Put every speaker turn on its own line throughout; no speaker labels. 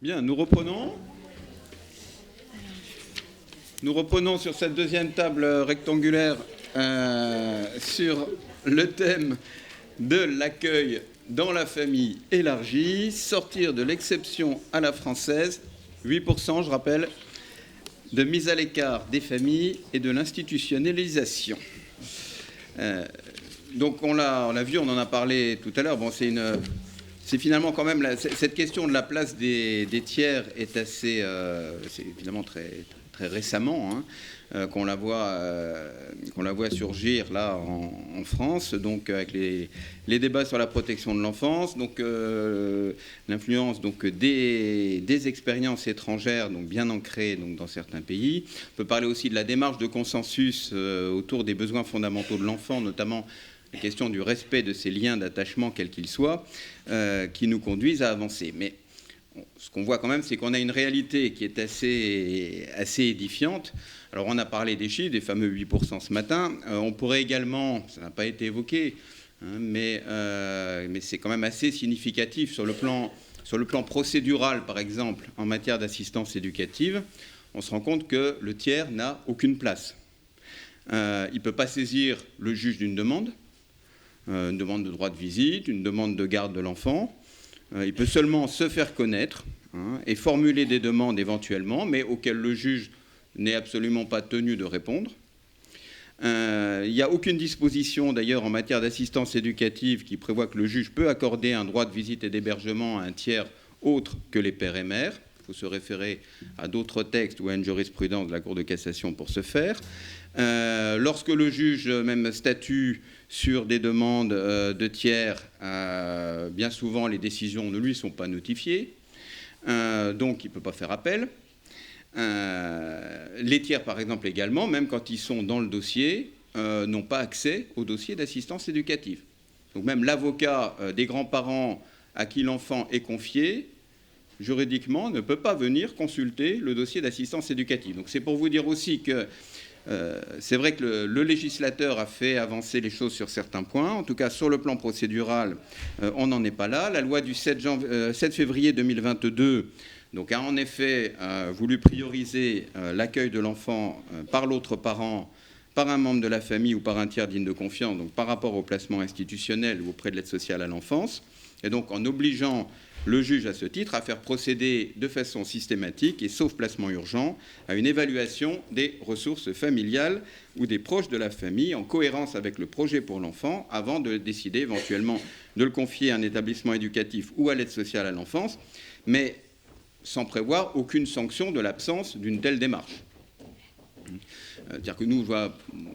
Bien, nous reprenons. Nous reprenons sur cette deuxième table rectangulaire sur le thème de l'accueil dans la famille élargie, sortir de l'exception à la française, 8%, je rappelle, de mise à l'écart des familles et de l'institutionnalisation. Donc on l'a vu, on en a parlé tout à l'heure. Bon, c'est finalement quand même cette question de la place des tiers est assez, c'est évidemment très récemment qu'on la voit surgir là en France, donc avec les débats sur la protection de l'enfance, donc l'influence donc des expériences étrangères donc bien ancrées donc dans certains pays. On peut parler aussi de la démarche de consensus autour des besoins fondamentaux de l'enfant, notamment la question du respect de ces liens d'attachement, quels qu'ils soient, qui nous conduisent à avancer. Mais ce qu'on voit quand même, c'est qu'on a une réalité qui est assez édifiante. Alors on a parlé des chiffres, des fameux 8% ce matin. On pourrait également, ça n'a pas été évoqué, mais c'est quand même assez significatif sur le plan procédural, par exemple, en matière d'assistance éducative. On se rend compte que le tiers n'a aucune place. Il ne peut pas saisir le juge d'une demande, une demande de droit de visite, une demande de garde de l'enfant. Il peut seulement se faire connaître et formuler des demandes éventuellement, mais auxquelles le juge n'est absolument pas tenu de répondre. Il n'y a aucune disposition d'ailleurs en matière d'assistance éducative qui prévoit que le juge peut accorder un droit de visite et d'hébergement à un tiers autre que les pères et mères. Il faut se référer à d'autres textes ou à une jurisprudence de la Cour de cassation pour ce faire. Lorsque le juge même statue sur des demandes de tiers, bien souvent les décisions ne lui sont pas notifiées, donc il ne peut pas faire appel. Les tiers, par exemple, également, même quand ils sont dans le dossier, n'ont pas accès au dossier d'assistance éducative. Donc même l'avocat des grands-parents à qui l'enfant est confié, juridiquement, ne peut pas venir consulter le dossier d'assistance éducative. Donc c'est pour vous dire aussi que c'est vrai que le législateur a fait avancer les choses sur certains points. En tout cas, sur le plan procédural, on n'en est pas là. La loi du 7 février 2022 donc, a en effet voulu prioriser l'accueil de l'enfant par l'autre parent, par un membre de la famille ou par un tiers digne de confiance, donc par rapport au placement institutionnel ou auprès de l'aide sociale à l'enfance, et donc en obligeant le juge à ce titre à faire procéder de façon systématique et sauf placement urgent à une évaluation des ressources familiales ou des proches de la famille en cohérence avec le projet pour l'enfant avant de décider éventuellement de le confier à un établissement éducatif ou à l'aide sociale à l'enfance, mais sans prévoir aucune sanction de l'absence d'une telle démarche. C'est-à-dire que nous,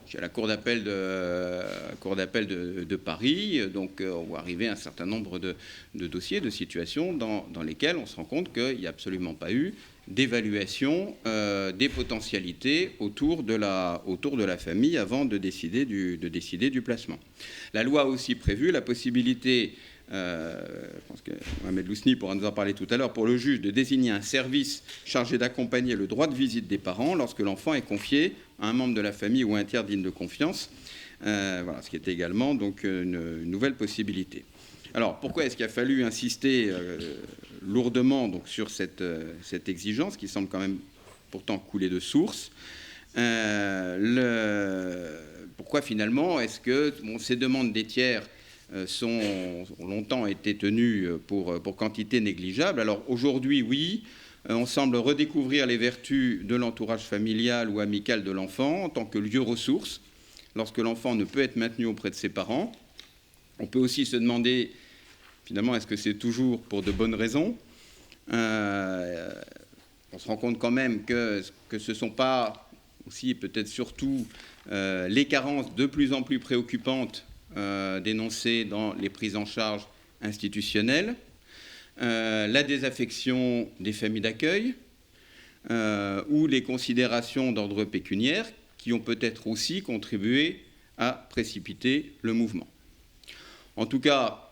chez la Cour d'appel de Paris, donc on voit arriver un certain nombre de dossiers, de situations dans lesquelles on se rend compte qu'il n'y a absolument pas eu d'évaluation des potentialités autour de la famille avant de décider du placement. La loi a aussi prévu la possibilité, je pense que Mohamed Lousni pourra nous en parler tout à l'heure, pour le juge de désigner un service chargé d'accompagner le droit de visite des parents lorsque l'enfant est confié à un membre de la famille ou un tiers digne de confiance. Voilà, ce qui est également donc une nouvelle possibilité. Alors, pourquoi est-ce qu'il a fallu insister lourdement donc, sur cette exigence qui semble quand même pourtant couler de source? Pourquoi finalement est-ce que ces demandes des tiers ont longtemps été tenues pour quantité négligeable? Alors aujourd'hui, oui, on semble redécouvrir les vertus de l'entourage familial ou amical de l'enfant en tant que lieu ressource, lorsque l'enfant ne peut être maintenu auprès de ses parents. On peut aussi se demander, finalement, est-ce que c'est toujours pour de bonnes raisons? On se rend compte quand même que ce ne sont pas aussi, peut-être surtout, les carences de plus en plus préoccupantes dénoncées dans les prises en charge institutionnelles, la désaffection des familles d'accueil ou les considérations d'ordre pécuniaire qui ont peut-être aussi contribué à précipiter le mouvement. En tout cas,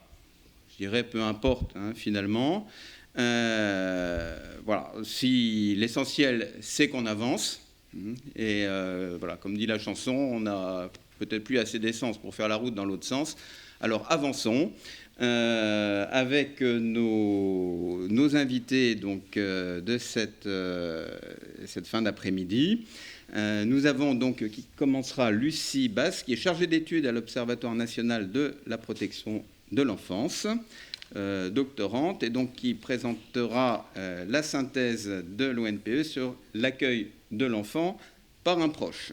je dirais peu importe finalement. Voilà, si l'essentiel c'est qu'on avance, et voilà, comme dit la chanson, on n'a peut-être plus assez d'essence pour faire la route dans l'autre sens, alors avançons. avec nos invités donc, de cette fin d'après-midi. Nous avons donc, qui commencera, Lucie Basse, qui est chargée d'études à l'Observatoire national de la protection de l'enfance, doctorante, et donc qui présentera la synthèse de l'ONPE sur l'accueil de l'enfant par un proche.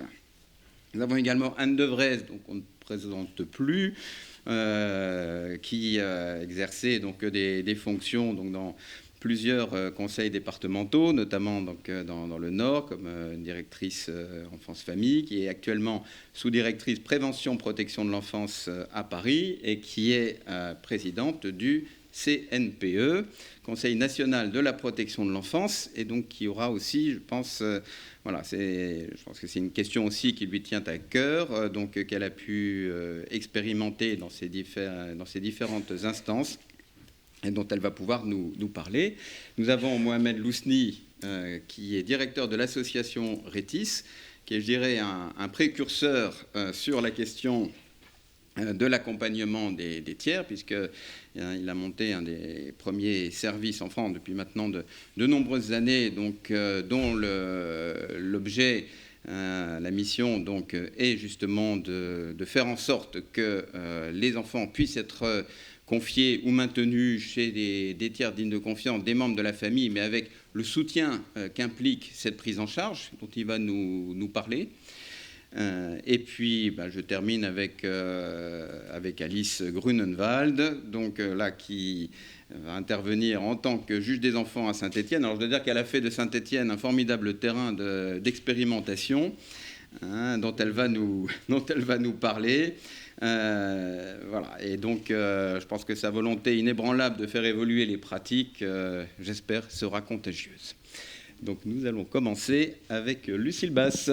Nous avons également Anne Devraise, donc on ne présente plus, qui exerçait donc des fonctions donc, dans plusieurs conseils départementaux, notamment donc, dans le Nord, comme directrice enfance-famille, qui est actuellement sous-directrice prévention-protection de l'enfance à Paris et qui est présidente du CNPE, Conseil national de la protection de l'enfance, et donc qui aura aussi, je pense, je pense que c'est une question aussi qui lui tient à cœur, donc qu'elle a pu expérimenter dans ces différentes instances, et dont elle va pouvoir nous parler. Nous avons Mohamed Lousni, qui est directeur de l'association Rétis, qui est, je dirais, un précurseur sur la question de l'accompagnement des tiers, puisqu'il a monté un des premiers services en France depuis maintenant de nombreuses années, donc, dont l'objet, la mission donc, est justement de faire en sorte que les enfants puissent être confiés ou maintenus chez des tiers dignes de confiance, des membres de la famille, mais avec le soutien qu'implique cette prise en charge, dont il va nous parler. Et puis, je termine avec Alice Grunenwald, donc là, qui va intervenir en tant que juge des enfants à Saint-Étienne. Alors, je dois dire qu'elle a fait de Saint-Étienne un formidable terrain d'expérimentation, dont elle va nous parler. Voilà. Et donc, je pense que sa volonté inébranlable de faire évoluer les pratiques, j'espère, sera contagieuse. Donc, nous allons commencer avec Lucille Basse.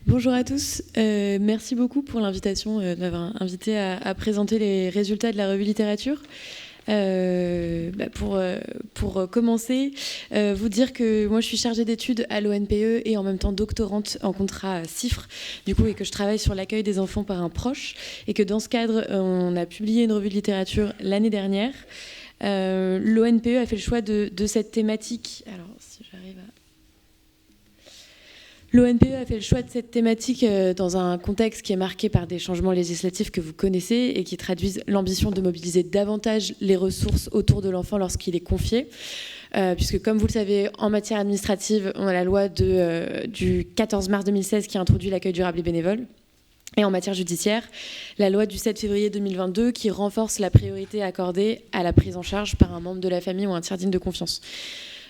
Bonjour à tous, merci beaucoup pour l'invitation de m'avoir invité à présenter les résultats de la revue littérature. Pour commencer, vous dire que moi je suis chargée d'études à l'ONPE et en même temps doctorante en contrat CIFRE, du coup, et que je travaille sur l'accueil des enfants par un proche, et que dans ce cadre, on a publié une revue de littérature l'année dernière. L'ONPE a fait le choix de cette thématique. Alors, si j'arrive à... L'ONPE a fait le choix de cette thématique dans un contexte qui est marqué par des changements législatifs que vous connaissez et qui traduisent l'ambition de mobiliser davantage les ressources autour de l'enfant lorsqu'il est confié. Puisque, comme vous le savez, en matière administrative, on a la loi du 14 mars 2016 qui a introduit l'accueil durable et bénévole. Et en matière judiciaire, la loi du 7 février 2022 qui renforce la priorité accordée à la prise en charge par un membre de la famille ou un tiers digne de confiance.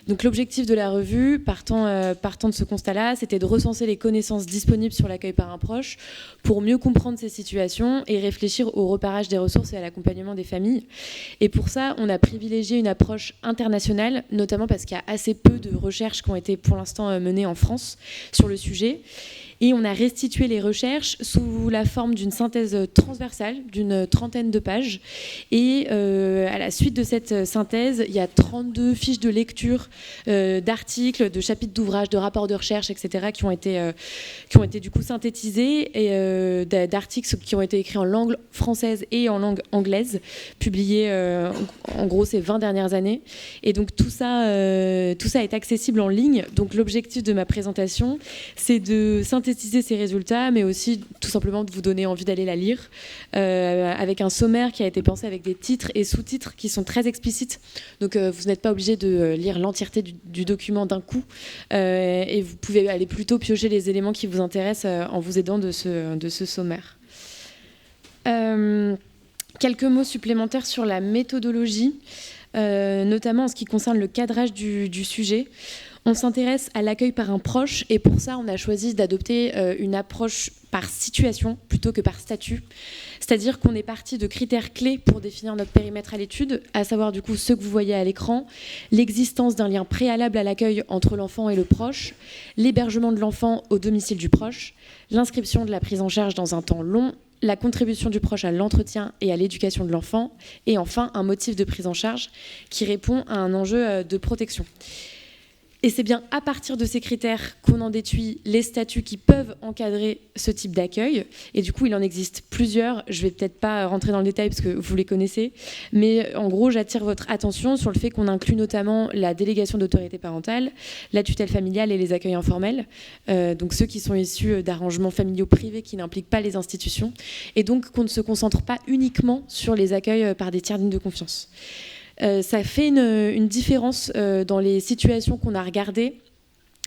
Donc l'objectif de la revue, partant de ce constat-là, c'était de recenser les connaissances disponibles sur l'accueil par un proche pour mieux comprendre ces situations et réfléchir au reparage des ressources et à l'accompagnement des familles. Et pour ça, on a privilégié une approche internationale, notamment parce qu'il y a assez peu de recherches qui ont été pour l'instant menées en France sur le sujet. Et on a restitué les recherches sous la forme d'une synthèse transversale d'une 30aine de pages. Et à la suite de cette synthèse, il y a 32 fiches de lecture d'articles, de chapitres d'ouvrages, de rapports de recherche, etc., qui ont été du coup synthétisés, et d'articles qui ont été écrits en langue française et en langue anglaise, publiés en gros ces 20 dernières années. Et donc tout ça est accessible en ligne. Donc l'objectif de ma présentation, c'est de synthétiser ces résultats, mais aussi tout simplement de vous donner envie d'aller la lire, avec un sommaire qui a été pensé avec des titres et sous-titres qui sont très explicites. Donc vous n'êtes pas obligé de lire l'entièreté du document d'un coup, et vous pouvez aller plutôt piocher les éléments qui vous intéressent en vous aidant de ce sommaire. Quelques mots supplémentaires sur la méthodologie, notamment en ce qui concerne le cadrage du sujet. On s'intéresse à l'accueil par un proche, et pour ça, on a choisi d'adopter une approche par situation plutôt que par statut. C'est-à-dire qu'on est parti de critères clés pour définir notre périmètre à l'étude, à savoir du coup ceux que vous voyez à l'écran, l'existence d'un lien préalable à l'accueil entre l'enfant et le proche, l'hébergement de l'enfant au domicile du proche, l'inscription de la prise en charge dans un temps long, la contribution du proche à l'entretien et à l'éducation de l'enfant, et enfin un motif de prise en charge qui répond à un enjeu de protection. Et c'est bien à partir de ces critères qu'on en déduit les statuts qui peuvent encadrer ce type d'accueil. Et du coup, il en existe plusieurs. Je ne vais peut-être pas rentrer dans le détail parce que vous les connaissez. Mais en gros, j'attire votre attention sur le fait qu'on inclut notamment la délégation d'autorité parentale, la tutelle familiale et les accueils informels. Donc ceux qui sont issus d'arrangements familiaux privés qui n'impliquent pas les institutions. Et donc qu'on ne se concentre pas uniquement sur les accueils par des tiers dignes de confiance. Ça fait une différence dans les situations qu'on a regardées.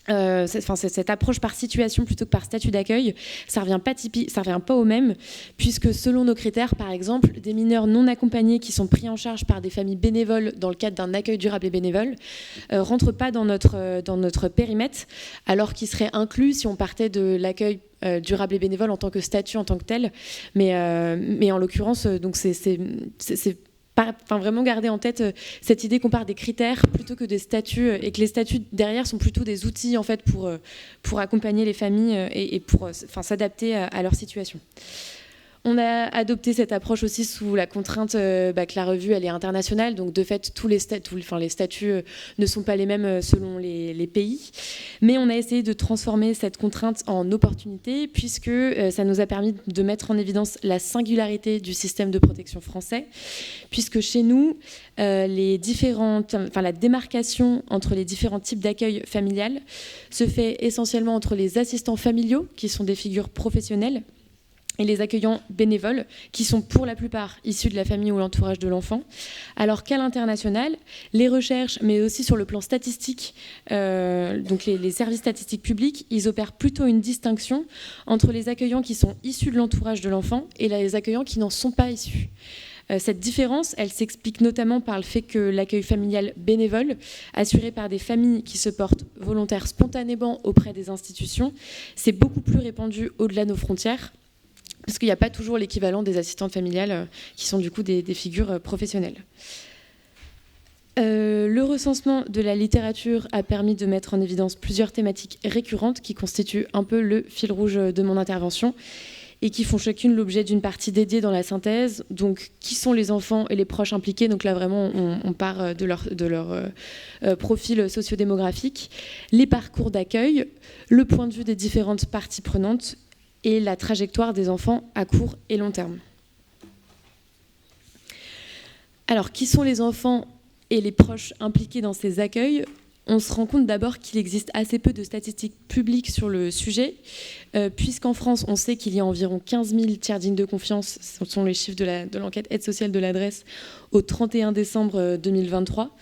Cette approche par situation plutôt que par statut d'accueil, ça revient pas au même, puisque selon nos critères, par exemple, des mineurs non accompagnés qui sont pris en charge par des familles bénévoles dans le cadre d'un accueil durable et bénévole rentrent pas dans notre périmètre, alors qu'ils seraient inclus si on partait de l'accueil durable et bénévole en tant que statut en tant que tel. Mais en l'occurrence, donc c'est vraiment garder en tête cette idée qu'on part des critères plutôt que des statuts et que les statuts derrière sont plutôt des outils en fait pour accompagner les familles et pour s'adapter à leur situation. On a adopté cette approche aussi sous la contrainte que la revue elle est internationale, donc de fait les statuts ne sont pas les mêmes selon les pays, mais on a essayé de transformer cette contrainte en opportunité puisque ça nous a permis de mettre en évidence la singularité du système de protection français, puisque chez nous la démarcation entre les différents types d'accueil familial se fait essentiellement entre les assistants familiaux qui sont des figures professionnelles et les accueillants bénévoles, qui sont pour la plupart issus de la famille ou l'entourage de l'enfant, alors qu'à l'international, les recherches, mais aussi sur le plan statistique, donc les services statistiques publics, ils opèrent plutôt une distinction entre les accueillants qui sont issus de l'entourage de l'enfant et les accueillants qui n'en sont pas issus. Cette différence, elle s'explique notamment par le fait que l'accueil familial bénévole, assuré par des familles qui se portent volontaires spontanément auprès des institutions, c'est beaucoup plus répandu au-delà de nos frontières, parce qu'il n'y a pas toujours l'équivalent des assistantes familiales qui sont du coup des figures professionnelles. Le recensement de la littérature a permis de mettre en évidence plusieurs thématiques récurrentes qui constituent un peu le fil rouge de mon intervention et qui font chacune l'objet d'une partie dédiée dans la synthèse. Donc, qui sont les enfants et les proches impliqués ? Donc là, vraiment, on part de leur profil sociodémographique, les parcours d'accueil, le point de vue des différentes parties prenantes et la trajectoire des enfants à court et long terme. Alors, qui sont les enfants et les proches impliqués dans ces accueils ? On se rend compte d'abord qu'il existe assez peu de statistiques publiques sur le sujet, puisqu'en France, on sait qu'il y a environ 15 000 tiers dignes de confiance, ce sont les chiffres de l'enquête Aide sociale de l'adresse au 31 décembre 2023.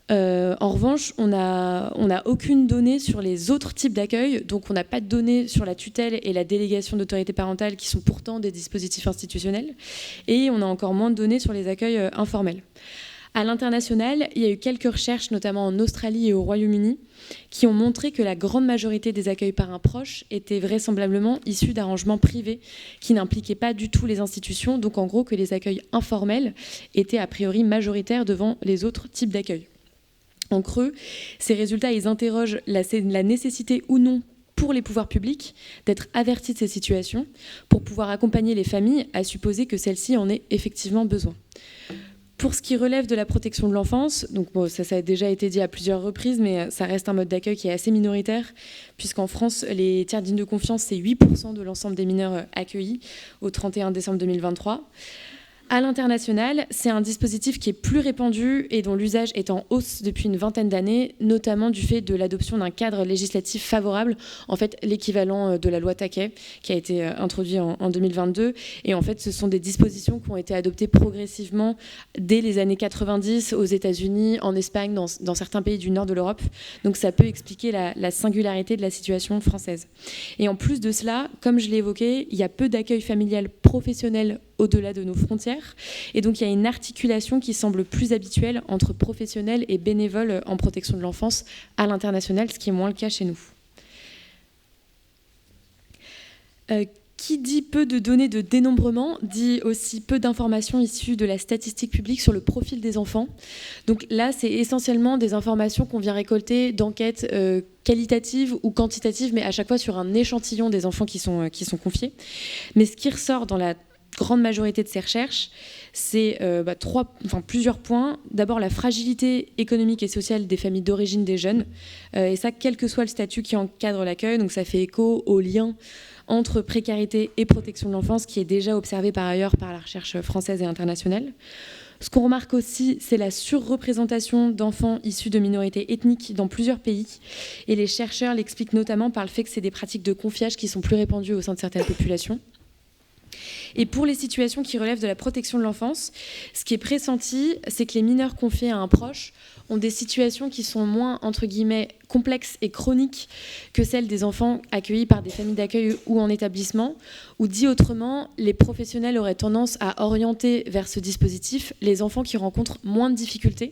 En revanche, on n'a aucune donnée sur les autres types d'accueil, donc on n'a pas de données sur la tutelle et la délégation d'autorité parentale qui sont pourtant des dispositifs institutionnels, et on a encore moins de données sur les accueils informels. À l'international, il y a eu quelques recherches, notamment en Australie et au Royaume-Uni, qui ont montré que la grande majorité des accueils par un proche étaient vraisemblablement issus d'arrangements privés qui n'impliquaient pas du tout les institutions, donc en gros que les accueils informels étaient a priori majoritaires devant les autres types d'accueil. En creux, ces résultats, ils interrogent la nécessité ou non pour les pouvoirs publics d'être avertis de ces situations pour pouvoir accompagner les familles à supposer que celles-ci en aient effectivement besoin. Pour ce qui relève de la protection de l'enfance, donc bon, ça a déjà été dit à plusieurs reprises, mais ça reste un mode d'accueil qui est assez minoritaire, puisqu'en France, les tiers dignes de confiance, c'est 8% de l'ensemble des mineurs accueillis au 31 décembre 2023. À l'international, c'est un dispositif qui est plus répandu et dont l'usage est en hausse depuis une vingtaine d'années, notamment du fait de l'adoption d'un cadre législatif favorable, en fait l'équivalent de la loi Taquet, qui a été introduit en 2022. Et en fait, ce sont des dispositions qui ont été adoptées progressivement dès les années 90 aux États-Unis, en Espagne, dans certains pays du nord de l'Europe. Donc ça peut expliquer la singularité de la situation française. Et en plus de cela, comme je l'ai évoqué, il y a peu d'accueil familial professionnel au-delà de nos frontières. Et donc, il y a une articulation qui semble plus habituelle entre professionnels et bénévoles en protection de l'enfance à l'international, ce qui est moins le cas chez nous. Qui dit peu de données de dénombrement, dit aussi peu d'informations issues de la statistique publique sur le profil des enfants. Donc là, c'est essentiellement des informations qu'on vient récolter d'enquêtes qualitatives ou quantitatives, mais à chaque fois sur un échantillon des enfants qui sont confiés. Mais ce qui ressort dans la grande majorité de ces recherches, c'est plusieurs points. D'abord, la fragilité économique et sociale des familles d'origine des jeunes, et ça, quel que soit le statut qui encadre l'accueil. Donc ça fait écho au lien entre précarité et protection de l'enfance, qui est déjà observé par ailleurs par la recherche française et internationale. Ce qu'on remarque aussi, c'est la surreprésentation d'enfants issus de minorités ethniques dans plusieurs pays. Et les chercheurs l'expliquent notamment par le fait que c'est des pratiques de confiage qui sont plus répandues au sein de certaines populations. Et pour les situations qui relèvent de la protection de l'enfance, ce qui est pressenti, c'est que les mineurs confiés à un proche ont des situations qui sont moins, entre guillemets, complexes et chroniques que celles des enfants accueillis par des familles d'accueil ou en établissement, ou dit autrement, les professionnels auraient tendance à orienter vers ce dispositif les enfants qui rencontrent moins de difficultés,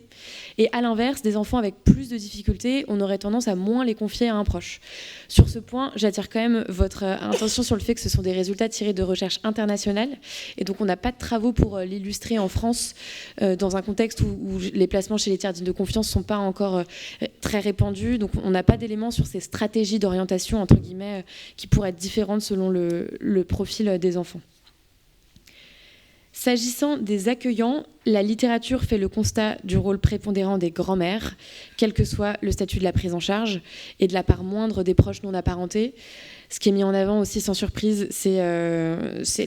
et à l'inverse, des enfants avec plus de difficultés, on aurait tendance à moins les confier à un proche. Sur ce point, j'attire quand même votre attention sur le fait que ce sont des résultats tirés de recherches internationales, et donc on n'a pas de travaux pour l'illustrer en France, dans un contexte où les placements chez les tiers dignes de confiance ne sont pas encore très répandus, donc on n'a pas d'éléments sur ces stratégies d'orientation, entre guillemets, qui pourraient être différentes selon le profil des enfants. S'agissant des accueillants, la littérature fait le constat du rôle prépondérant des grands-mères, quel que soit le statut de la prise en charge, et de la part moindre des proches non apparentés. Ce qui est mis en avant aussi sans surprise, c'est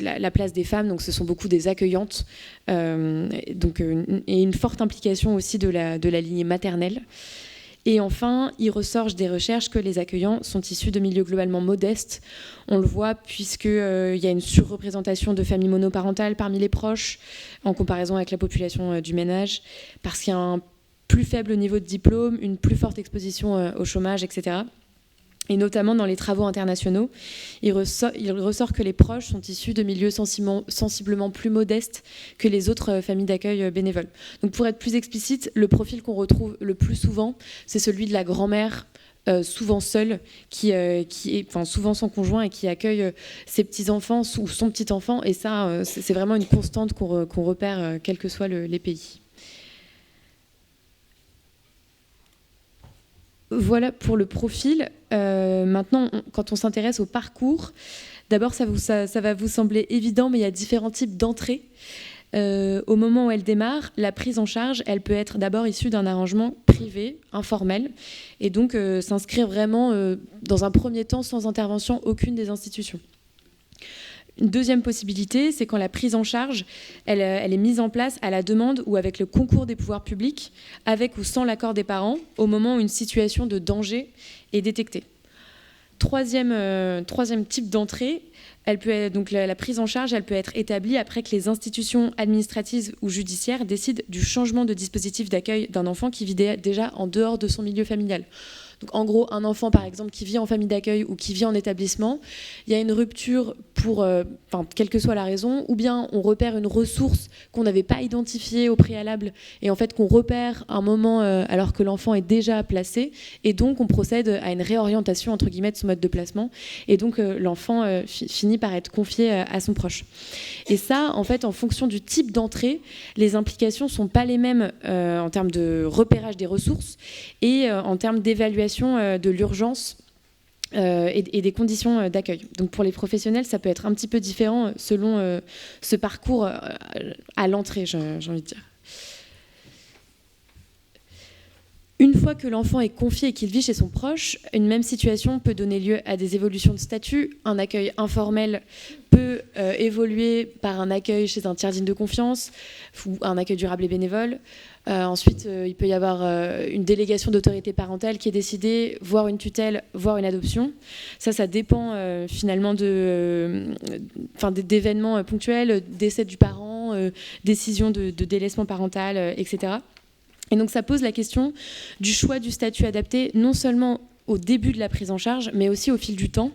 la place des femmes, donc ce sont beaucoup des accueillantes, et une forte implication aussi de la lignée maternelle. Et enfin, il ressort des recherches que les accueillants sont issus de milieux globalement modestes. On le voit puisqu'il y a une surreprésentation de familles monoparentales parmi les proches, en comparaison avec la population du ménage, parce qu'il y a un plus faible niveau de diplôme, une plus forte exposition au chômage, etc. Et notamment dans les travaux internationaux, il ressort que les proches sont issus de milieux sensiblement plus modestes que les autres familles d'accueil bénévoles. Donc pour être plus explicite, le profil qu'on retrouve le plus souvent, c'est celui de la grand-mère, souvent seule, qui est souvent sans conjoint et qui accueille ses petits-enfants ou son petit-enfant. Et ça, c'est vraiment une constante qu'on repère, quels que soient les pays. Voilà pour le profil. Maintenant, quand on s'intéresse au parcours, d'abord, ça va vous sembler évident, mais il y a différents types d'entrées. Au moment où elle démarre, la prise en charge, elle peut être d'abord issue d'un arrangement privé, informel, et donc s'inscrire vraiment dans un premier temps sans intervention aucune des institutions. Une deuxième possibilité, c'est quand la prise en charge, elle est mise en place à la demande ou avec le concours des pouvoirs publics, avec ou sans l'accord des parents, au moment où une situation de danger est détectée. Troisième type d'entrée, la prise en charge, elle peut être établie après que les institutions administratives ou judiciaires décident du changement de dispositif d'accueil d'un enfant qui vit déjà en dehors de son milieu familial. Donc, en gros, un enfant, par exemple, qui vit en famille d'accueil ou qui vit en établissement, il y a une rupture pour, quelle que soit la raison, ou bien on repère une ressource qu'on n'avait pas identifiée au préalable et en fait qu'on repère un moment alors que l'enfant est déjà placé, et donc on procède à une réorientation, entre guillemets, de son mode de placement, et donc l'enfant finit par être confié à son proche. Et ça, en fait, en fonction du type d'entrée, les implications ne sont pas les mêmes en termes de repérage des ressources et en termes d'évaluation de l'urgence et des conditions d'accueil. Donc pour les professionnels, ça peut être un petit peu différent selon ce parcours à l'entrée, j'ai envie de dire. Une fois que l'enfant est confié et qu'il vit chez son proche, une même situation peut donner lieu à des évolutions de statut. Un accueil informel peut évoluer par un accueil chez un tiers digne de confiance ou un accueil durable et bénévole. Ensuite, il peut y avoir une délégation d'autorité parentale qui est décidée, voire une tutelle, voire une adoption. Ça dépend finalement d'événements ponctuels, décès du parent, décision de délaissement parental, etc. Et donc ça pose la question du choix du statut adapté, non seulement au début de la prise en charge, mais aussi au fil du temps.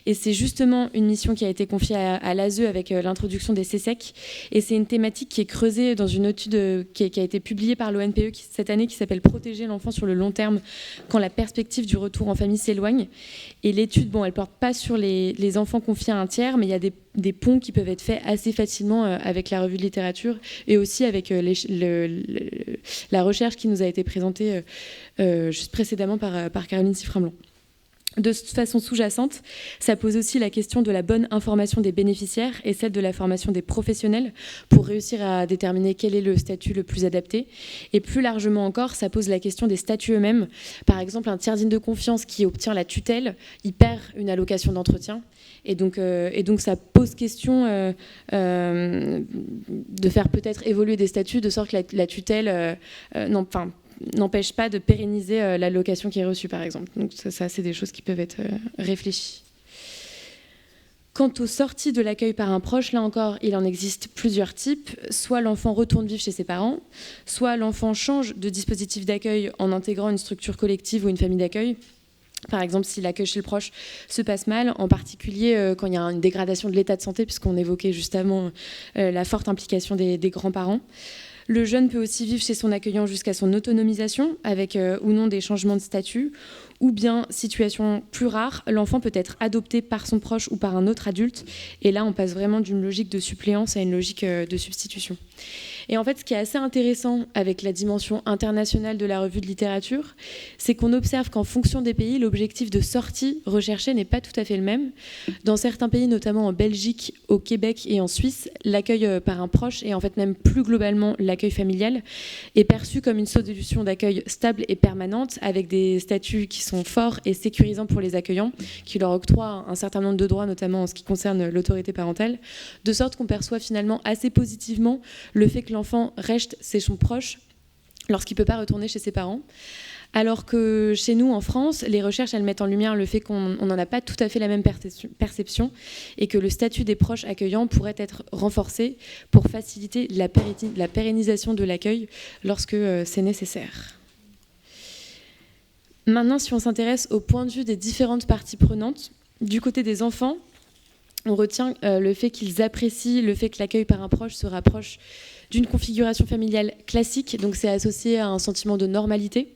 Et c'est justement une mission qui a été confiée à l'ASE avec l'introduction des CSEC. Et c'est une thématique qui est creusée dans une étude qui a été publiée par l'ONPE cette année, qui s'appelle « Protéger l'enfant sur le long terme quand la perspective du retour en famille s'éloigne ». Et l'étude, elle ne porte pas sur les enfants confiés à un tiers, mais il y a des ponts qui peuvent être faits assez facilement avec la revue de littérature et aussi avec la recherche qui nous a été présentée juste précédemment par Caroline Siffrin-Blanc. De façon sous-jacente, ça pose aussi la question de la bonne information des bénéficiaires et celle de la formation des professionnels pour réussir à déterminer quel est le statut le plus adapté. Et plus largement encore, ça pose la question des statuts eux-mêmes. Par exemple, un tiers digne de confiance qui obtient la tutelle, il perd une allocation d'entretien. Et donc ça pose question de faire peut-être évoluer des statuts de sorte que la tutelle n'empêche pas de pérenniser l'allocation qui est reçue, par exemple. Donc ça, c'est des choses qui peuvent être réfléchies. Quant aux sorties de l'accueil par un proche, là encore, il en existe plusieurs types. Soit l'enfant retourne vivre chez ses parents, soit l'enfant change de dispositif d'accueil en intégrant une structure collective ou une famille d'accueil. Par exemple, si l'accueil chez le proche se passe mal, en particulier quand il y a une dégradation de l'état de santé, puisqu'on évoquait juste avant la forte implication des grands-parents. Le jeune peut aussi vivre chez son accueillant jusqu'à son autonomisation, avec ou non des changements de statut, ou bien, situation plus rare, l'enfant peut être adopté par son proche ou par un autre adulte, et là on passe vraiment d'une logique de suppléance à une logique de substitution. Et en fait, ce qui est assez intéressant avec la dimension internationale de la revue de littérature, c'est qu'on observe qu'en fonction des pays, l'objectif de sortie recherché n'est pas tout à fait le même. Dans certains pays, notamment en Belgique, au Québec et en Suisse, l'accueil par un proche, et en fait même plus globalement l'accueil familial, est perçu comme une solution d'accueil stable et permanente, avec des statuts qui sont forts et sécurisants pour les accueillants, qui leur octroient un certain nombre de droits, notamment en ce qui concerne l'autorité parentale, de sorte qu'on perçoit finalement assez positivement le fait que l'enfant reste chez son proche lorsqu'il ne peut pas retourner chez ses parents. Alors que chez nous, en France, les recherches, elles mettent en lumière le fait qu'on n'en a pas tout à fait la même perception et que le statut des proches accueillants pourrait être renforcé pour faciliter la pérennisation de l'accueil lorsque c'est nécessaire. Maintenant, si on s'intéresse au point de vue des différentes parties prenantes, du côté des enfants, on retient le fait qu'ils apprécient le fait que l'accueil par un proche se rapproche d'une configuration familiale classique, donc c'est associé à un sentiment de normalité.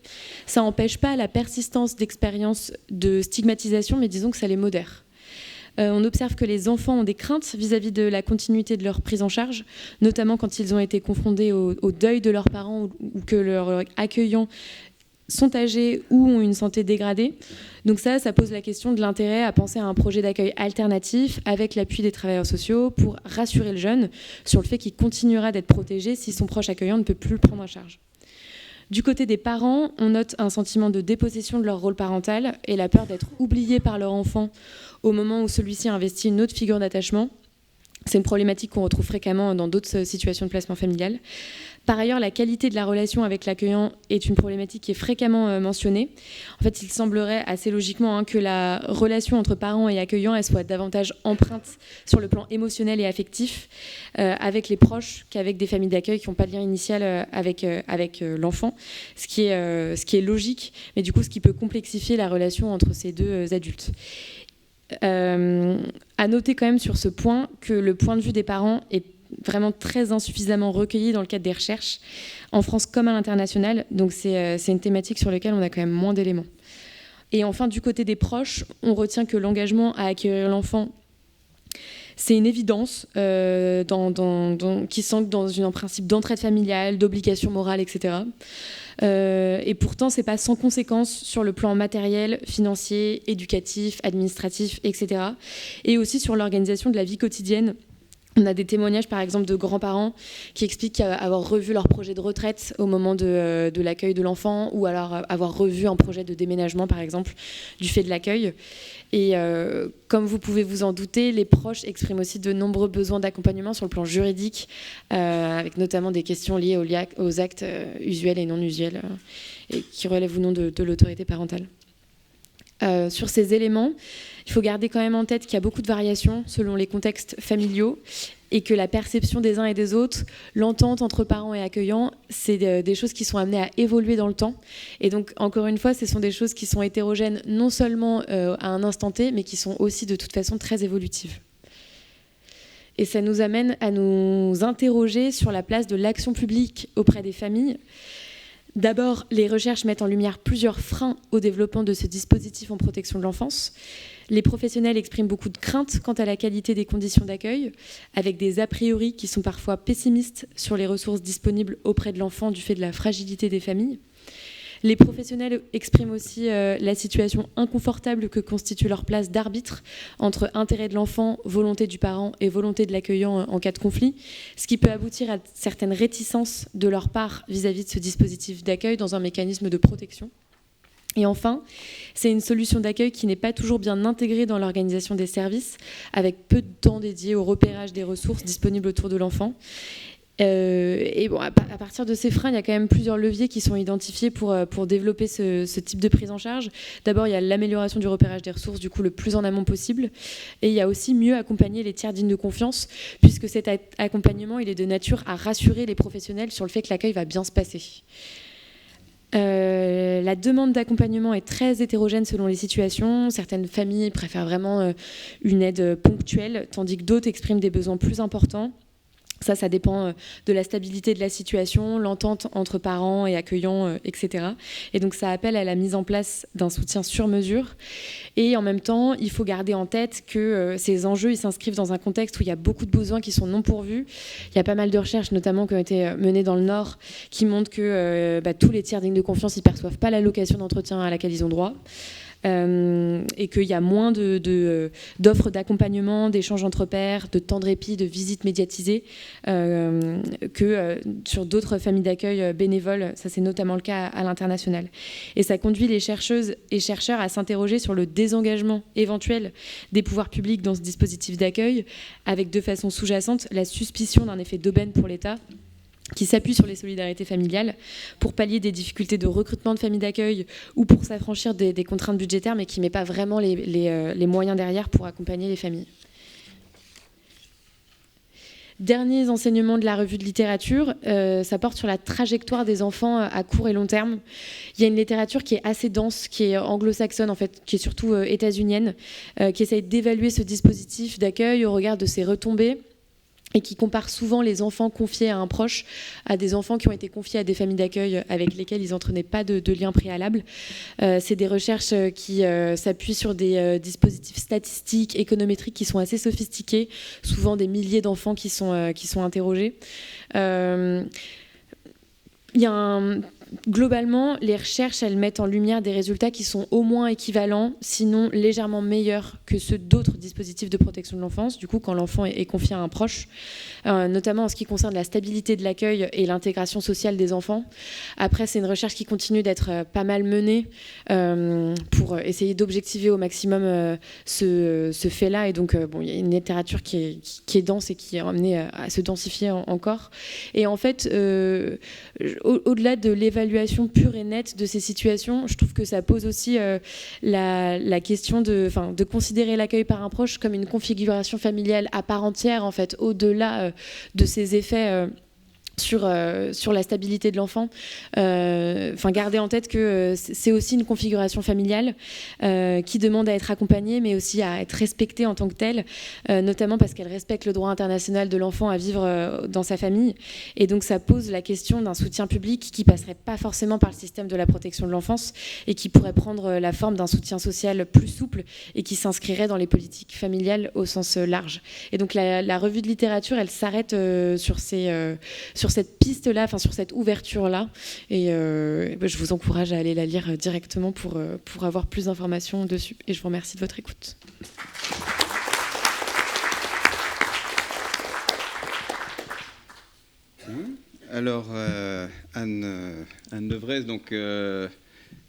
Ça n'empêche pas la persistance d'expériences de stigmatisation, mais disons que ça les modère. On observe que les enfants ont des craintes vis-à-vis de la continuité de leur prise en charge, notamment quand ils ont été confrontés au deuil de leurs parents ou que leurs accueillants sont âgés ou ont une santé dégradée. Donc ça pose la question de l'intérêt à penser à un projet d'accueil alternatif avec l'appui des travailleurs sociaux pour rassurer le jeune sur le fait qu'il continuera d'être protégé si son proche accueillant ne peut plus le prendre en charge. Du côté des parents, on note un sentiment de dépossession de leur rôle parental et la peur d'être oubliés par leur enfant au moment où celui-ci a investi une autre figure d'attachement. C'est une problématique qu'on retrouve fréquemment dans d'autres situations de placement familial. Par ailleurs, la qualité de la relation avec l'accueillant est une problématique qui est fréquemment mentionnée. En fait, il semblerait assez logiquement que la relation entre parents et accueillants elle soit davantage empreinte sur le plan émotionnel et affectif avec les proches qu'avec des familles d'accueil qui n'ont pas de lien initial avec l'enfant, ce qui est logique, mais du coup, ce qui peut complexifier la relation entre ces deux adultes. À noter quand même sur ce point que le point de vue des parents est vraiment très insuffisamment recueilli dans le cadre des recherches, en France comme à l'international. Donc c'est une thématique sur laquelle on a quand même moins d'éléments. Et enfin, du côté des proches, on retient que l'engagement à accueillir l'enfant, c'est une évidence qui s'ancre dans un principe d'entraide familiale, d'obligation morale, etc. Et pourtant, ce n'est pas sans conséquence sur le plan matériel, financier, éducatif, administratif, etc. Et aussi sur l'organisation de la vie quotidienne. On a des témoignages, par exemple, de grands-parents qui expliquent avoir revu leur projet de retraite au moment de l'accueil de l'enfant ou alors avoir revu un projet de déménagement, par exemple, du fait de l'accueil. Et comme vous pouvez vous en douter, les proches expriment aussi de nombreux besoins d'accompagnement sur le plan juridique, avec notamment des questions liées aux actes usuels et non usuels, et qui relèvent ou non de l'autorité parentale. Sur ces éléments, il faut garder quand même en tête qu'il y a beaucoup de variations selon les contextes familiaux et que la perception des uns et des autres, l'entente entre parents et accueillants, c'est des choses qui sont amenées à évoluer dans le temps. Et donc, encore une fois, ce sont des choses qui sont hétérogènes non seulement à un instant T, mais qui sont aussi de toute façon très évolutives. Et ça nous amène à nous interroger sur la place de l'action publique auprès des familles. D'abord, les recherches mettent en lumière plusieurs freins au développement de ce dispositif en protection de l'enfance. Les professionnels expriment beaucoup de craintes quant à la qualité des conditions d'accueil, avec des a priori qui sont parfois pessimistes sur les ressources disponibles auprès de l'enfant du fait de la fragilité des familles. Les professionnels expriment aussi la situation inconfortable que constitue leur place d'arbitre entre intérêt de l'enfant, volonté du parent et volonté de l'accueillant en cas de conflit, ce qui peut aboutir à certaines réticences de leur part vis-à-vis de ce dispositif d'accueil dans un mécanisme de protection. Et enfin, c'est une solution d'accueil qui n'est pas toujours bien intégrée dans l'organisation des services, avec peu de temps dédié au repérage des ressources disponibles autour de l'enfant. Et bon, à partir de ces freins, il y a quand même plusieurs leviers qui sont identifiés pour développer ce type de prise en charge. D'abord, il y a l'amélioration du repérage des ressources, du coup, le plus en amont possible. Et il y a aussi mieux accompagner les tiers dignes de confiance, puisque cet accompagnement, il est de nature à rassurer les professionnels sur le fait que l'accueil va bien se passer. La demande d'accompagnement est très hétérogène selon les situations. Certaines familles préfèrent vraiment une aide ponctuelle, tandis que d'autres expriment des besoins plus importants. Ça dépend de la stabilité de la situation, l'entente entre parents et accueillants, etc. Et donc, ça appelle à la mise en place d'un soutien sur mesure. Et en même temps, il faut garder en tête que ces enjeux, ils s'inscrivent dans un contexte où il y a beaucoup de besoins qui sont non pourvus. Il y a pas mal de recherches, notamment, qui ont été menées dans le Nord, qui montrent que tous les tiers dignes de confiance, ils ne perçoivent pas l'allocation d'entretien à laquelle ils ont droit. Et qu'il y a moins d'offres d'accompagnement, d'échanges entre pairs, de temps de répit, de visites médiatisées que sur d'autres familles d'accueil bénévoles. Ça, c'est notamment le cas à l'international. Et ça conduit les chercheuses et chercheurs à s'interroger sur le désengagement éventuel des pouvoirs publics dans ce dispositif d'accueil, avec de façon sous-jacente la suspicion d'un effet d'aubaine pour l'État, qui s'appuie sur les solidarités familiales pour pallier des difficultés de recrutement de familles d'accueil ou pour s'affranchir des contraintes budgétaires, mais qui ne met pas vraiment les moyens derrière pour accompagner les familles. Derniers enseignements de la revue de littérature, ça porte sur la trajectoire des enfants à court et long terme. Il y a une littérature qui est assez dense, qui est anglo-saxonne en fait, qui est surtout états-unienne, qui essaye d'évaluer ce dispositif d'accueil au regard de ses retombées, et qui compare souvent les enfants confiés à un proche à des enfants qui ont été confiés à des familles d'accueil avec lesquelles ils n'entretenaient pas de lien préalable. C'est des recherches qui s'appuient sur des dispositifs statistiques, économétriques qui sont assez sophistiqués, souvent des milliers d'enfants qui sont interrogés. Globalement, les recherches, elles mettent en lumière des résultats qui sont au moins équivalents, sinon légèrement meilleurs que ceux d'autres dispositifs de protection de l'enfance, du coup, quand l'enfant est confié à un proche, notamment en ce qui concerne la stabilité de l'accueil et l'intégration sociale des enfants. Après, c'est une recherche qui continue d'être pas mal menée pour essayer d'objectiver au maximum ce fait-là. Et donc, il y a une littérature qui est dense et qui est amenée à se densifier encore. Et en fait, au-delà de l'évaluation pure et nette de ces situations, je trouve que ça pose aussi la question de considérer l'accueil par un proche comme une configuration familiale à part entière, en fait, au-delà de ses effets sur la stabilité de l'enfant. Garder en tête que c'est aussi une configuration familiale qui demande à être accompagnée, mais aussi à être respectée en tant que telle, notamment parce qu'elle respecte le droit international de l'enfant à vivre dans sa famille. Et donc, ça pose la question d'un soutien public qui passerait pas forcément par le système de la protection de l'enfance et qui pourrait prendre la forme d'un soutien social plus souple et qui s'inscrirait dans les politiques familiales au sens large. Et donc, la revue de littérature, elle s'arrête sur cette piste-là, sur cette ouverture-là. Et je vous encourage à aller la lire directement pour avoir plus d'informations dessus. Et je vous remercie de votre écoute.
Alors, Anne Devrez, donc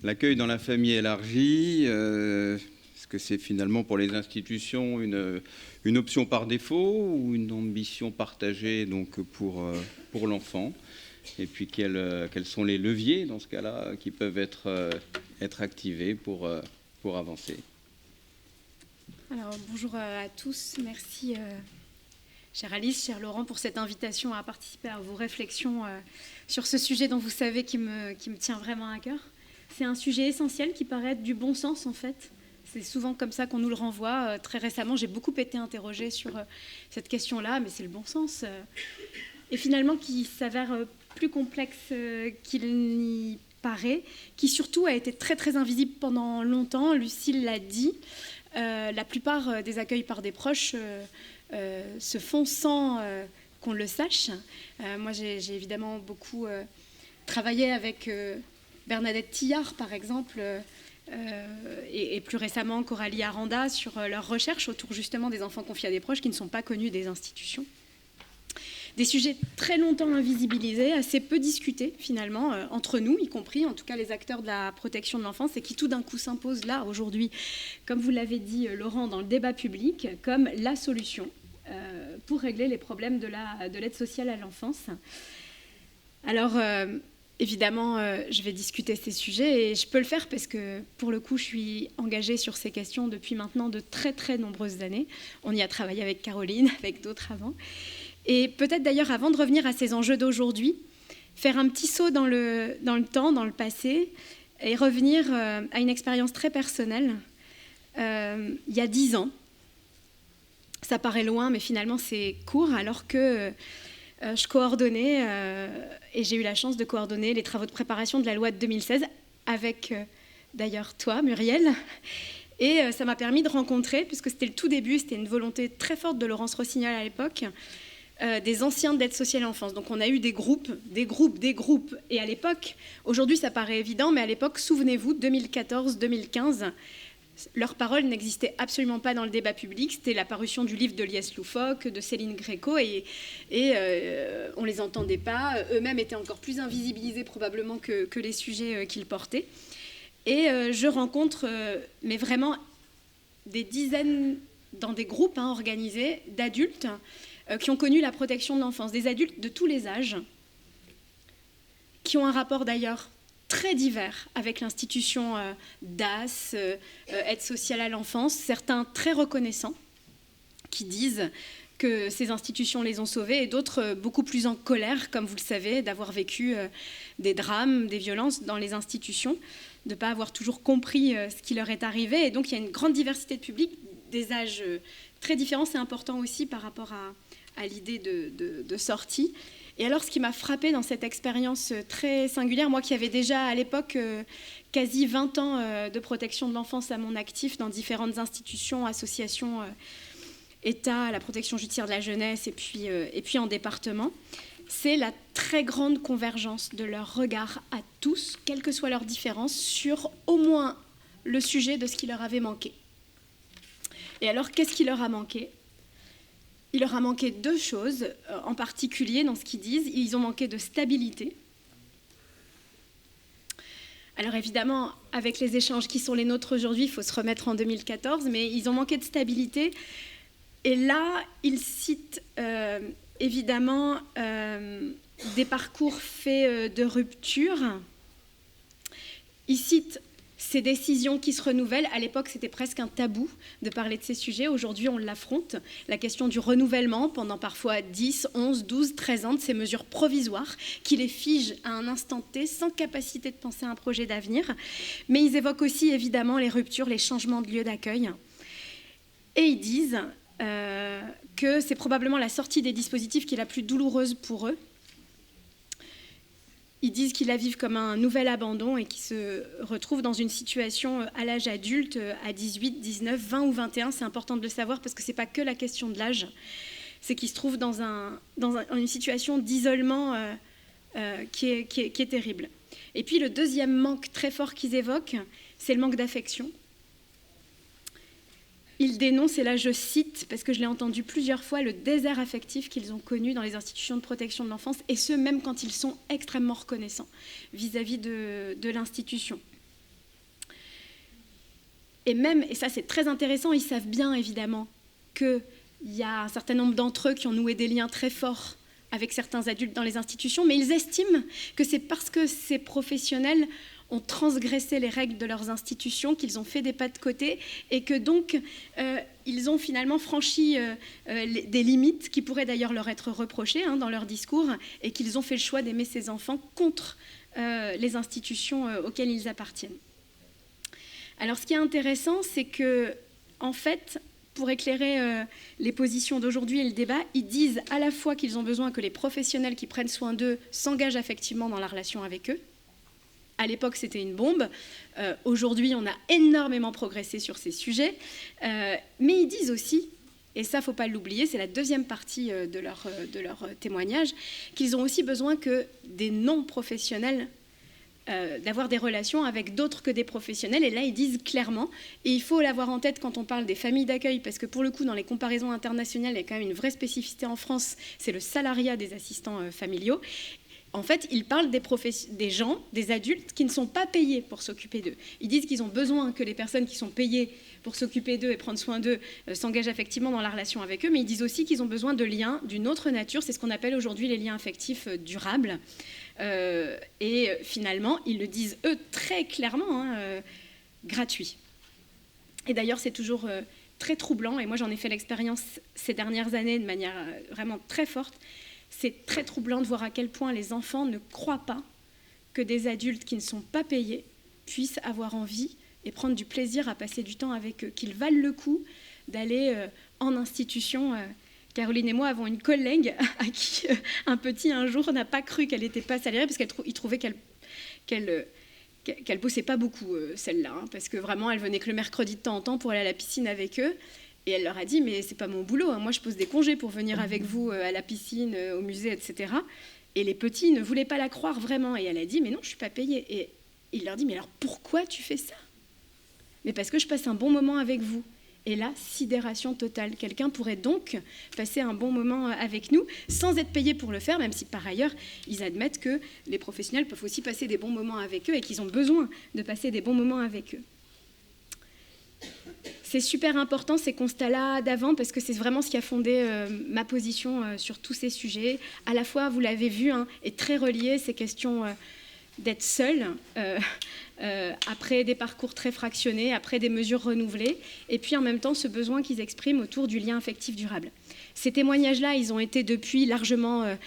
l'accueil dans la famille élargie, est-ce que c'est finalement pour les institutions une option par défaut ou une ambition partagée donc pour l'enfant? Et puis quels sont les leviers dans ce cas-là qui peuvent être activés pour avancer?
Alors bonjour à tous, merci chère Alice, cher Laurent, pour cette invitation à participer à vos réflexions sur ce sujet dont vous savez qui me tient vraiment à cœur. C'est un sujet essentiel qui paraît être du bon sens en fait. C'est souvent comme ça qu'on nous le renvoie. Très récemment, j'ai beaucoup été interrogée sur cette question-là, mais c'est le bon sens. Et finalement, qui s'avère plus complexe qu'il n'y paraît, qui surtout a été très très invisible pendant longtemps. Lucille l'a dit. La plupart des accueils par des proches se font sans qu'on le sache. Moi, j'ai évidemment beaucoup travaillé avec Bernadette Tillard, par exemple, et plus récemment Coralie Aranda, sur leurs recherches autour justement des enfants confiés à des proches qui ne sont pas connus des institutions. Des sujets très longtemps invisibilisés, assez peu discutés finalement, entre nous, y compris en tout cas les acteurs de la protection de l'enfance, et qui tout d'un coup s'imposent là, aujourd'hui, comme vous l'avez dit Laurent, dans le débat public, comme la solution pour régler les problèmes de l'aide sociale à l'enfance. Alors, évidemment, je vais discuter ces sujets, et je peux le faire parce que, pour le coup, je suis engagée sur ces questions depuis maintenant de très, très nombreuses années. On y a travaillé avec Caroline, avec d'autres avant. Et peut-être d'ailleurs, avant de revenir à ces enjeux d'aujourd'hui, faire un petit saut dans le temps, dans le passé, et revenir à une expérience très personnelle. Il y a 10 ans, ça paraît loin, mais finalement c'est court, alors que je coordonnais, et j'ai eu la chance de coordonner les travaux de préparation de la loi de 2016, avec d'ailleurs toi, Muriel. Et ça m'a permis de rencontrer, puisque c'était le tout début, c'était une volonté très forte de Laurence Rossignol à l'époque, des anciens d'aide sociale à l'enfance. Donc on a eu des groupes. Et à l'époque, aujourd'hui ça paraît évident, mais à l'époque, souvenez-vous, 2014-2015, leur parole n'existait absolument pas dans le débat public. C'était la parution du livre de Lies Loufoque, de Céline Gréco, et on ne les entendait pas. Eux-mêmes étaient encore plus invisibilisés probablement que les sujets qu'ils portaient. Et je rencontre, mais vraiment des dizaines, dans des groupes organisés, d'adultes qui ont connu la protection de l'enfance, des adultes de tous les âges, qui ont un rapport d'ailleurs très divers avec l'institution DAS, aide sociale à l'enfance, certains très reconnaissants, qui disent que ces institutions les ont sauvés, et d'autres beaucoup plus en colère, comme vous le savez, d'avoir vécu des drames, des violences dans les institutions, de ne pas avoir toujours compris ce qui leur est arrivé. Et donc il y a une grande diversité de publics, des âges très différents. C'est important aussi par rapport à l'idée de sortie. Et alors, ce qui m'a frappée dans cette expérience très singulière, moi qui avais déjà à l'époque quasi 20 ans de protection de l'enfance à mon actif dans différentes institutions, associations, État, la protection judiciaire de la jeunesse, et puis en département, c'est la très grande convergence de leur regard à tous, quelles que soient leurs différences, sur au moins le sujet de ce qui leur avait manqué. Et alors, qu'est-ce qui leur a manqué ? Il leur a manqué 2 choses, en particulier dans ce qu'ils disent. Ils ont manqué de stabilité. Alors évidemment, avec les échanges qui sont les nôtres aujourd'hui, il faut se remettre en 2014, mais ils ont manqué de stabilité. Et là, ils citent évidemment des parcours faits de rupture. Ils citent ces décisions qui se renouvellent. À l'époque, c'était presque un tabou de parler de ces sujets. Aujourd'hui, on l'affronte. La question du renouvellement pendant parfois 10, 11, 12, 13 ans de ces mesures provisoires qui les figent à un instant T sans capacité de penser à un projet d'avenir. Mais ils évoquent aussi évidemment les ruptures, les changements de lieu d'accueil. Et ils disent que c'est probablement la sortie des dispositifs qui est la plus douloureuse pour eux. Ils disent qu'ils la vivent comme un nouvel abandon et qu'ils se retrouvent dans une situation à l'âge adulte, à 18, 19, 20 ou 21. C'est important de le savoir parce que ce n'est pas que la question de l'âge. C'est qu'ils se trouvent dans une situation d'isolement qui est terrible. Et puis le deuxième manque très fort qu'ils évoquent, c'est le manque d'affection. Ils dénoncent, et là je cite, parce que je l'ai entendu plusieurs fois, le désert affectif qu'ils ont connu dans les institutions de protection de l'enfance, et ce, même quand ils sont extrêmement reconnaissants vis-à-vis de l'institution. Et ça c'est très intéressant, ils savent bien évidemment qu'il y a un certain nombre d'entre eux qui ont noué des liens très forts avec certains adultes dans les institutions, mais ils estiment que c'est parce que ces professionnels ont transgressé les règles de leurs institutions, qu'ils ont fait des pas de côté et que donc ils ont finalement franchi des limites qui pourraient d'ailleurs leur être reprochées dans leur discours et qu'ils ont fait le choix d'aimer ces enfants contre les institutions auxquelles ils appartiennent. Alors ce qui est intéressant, c'est que en fait, pour éclairer les positions d'aujourd'hui et le débat, ils disent à la fois qu'ils ont besoin que les professionnels qui prennent soin d'eux s'engagent affectivement dans la relation avec eux. À l'époque, c'était une bombe. Aujourd'hui, on a énormément progressé sur ces sujets. Mais ils disent aussi, et ça, il ne faut pas l'oublier, c'est la deuxième partie de leur témoignage, qu'ils ont aussi besoin que des non-professionnels d'avoir des relations avec d'autres que des professionnels. Et là, ils disent clairement, et il faut l'avoir en tête quand on parle des familles d'accueil, parce que pour le coup, dans les comparaisons internationales, il y a quand même une vraie spécificité en France, c'est le salariat des assistants familiaux. En fait, ils parlent des gens, des adultes qui ne sont pas payés pour s'occuper d'eux. Ils disent qu'ils ont besoin que les personnes qui sont payées pour s'occuper d'eux et prendre soin d'eux s'engagent affectivement dans la relation avec eux, mais ils disent aussi qu'ils ont besoin de liens d'une autre nature. C'est ce qu'on appelle aujourd'hui les liens affectifs durables. Et finalement, ils le disent eux très clairement, gratuits. Et d'ailleurs, c'est toujours très troublant, et moi j'en ai fait l'expérience ces dernières années de manière vraiment très forte. C'est très troublant de voir à quel point les enfants ne croient pas que des adultes qui ne sont pas payés puissent avoir envie et prendre du plaisir à passer du temps avec eux, qu'ils valent le coup d'aller en institution. Caroline et moi avons une collègue à qui un petit un jour n'a pas cru qu'elle n'était pas salariée parce qu'il trouvait qu'elle bossait pas beaucoup, celle-là, hein, parce que vraiment elle venait que le mercredi de temps en temps pour aller à la piscine avec eux. Et elle leur a dit, mais c'est pas mon boulot, hein. Moi je pose des congés pour venir avec vous à la piscine, au musée, etc. Et les petits ne voulaient pas la croire vraiment. Et elle a dit, mais non, je suis pas payée. Et il leur dit, mais alors pourquoi tu fais ça? Mais parce que je passe un bon moment avec vous. Et là, sidération totale. Quelqu'un pourrait donc passer un bon moment avec nous sans être payé pour le faire, même si par ailleurs, ils admettent que les professionnels peuvent aussi passer des bons moments avec eux et qu'ils ont besoin de passer des bons moments avec eux. C'est super important ces constats-là d'avant parce que c'est vraiment ce qui a fondé ma position sur tous ces sujets. À la fois, vous l'avez vu, hein, est très relié ces questions d'être seul après des parcours très fractionnés, après des mesures renouvelées, et puis en même temps ce besoin qu'ils expriment autour du lien affectif durable. Ces témoignages-là, ils ont été depuis largement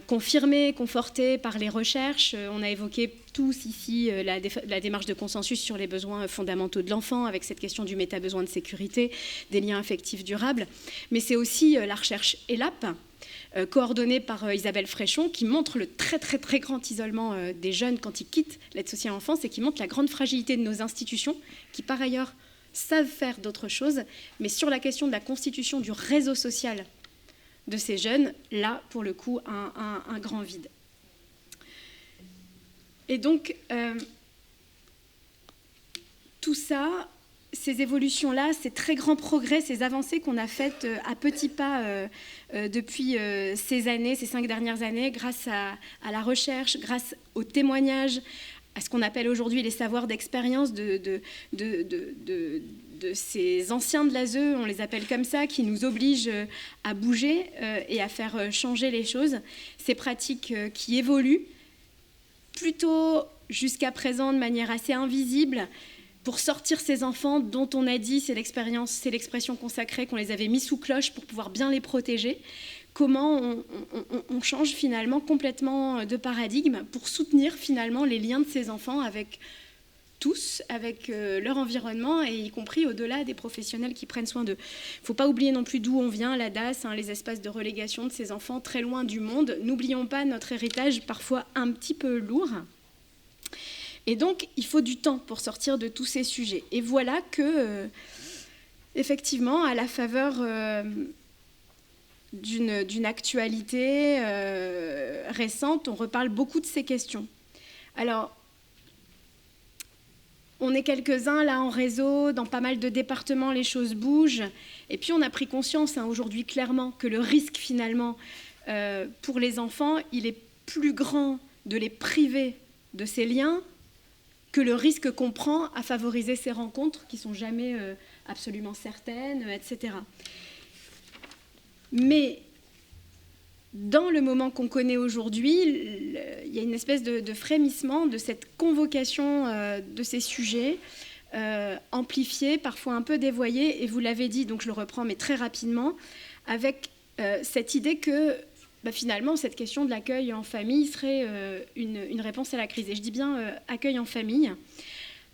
confirmés, confortés par les recherches. On a évoqué tous ici la démarche de consensus sur les besoins fondamentaux de l'enfant, avec cette question du méta-besoin de sécurité, des liens affectifs durables. Mais c'est aussi la recherche ELAP, coordonnée par Isabelle Fréchon, qui montre le très très très grand isolement des jeunes quand ils quittent l'aide sociale à l'enfance et qui montre la grande fragilité de nos institutions, qui par ailleurs savent faire d'autres choses, mais sur la question de la constitution du réseau social de ces jeunes, là, pour le coup, un grand vide. Et donc, tout ça, ces évolutions-là, ces très grands progrès, ces avancées qu'on a faites à petits pas depuis ces années, ces 5 dernières années, grâce à la recherche, grâce aux témoignages, à ce qu'on appelle aujourd'hui les savoirs d'expérience de ces anciens de l'ASE, on les appelle comme ça, qui nous obligent à bouger et à faire changer les choses. Ces pratiques qui évoluent plutôt jusqu'à présent de manière assez invisible pour sortir ces enfants dont on a dit, c'est l'expression consacrée, qu'on les avait mis sous cloche pour pouvoir bien les protéger. Comment on change finalement complètement de paradigme pour soutenir finalement les liens de ces enfants avec tous, avec leur environnement, et y compris au-delà des professionnels qui prennent soin d'eux. Il ne faut pas oublier non plus d'où on vient, la DAS, les espaces de relégation de ces enfants très loin du monde. N'oublions pas notre héritage parfois un petit peu lourd. Et donc, il faut du temps pour sortir de tous ces sujets. Et voilà que, effectivement, à la faveur d'une actualité récente, on reparle beaucoup de ces questions. Alors, on est quelques-uns là en réseau, dans pas mal de départements, les choses bougent. Et puis on a pris conscience aujourd'hui clairement que le risque finalement pour les enfants, il est plus grand de les priver de ces liens que le risque qu'on prend à favoriser ces rencontres qui ne sont jamais absolument certaines, etc. Mais dans le moment qu'on connaît aujourd'hui, il y a une espèce de frémissement de cette convocation de ces sujets, amplifiés, parfois un peu dévoyés, et vous l'avez dit, donc je le reprends, mais très rapidement, avec cette idée que finalement, cette question de l'accueil en famille serait une réponse à la crise. Et je dis bien accueil en famille,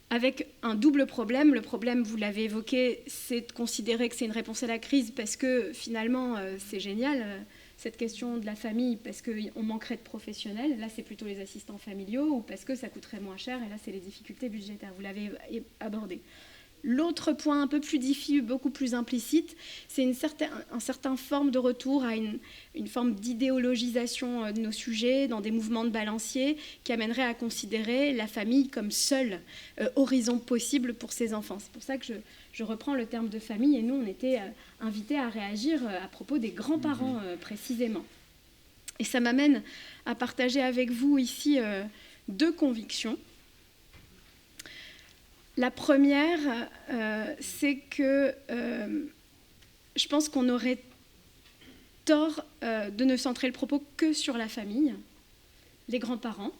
avec un double problème. Le problème, vous l'avez évoqué, c'est de considérer que c'est une réponse à la crise parce que finalement, c'est génial, cette question de la famille, parce qu'on manquerait de professionnels. Là, c'est plutôt les assistants familiaux, ou parce que ça coûterait moins cher, et là, c'est les difficultés budgétaires. Vous l'avez abordé. L'autre point un peu plus diffus, beaucoup plus implicite, c'est une certaine forme de retour à une forme d'idéologisation de nos sujets dans des mouvements de balancier qui amènerait à considérer la famille comme seul horizon possible pour ces enfants. C'est pour ça que je reprends le terme de famille, et nous, on était invités à réagir à propos des grands-parents précisément. Et ça m'amène à partager avec vous ici 2 convictions. La première, c'est que je pense qu'on aurait tort de ne centrer le propos que sur la famille, les grands-parents,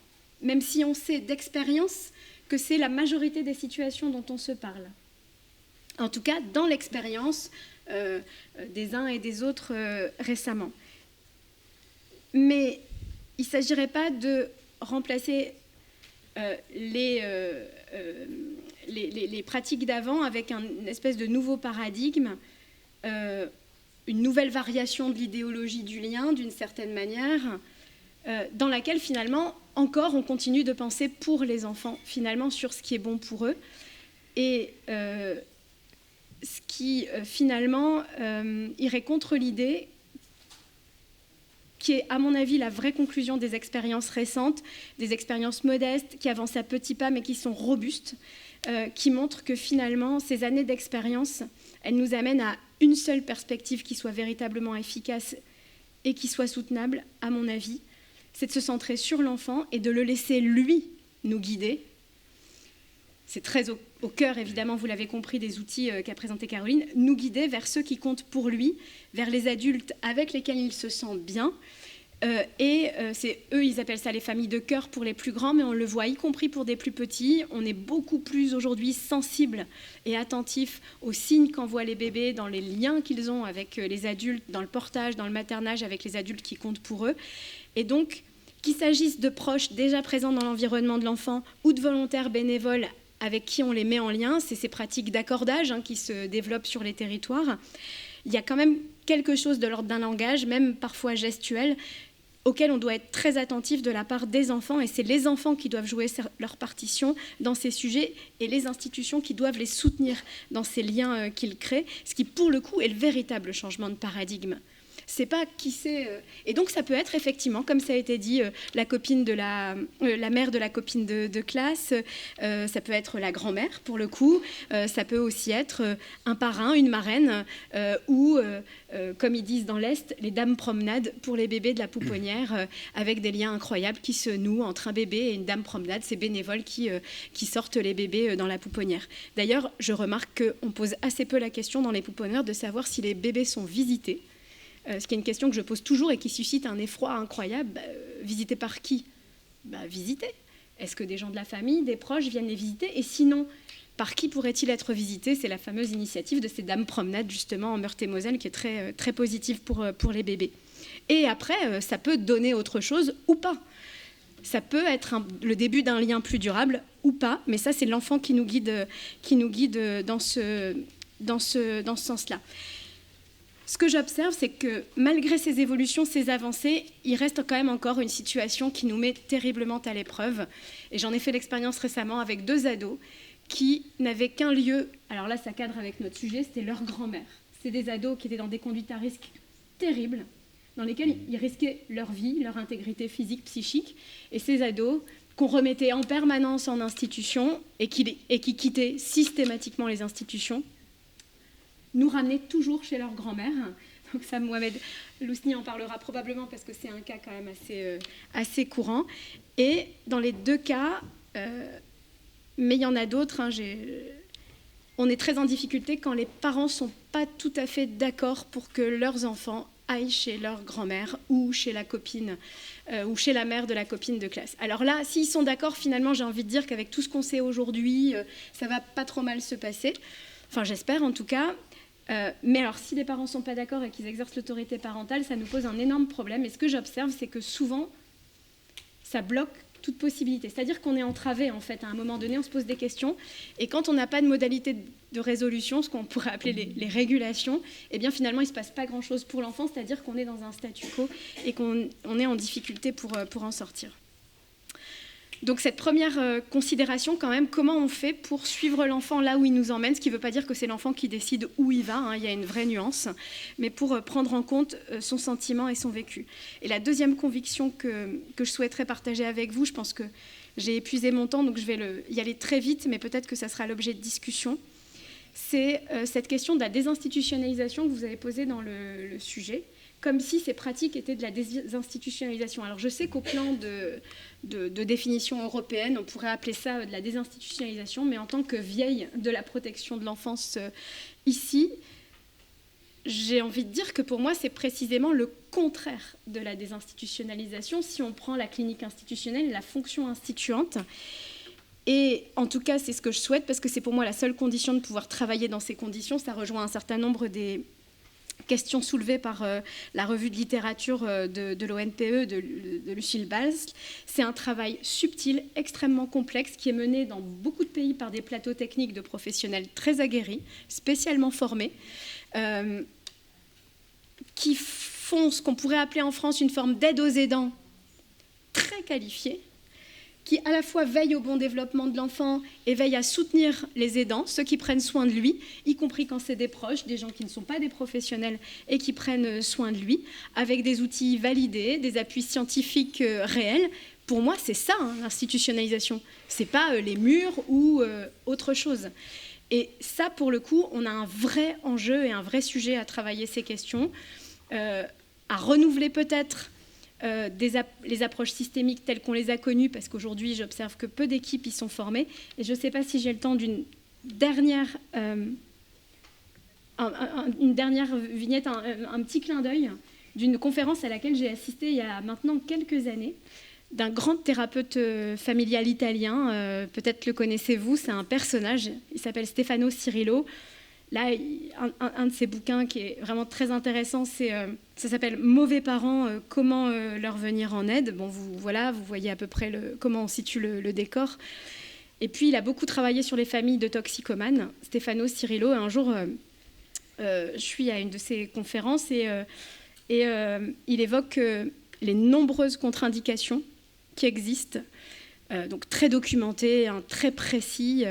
même si on sait d'expérience que c'est la majorité des situations dont on se parle. En tout cas, dans l'expérience des uns et des autres récemment. Mais il ne s'agirait pas de remplacer les pratiques d'avant avec une espèce de nouveau paradigme, une nouvelle variation de l'idéologie du lien, d'une certaine manière, dans laquelle finalement encore on continue de penser pour les enfants, finalement sur ce qui est bon pour eux, et ce qui finalement irait contre l'idée qui est, à mon avis, la vraie conclusion des expériences récentes, des expériences modestes, qui avancent à petits pas, mais qui sont robustes, qui montrent que finalement, ces années d'expérience, elles nous amènent à une seule perspective qui soit véritablement efficace et qui soit soutenable, à mon avis, c'est de se centrer sur l'enfant et de le laisser, lui, nous guider. C'est très au cœur, évidemment, vous l'avez compris, des outils qu'a présenté Caroline, nous guider vers ceux qui comptent pour lui, vers les adultes avec lesquels il se sent bien. C'est eux, ils appellent ça les familles de cœur pour les plus grands, mais on le voit, y compris pour des plus petits. On est beaucoup plus aujourd'hui sensible et attentif aux signes qu'envoient les bébés dans les liens qu'ils ont avec les adultes, dans le portage, dans le maternage, avec les adultes qui comptent pour eux. Et donc, qu'il s'agisse de proches déjà présents dans l'environnement de l'enfant ou de volontaires bénévoles avec qui on les met en lien, c'est ces pratiques d'accordage qui se développent sur les territoires. Il y a quand même quelque chose de l'ordre d'un langage, même parfois gestuel, auquel on doit être très attentif de la part des enfants, et c'est les enfants qui doivent jouer leur partition dans ces sujets et les institutions qui doivent les soutenir dans ces liens qu'ils créent, ce qui pour le coup est le véritable changement de paradigme. C'est pas qui c'est. Et donc ça peut être effectivement, comme ça a été dit, la copine de la mère de la copine de classe, ça peut être la grand-mère pour le coup, ça peut aussi être un parrain, une marraine, ou comme ils disent dans l'Est, les dames promenades pour les bébés de la pouponnière, avec des liens incroyables qui se nouent entre un bébé et une dame promenade, ces bénévoles qui sortent les bébés dans la pouponnière. D'ailleurs, je remarque qu'on pose assez peu la question dans les pouponnières de savoir si les bébés sont visités. Ce qui est une question que je pose toujours et qui suscite un effroi incroyable. Visité par qui ? Visité. Est-ce que des gens de la famille, des proches viennent les visiter ? Et sinon, par qui pourrait-il être visité ? C'est la fameuse initiative de ces dames promenades, justement, en Meurthe-et-Moselle, qui est très, très positive pour les bébés. Et après, ça peut donner autre chose ou pas. Ça peut être le début d'un lien plus durable ou pas, mais ça, c'est l'enfant qui nous guide dans ce sens-là. Ce que j'observe, c'est que malgré ces évolutions, ces avancées, il reste quand même encore une situation qui nous met terriblement à l'épreuve. Et j'en ai fait l'expérience récemment avec 2 ados qui n'avaient qu'un lieu, alors là ça cadre avec notre sujet, c'était leur grand-mère. C'est des ados qui étaient dans des conduites à risque terribles, dans lesquelles ils risquaient leur vie, leur intégrité physique, psychique. Et ces ados qu'on remettait en permanence en institution et qui quittaient systématiquement les institutions, nous ramener toujours chez leur grand-mère. Donc ça, Mohamed Lousni en parlera probablement parce que c'est un cas quand même assez courant. Et dans les 2 cas, mais il y en a d'autres, on est très en difficulté quand les parents ne sont pas tout à fait d'accord pour que leurs enfants aillent chez leur grand-mère ou chez la copine ou chez la mère de la copine de classe. Alors là, s'ils sont d'accord, finalement, j'ai envie de dire qu'avec tout ce qu'on sait aujourd'hui, ça ne va pas trop mal se passer. Enfin, j'espère en tout cas. Mais alors, si les parents ne sont pas d'accord et qu'ils exercent l'autorité parentale, ça nous pose un énorme problème. Et ce que j'observe, c'est que souvent, ça bloque toute possibilité. C'est-à-dire qu'on est entravé, en fait, à un moment donné, on se pose des questions. Et quand on n'a pas de modalité de résolution, ce qu'on pourrait appeler les régulations, eh bien, finalement, il ne se passe pas grand-chose pour l'enfant. C'est-à-dire qu'on est dans un statu quo et qu'on est en difficulté pour en sortir. Donc cette première considération quand même, comment on fait pour suivre l'enfant là où il nous emmène, ce qui ne veut pas dire que c'est l'enfant qui décide où il va, hein, il y a une vraie nuance, mais pour prendre en compte son sentiment et son vécu. Et la deuxième conviction que je souhaiterais partager avec vous, je pense que j'ai épuisé mon temps, donc je vais y aller très vite, mais peut-être que ça sera l'objet de discussion, c'est cette question de la désinstitutionnalisation que vous avez posée dans le sujet, comme si ces pratiques étaient de la désinstitutionnalisation. Alors je sais qu'au plan de définition européenne, on pourrait appeler ça de la désinstitutionnalisation, mais en tant que vieille de la protection de l'enfance ici, j'ai envie de dire que pour moi, c'est précisément le contraire de la désinstitutionnalisation si on prend la clinique institutionnelle et la fonction instituante. Et en tout cas, c'est ce que je souhaite, parce que c'est pour moi la seule condition de pouvoir travailler dans ces conditions. Ça rejoint un certain nombre des questions soulevées par la revue de littérature de l'ONPE, de Lucille Balz. C'est un travail subtil, extrêmement complexe, qui est mené dans beaucoup de pays par des plateaux techniques de professionnels très aguerris, spécialement formés, qui font ce qu'on pourrait appeler en France une forme d'aide aux aidants très qualifiée, qui à la fois veille au bon développement de l'enfant et veille à soutenir les aidants, ceux qui prennent soin de lui, y compris quand c'est des proches, des gens qui ne sont pas des professionnels et qui prennent soin de lui, avec des outils validés, des appuis scientifiques réels. Pour moi, c'est ça, hein, l'institutionnalisation. Ce n'est pas les murs ou autre chose. Et ça, pour le coup, on a un vrai enjeu et un vrai sujet à travailler ces questions, à renouveler peut-être les approches systémiques telles qu'on les a connues, parce qu'aujourd'hui, j'observe que peu d'équipes y sont formées. Et je ne sais pas si j'ai le temps d'une dernière, une dernière vignette, un petit clin d'œil d'une conférence à laquelle j'ai assisté il y a maintenant quelques années, d'un grand thérapeute familial italien, peut-être le connaissez-vous, c'est un personnage, il s'appelle Stefano Cirillo. Là, un de ses bouquins qui est vraiment très intéressant, ça s'appelle « Mauvais parents, comment leur venir en aide ». Bon, vous voyez à peu près comment on situe le décor. Et puis, il a beaucoup travaillé sur les familles de toxicomanes, Stefano Cirillo. Et un jour, je suis à une de ses conférences et il évoque les nombreuses contre-indications qui existent, donc très documentées, hein, très précis.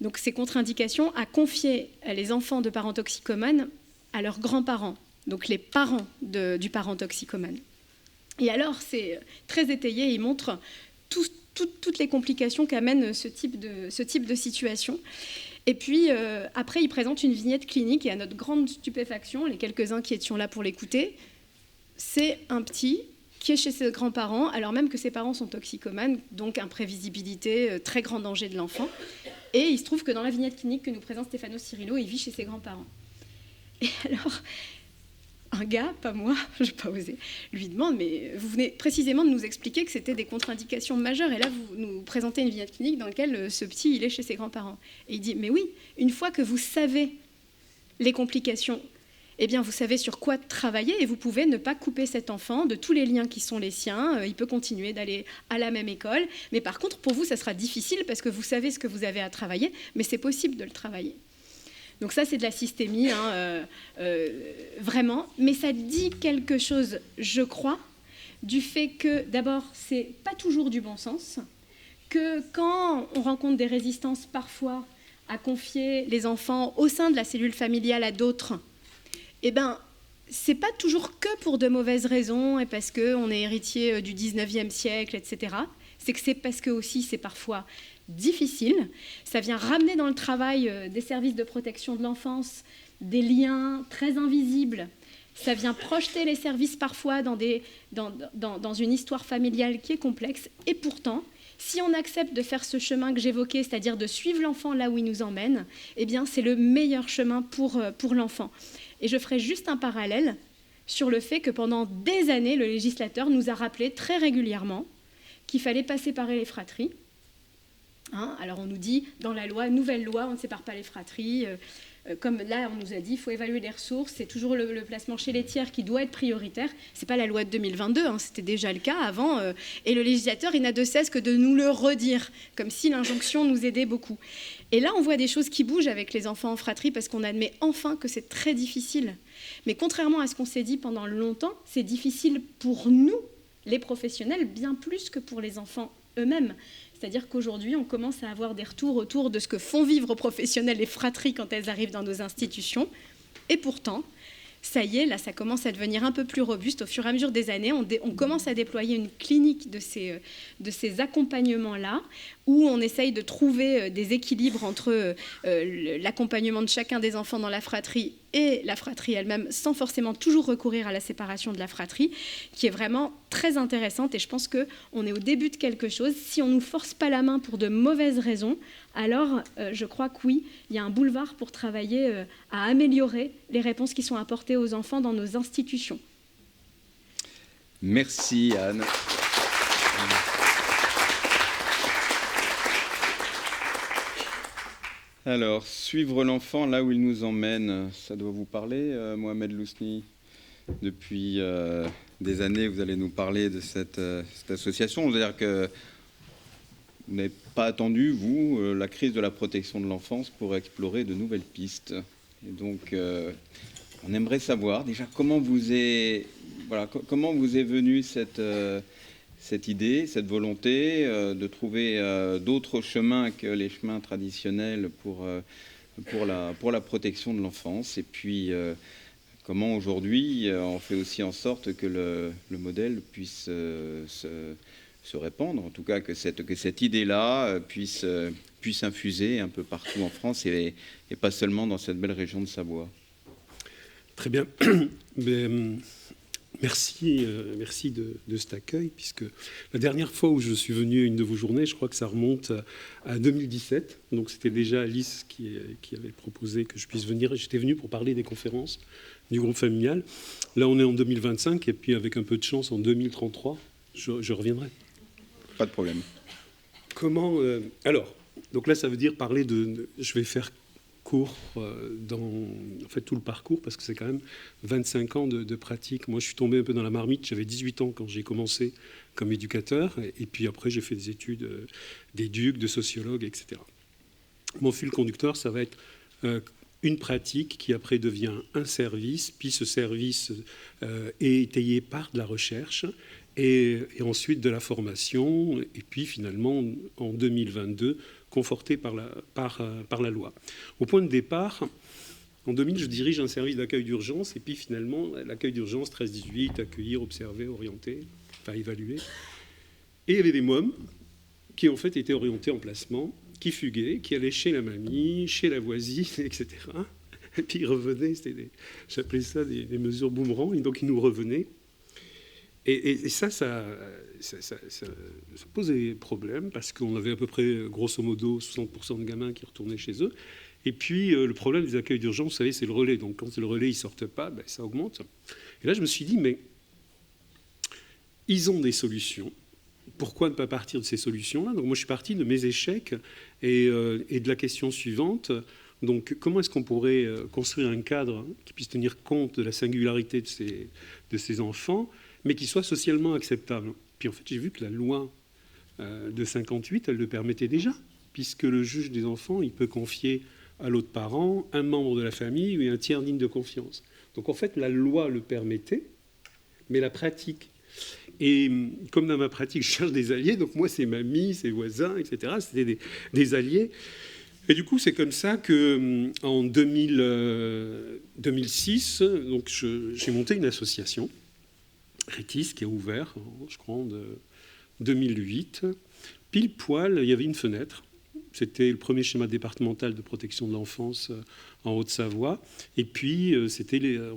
Donc ces contre-indications à confier les enfants de parents toxicomanes à leurs grands-parents, donc les parents du parent toxicomane. Et alors c'est très étayé, il montre toutes les complications qu'amène ce type de situation. Et puis après il présente une vignette clinique et à notre grande stupéfaction, les quelques-uns qui étions là pour l'écouter, c'est un petit qui est chez ses grands-parents, alors même que ses parents sont toxicomanes, donc imprévisibilité, très grand danger de l'enfant. Et il se trouve que dans la vignette clinique que nous présente Stefano Cirillo, il vit chez ses grands-parents. Et alors, un gars, pas moi, je n'ai pas osé, lui demande, mais vous venez précisément de nous expliquer que c'était des contre-indications majeures, et là vous nous présentez une vignette clinique dans laquelle ce petit, il est chez ses grands-parents. Et il dit, mais oui, une fois que vous savez les complications, eh bien, vous savez sur quoi travailler et vous pouvez ne pas couper cet enfant de tous les liens qui sont les siens. Il peut continuer d'aller à la même école. Mais par contre, pour vous, ça sera difficile parce que vous savez ce que vous avez à travailler, mais c'est possible de le travailler. Donc ça, c'est de la systémie, hein, vraiment. Mais ça dit quelque chose, je crois, du fait que, d'abord, c'est pas toujours du bon sens, que quand on rencontre des résistances parfois à confier les enfants au sein de la cellule familiale à d'autres, eh bien, c'est pas toujours que pour de mauvaises raisons et parce qu'on est héritier du 19e siècle, etc. C'est que c'est parce que aussi c'est parfois difficile. Ça vient ramener dans le travail des services de protection de l'enfance des liens très invisibles. Ça vient projeter les services parfois dans une histoire familiale qui est complexe. Et pourtant, si on accepte de faire ce chemin que j'évoquais, c'est-à-dire de suivre l'enfant là où il nous emmène, eh bien, c'est le meilleur chemin pour l'enfant. Et je ferai juste un parallèle sur le fait que pendant des années, le législateur nous a rappelé très régulièrement qu'il fallait pas séparer les fratries. Hein, alors on nous dit dans la loi, nouvelle loi, on ne sépare pas les fratries. Comme là, on nous a dit, il faut évaluer les ressources. C'est toujours le placement chez les tiers qui doit être prioritaire. Ce n'est pas la loi de 2022, hein, c'était déjà le cas avant. Et le législateur, il n'a de cesse que de nous le redire, comme si l'injonction nous aidait beaucoup. Et là, on voit des choses qui bougent avec les enfants en fratrie parce qu'on admet enfin que c'est très difficile. Mais contrairement à ce qu'on s'est dit pendant longtemps, c'est difficile pour nous, les professionnels, bien plus que pour les enfants eux-mêmes. C'est-à-dire qu'aujourd'hui, on commence à avoir des retours autour de ce que font vivre aux professionnels les fratries quand elles arrivent dans nos institutions. Et pourtant, ça y est, là, ça commence à devenir un peu plus robuste. Au fur et à mesure des années, on commence à déployer une clinique de ces accompagnements-là, où on essaye de trouver des équilibres entre l'accompagnement de chacun des enfants dans la fratrie et la fratrie elle-même, sans forcément toujours recourir à la séparation de la fratrie, qui est vraiment très intéressante. Et je pense qu'on est au début de quelque chose. Si on ne nous force pas la main pour de mauvaises raisons, alors je crois que oui, il y a un boulevard pour travailler à améliorer les réponses qui sont apportées aux enfants dans nos institutions.
Merci Anne. Alors, suivre l'enfant là où il nous emmène, ça doit vous parler, Mohamed Lousni. Depuis des années, vous allez nous parler de cette association. C'est-à-dire que vous n'avez pas attendu, vous, la crise de la protection de l'enfance pour explorer de nouvelles pistes. Et donc, on aimerait savoir déjà comment vous est venue cette idée, cette volonté de trouver d'autres chemins que les chemins traditionnels pour la protection de l'enfance. Et puis, comment aujourd'hui on fait aussi en sorte que le modèle puisse se répandre, en tout cas que cette idée-là puisse infuser un peu partout en France et pas seulement dans cette belle région de Savoie.
Très bien. Merci de cet accueil, puisque la dernière fois où je suis venu à une de vos journées, je crois que ça remonte à 2017. Donc c'était déjà Alice qui avait proposé que je puisse venir. J'étais venu pour parler des conférences du groupe familial. Là, on est en 2025, et puis avec un peu de chance, en 2033, je reviendrai.
Pas de problème.
Comment alors, donc là, ça veut dire parler je vais faire court dans tout le parcours, parce que c'est quand même 25 ans de pratique. Moi, je suis tombé un peu dans la marmite. J'avais 18 ans quand j'ai commencé comme éducateur, et puis après, j'ai fait des études d'éduc, de sociologue, etc. Mon fil conducteur, ça va être une pratique qui après devient un service, puis ce service est étayé par de la recherche, et ensuite de la formation, et puis finalement, en 2022, conforté par la loi. Au point de départ, en 2000, je dirige un service d'accueil d'urgence, et puis finalement, l'accueil d'urgence 13-18, accueillir, observer, orienter, enfin évaluer. Et il y avait des mômes qui en fait étaient orientés en placement, qui fuguaient, qui allaient chez la mamie, chez la voisine, etc. Et puis ils revenaient, j'appelais ça des mesures boomerang, et donc ils nous revenaient. Et ça posait problème, parce qu'on avait à peu près, grosso modo, 60% de gamins qui retournaient chez eux. Et puis, le problème des accueils d'urgence, vous savez, c'est le relais. Donc, quand le relais ne sortent pas, ça augmente. Et là, je me suis dit, mais ils ont des solutions. Pourquoi ne pas partir de ces solutions-là? Donc, moi, je suis parti de mes échecs et de la question suivante. Donc, comment est-ce qu'on pourrait construire un cadre qui puisse tenir compte de la singularité de ces enfants, mais qui soit socialement acceptable? Puis en fait, j'ai vu que la loi de 58, elle le permettait déjà, puisque le juge des enfants, il peut confier à l'autre parent un membre de la famille ou un tiers digne de confiance. Donc en fait, la loi le permettait, mais la pratique. Et comme dans ma pratique, je cherche des alliés, donc moi, c'est mamie, c'est voisins, etc. C'était des alliés. Et du coup, c'est comme ça qu'en 2006, donc j'ai monté une association, Rétis, qui a ouvert, je crois, en 2008. Pile poil, il y avait une fenêtre. C'était le premier schéma départemental de protection de l'enfance en Haute-Savoie. Et puis,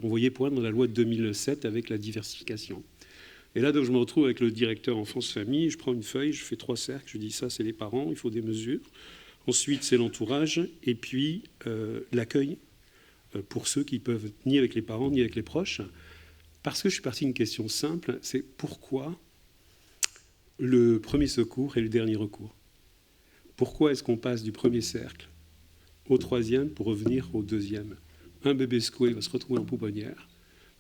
on voyait poindre la loi de 2007 avec la diversification. Et là, donc, je me retrouve avec le directeur enfance-famille. Je prends une feuille, je fais 3 cercles. Je dis, ça, c'est les parents, il faut des mesures. Ensuite, c'est l'entourage. Et puis, l'accueil pour ceux qui peuvent ni avec les parents, ni avec les proches. Parce que je suis parti d'une question simple, c'est pourquoi le premier secours est le dernier recours? Pourquoi est-ce qu'on passe du premier cercle au 3e pour revenir au 2e? Un bébé secoué va se retrouver en pouponnière,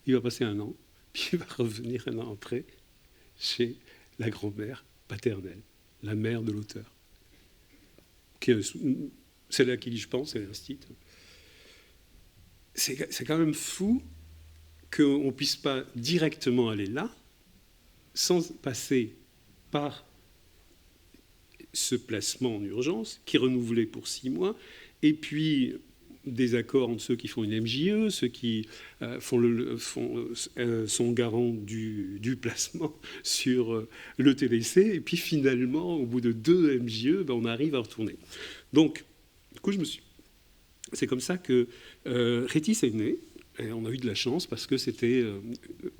il va passer 1 an, puis il va revenir 1 an après chez la grand-mère paternelle, la mère de l'auteur. Celle à qui je pense, c'est l'institut. C'est quand même fou qu'on ne puisse pas directement aller là, sans passer par ce placement en urgence, qui est renouvelé pour 6 mois, et puis des accords entre ceux qui font une MJE, ceux qui sont garants du placement sur le TDC, et puis finalement, au bout de 2 MJE, on arrive à retourner. Donc, du coup, c'est comme ça que Rétis est né. Et on a eu de la chance parce que c'était,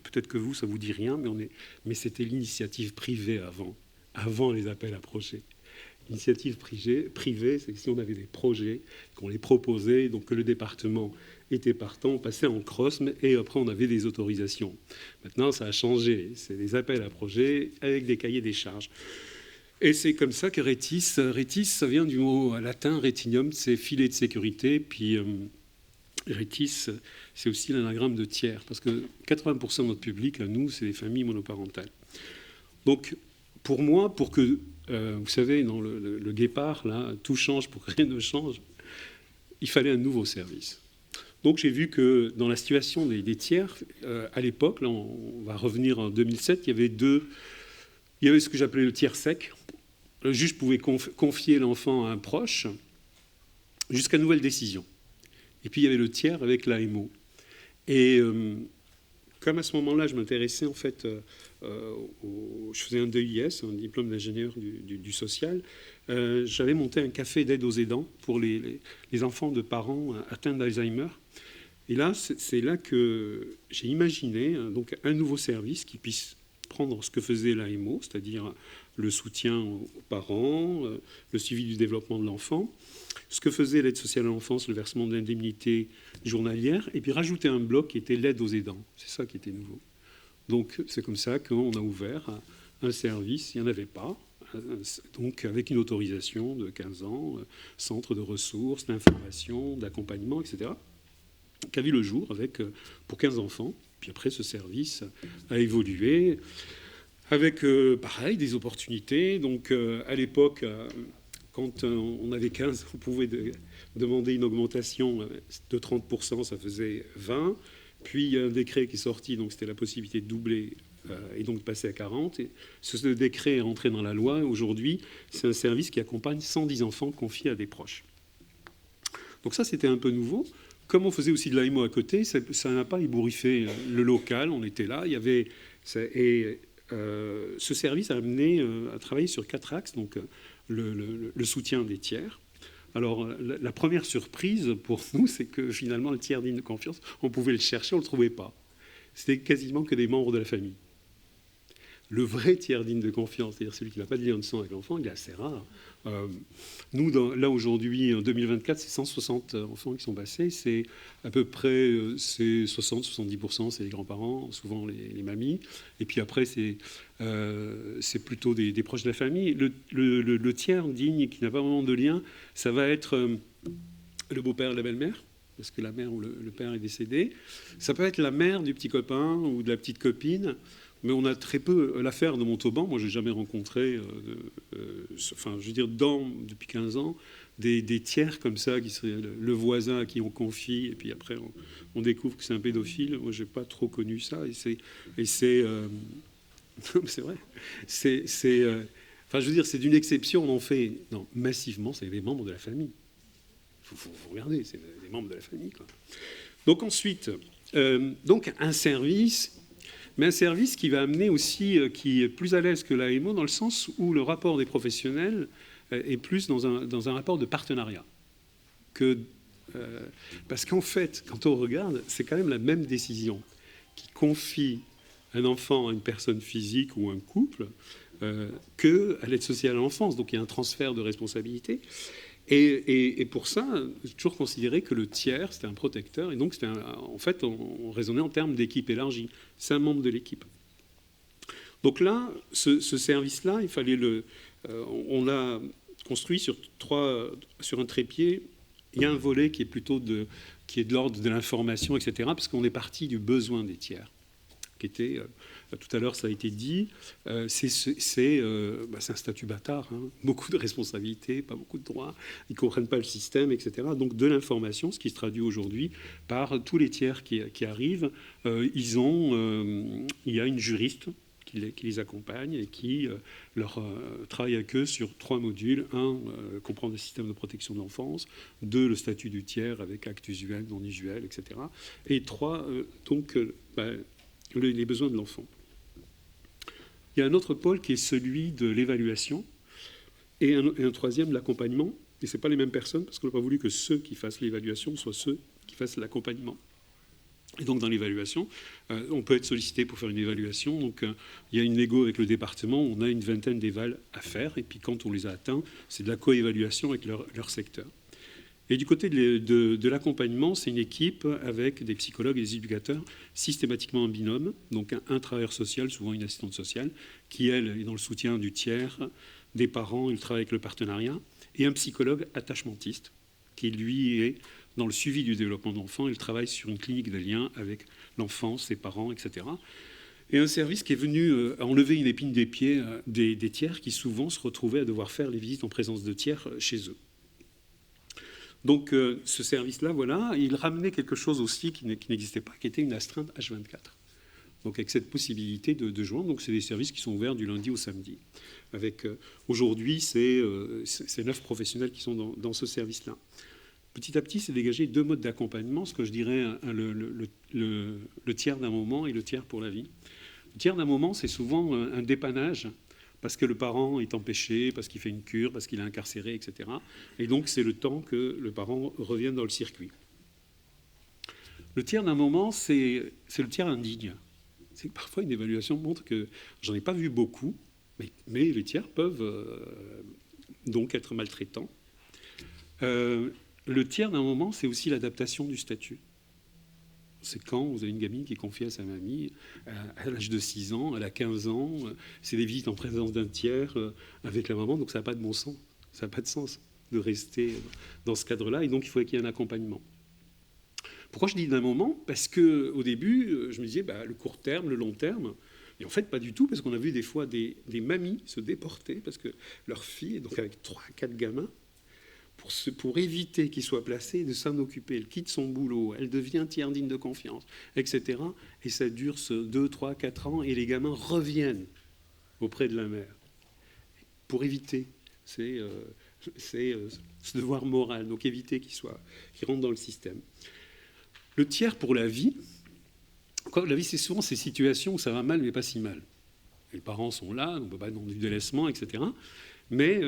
peut-être que vous, ça vous dit rien, mais c'était l'initiative privée avant les appels à projets. L'initiative privée, c'est que si on avait des projets, qu'on les proposait, donc que le département était partant, on passait en CROSM et après on avait des autorisations. Maintenant, ça a changé. C'est des appels à projets avec des cahiers des charges. Et c'est comme ça que Rétis, ça vient du mot latin retinium, c'est filet de sécurité, puis Rétis, c'est aussi l'anagramme de tiers, parce que 80% de notre public, à nous, c'est des familles monoparentales. Donc, pour moi, pour que, vous savez, dans le guépard, là, tout change pour que rien ne change, il fallait un nouveau service. Donc, j'ai vu que dans la situation des tiers, à l'époque, là, on va revenir en 2007, il y avait ce que j'appelais le tiers sec. Le juge pouvait confier l'enfant à un proche jusqu'à nouvelle décision. Et puis il y avait le tiers avec l'AMO. Et comme à ce moment-là, je m'intéressais en fait, je faisais un DIS, un diplôme d'ingénieur du social, j'avais monté un café d'aide aux aidants pour les enfants de parents atteints d'Alzheimer. Et là, c'est là que j'ai imaginé donc un nouveau service qui puisse prendre ce que faisait l'AMO, c'est-à-dire le soutien aux parents, le suivi du développement de l'enfant, ce que faisait l'aide sociale à l'enfance, le versement de l'indemnité journalière, et puis rajouter un bloc qui était l'aide aux aidants. C'est ça qui était nouveau. Donc c'est comme ça qu'on a ouvert un service, il n'y en avait pas, donc avec une autorisation de 15 ans, centre de ressources, d'information, d'accompagnement, etc., qui a vu le jour pour 15 enfants. Puis après, ce service a évolué avec, pareil, des opportunités. Donc, à l'époque, quand on avait 15, on pouvait demander une augmentation de 30%, ça faisait 20. Puis, il y a un décret qui est sorti, donc c'était la possibilité de doubler et donc de passer à 40. Et ce décret est rentré dans la loi. Aujourd'hui, c'est un service qui accompagne 110 enfants confiés à des proches. Donc ça, c'était un peu nouveau. Comme on faisait aussi de l'AMO à côté, ça n'a pas ébouriffé le local. On était là. Il y avait ce service a amené à travailler sur 4 axes. Donc le soutien des tiers. Alors la première surprise pour nous, c'est que finalement le tiers digne de confiance, on pouvait le chercher, on ne le trouvait pas. C'était quasiment que des membres de la famille. Le vrai tiers digne de confiance, c'est-à-dire celui qui n'a pas de lien de sang avec l'enfant, il est assez rare. Nous, là aujourd'hui, en 2024, c'est 160 enfants qui sont passés. C'est à peu près 60-70%, c'est les grands-parents, souvent les mamies. Et puis après, c'est plutôt des proches de la famille. Le tiers digne qui n'a pas vraiment de lien, ça va être le beau-père et la belle-mère, parce que la mère ou le père est décédé. Ça peut être la mère du petit copain ou de la petite copine. Mais on a très peu l'affaire de Montauban. Moi, je n'ai jamais rencontré, enfin, je veux dire, depuis 15 ans, des tiers comme ça, qui seraient le voisin à qui on confie, et puis après, on découvre que c'est un pédophile. Moi, je n'ai pas trop connu ça. C'est vrai. Enfin, je veux dire, c'est d'une exception. On en fait, non, massivement, c'est des membres de la famille. Il faut regarder, c'est des membres de la famille, quoi. Donc ensuite, donc un service... Mais un service qui va amener aussi, qui est plus à l'aise que l'AMO, dans le sens où le rapport des professionnels est plus dans un rapport de partenariat. Parce qu'en fait, quand on regarde, c'est quand même la même décision qui confie un enfant à une personne physique ou un couple qu'à l'aide sociale à l'enfance. Donc il y a un transfert de responsabilité. Et pour ça, j'ai toujours considéré que le tiers, c'était un protecteur. Et donc, en fait, on raisonnait en termes d'équipe élargie. C'est un membre de l'équipe. Donc là, ce service-là, il fallait on l'a construit sur un trépied. Il y a un volet qui est plutôt de l'ordre de l'information, etc., parce qu'on est parti du besoin des tiers, qui était... tout à l'heure, ça a été dit, c'est un statut bâtard, hein, beaucoup de responsabilités, pas beaucoup de droits, ils ne comprennent pas le système, etc. Donc de l'information, ce qui se traduit aujourd'hui par tous les tiers qui arrivent, il y a une juriste qui les accompagne et qui travaille avec eux sur 3 modules. 1, comprendre le système de protection de l'enfance. 2, le statut du tiers avec actes usuels, non usuels, etc. Et 3, les besoins de l'enfant. Il y a un autre pôle qui est celui de l'évaluation et un troisième, l'accompagnement. Et ce n'est pas les mêmes personnes parce qu'on n'a pas voulu que ceux qui fassent l'évaluation soient ceux qui fassent l'accompagnement. Et donc dans l'évaluation, on peut être sollicité pour faire une évaluation. Donc il y a une négo avec le département, on a une vingtaine d'évals à faire. Et puis quand on les a atteints, c'est de la co-évaluation avec leur secteur. Et du côté de l'accompagnement, c'est une équipe avec des psychologues et des éducateurs, systématiquement en binôme. Donc un travailleur social, souvent une assistante sociale, qui, elle, est dans le soutien du tiers, des parents, il travaille avec le partenariat, et un psychologue attachementiste, qui, lui, est dans le suivi du développement de l'enfant. Il travaille sur une clinique de lien avec l'enfant, ses parents, etc. Et un service qui est venu enlever une épine des pieds des tiers qui, souvent, se retrouvaient à devoir faire les visites en présence de tiers chez eux. Donc ce service-là, voilà, il ramenait quelque chose aussi qui n'existait pas, qui était une astreinte H24. Donc avec cette possibilité de joindre, donc c'est des services qui sont ouverts du lundi au samedi. Aujourd'hui, c'est 9 professionnels qui sont dans ce service-là. Petit à petit, c'est dégagé 2 modes d'accompagnement, ce que je dirais le tiers d'un moment et le tiers pour la vie. Le tiers d'un moment, c'est souvent un dépannage, parce que le parent est empêché, parce qu'il fait une cure, parce qu'il est incarcéré, etc. Et donc, c'est le temps que le parent revienne dans le circuit. Le tiers d'un moment, c'est le tiers indigne. C'est que parfois, une évaluation montre que, j'en ai pas vu beaucoup, mais les tiers peuvent donc être maltraitants. Le tiers d'un moment, c'est aussi l'adaptation du statut. C'est quand vous avez une gamine qui est confiée à sa mamie à l'âge de 6 ans, elle a 15 ans, c'est des visites en présence d'un tiers avec la maman, donc ça n'a pas de bon sens, ça n'a pas de sens de rester dans ce cadre-là, et donc il faudrait qu'il y ait un accompagnement. Pourquoi je dis d'un moment ? Parce qu'au début, je me disais le court terme, le long terme, et en fait pas du tout, parce qu'on a vu des fois des mamies se déporter, parce que leur fille, donc avec 3-4 gamins, pour éviter qu'il soit placé, de s'en occuper. Elle quitte son boulot, elle devient tiers digne de confiance, etc. Et ça dure 2, 3, 4 ans, et les gamins reviennent auprès de la mère. Pour éviter, c'est ce devoir moral, donc éviter qu'il rentre dans le système. Le tiers pour la vie, la vie, c'est souvent ces situations où ça va mal, mais pas si mal. Et les parents sont là, on ne peut pas demander du délaissement, etc. Mais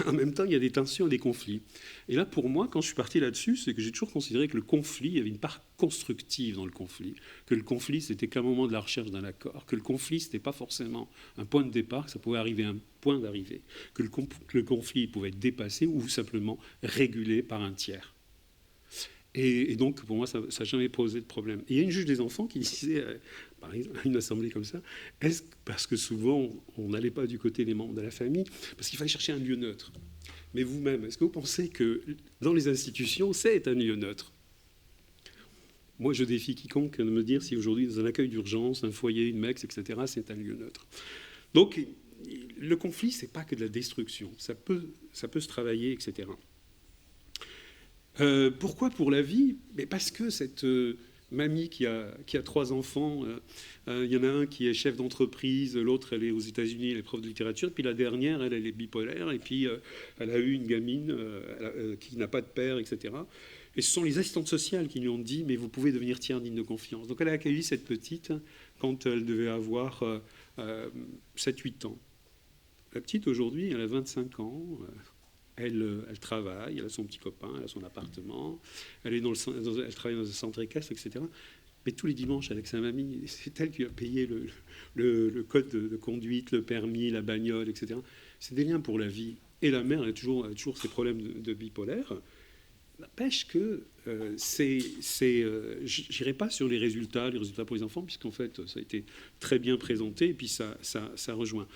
en même temps, il y a des tensions et des conflits. Et là, pour moi, quand je suis parti là-dessus, c'est que j'ai toujours considéré que le conflit, il y avait une part constructive dans le conflit, que le conflit, c'était qu'un moment de la recherche d'un accord, que le conflit, c'était pas forcément un point de départ, que ça pouvait arriver à un point d'arrivée, que le conflit pouvait être dépassé ou simplement régulé par un tiers. Et donc, pour moi, ça n'a jamais posé de problème. Et il y a une juge des enfants qui disait, par exemple, à une assemblée comme ça, parce que souvent, on n'allait pas du côté des membres de la famille, parce qu'il fallait chercher un lieu neutre. Mais vous-même, est-ce que vous pensez que dans les institutions, c'est un lieu neutre ? Moi, je défie quiconque de me dire si aujourd'hui, dans un accueil d'urgence, un foyer, une MEX, etc., c'est un lieu neutre. Donc, le conflit, c'est pas que de la destruction. Ça peut se travailler, etc. Pourquoi pour la vie ? Mais parce que cette mamie qui a 3 enfants, il y en a un qui est chef d'entreprise, l'autre elle est aux États-Unis, elle est prof de littérature, puis la dernière elle est bipolaire, et puis elle a eu une gamine qui n'a pas de père, etc. Et ce sont les assistantes sociales qui lui ont dit « mais vous pouvez devenir tiers digne de confiance ». Donc elle a accueilli cette petite quand elle devait avoir 7-8 ans. La petite aujourd'hui, elle a 25 ans. Elle travaille, elle a son petit copain, elle a son appartement, elle travaille dans un centre équestre, etc. Mais tous les dimanches, avec sa mamie, c'est elle qui a payé le code de conduite, le permis, la bagnole, etc. C'est des liens pour la vie. Et la mère a toujours ses problèmes de bipolaire. N'empêche que je n'irai pas sur les résultats pour les enfants, puisqu'en fait, ça a été très bien présenté, et puis ça rejoint.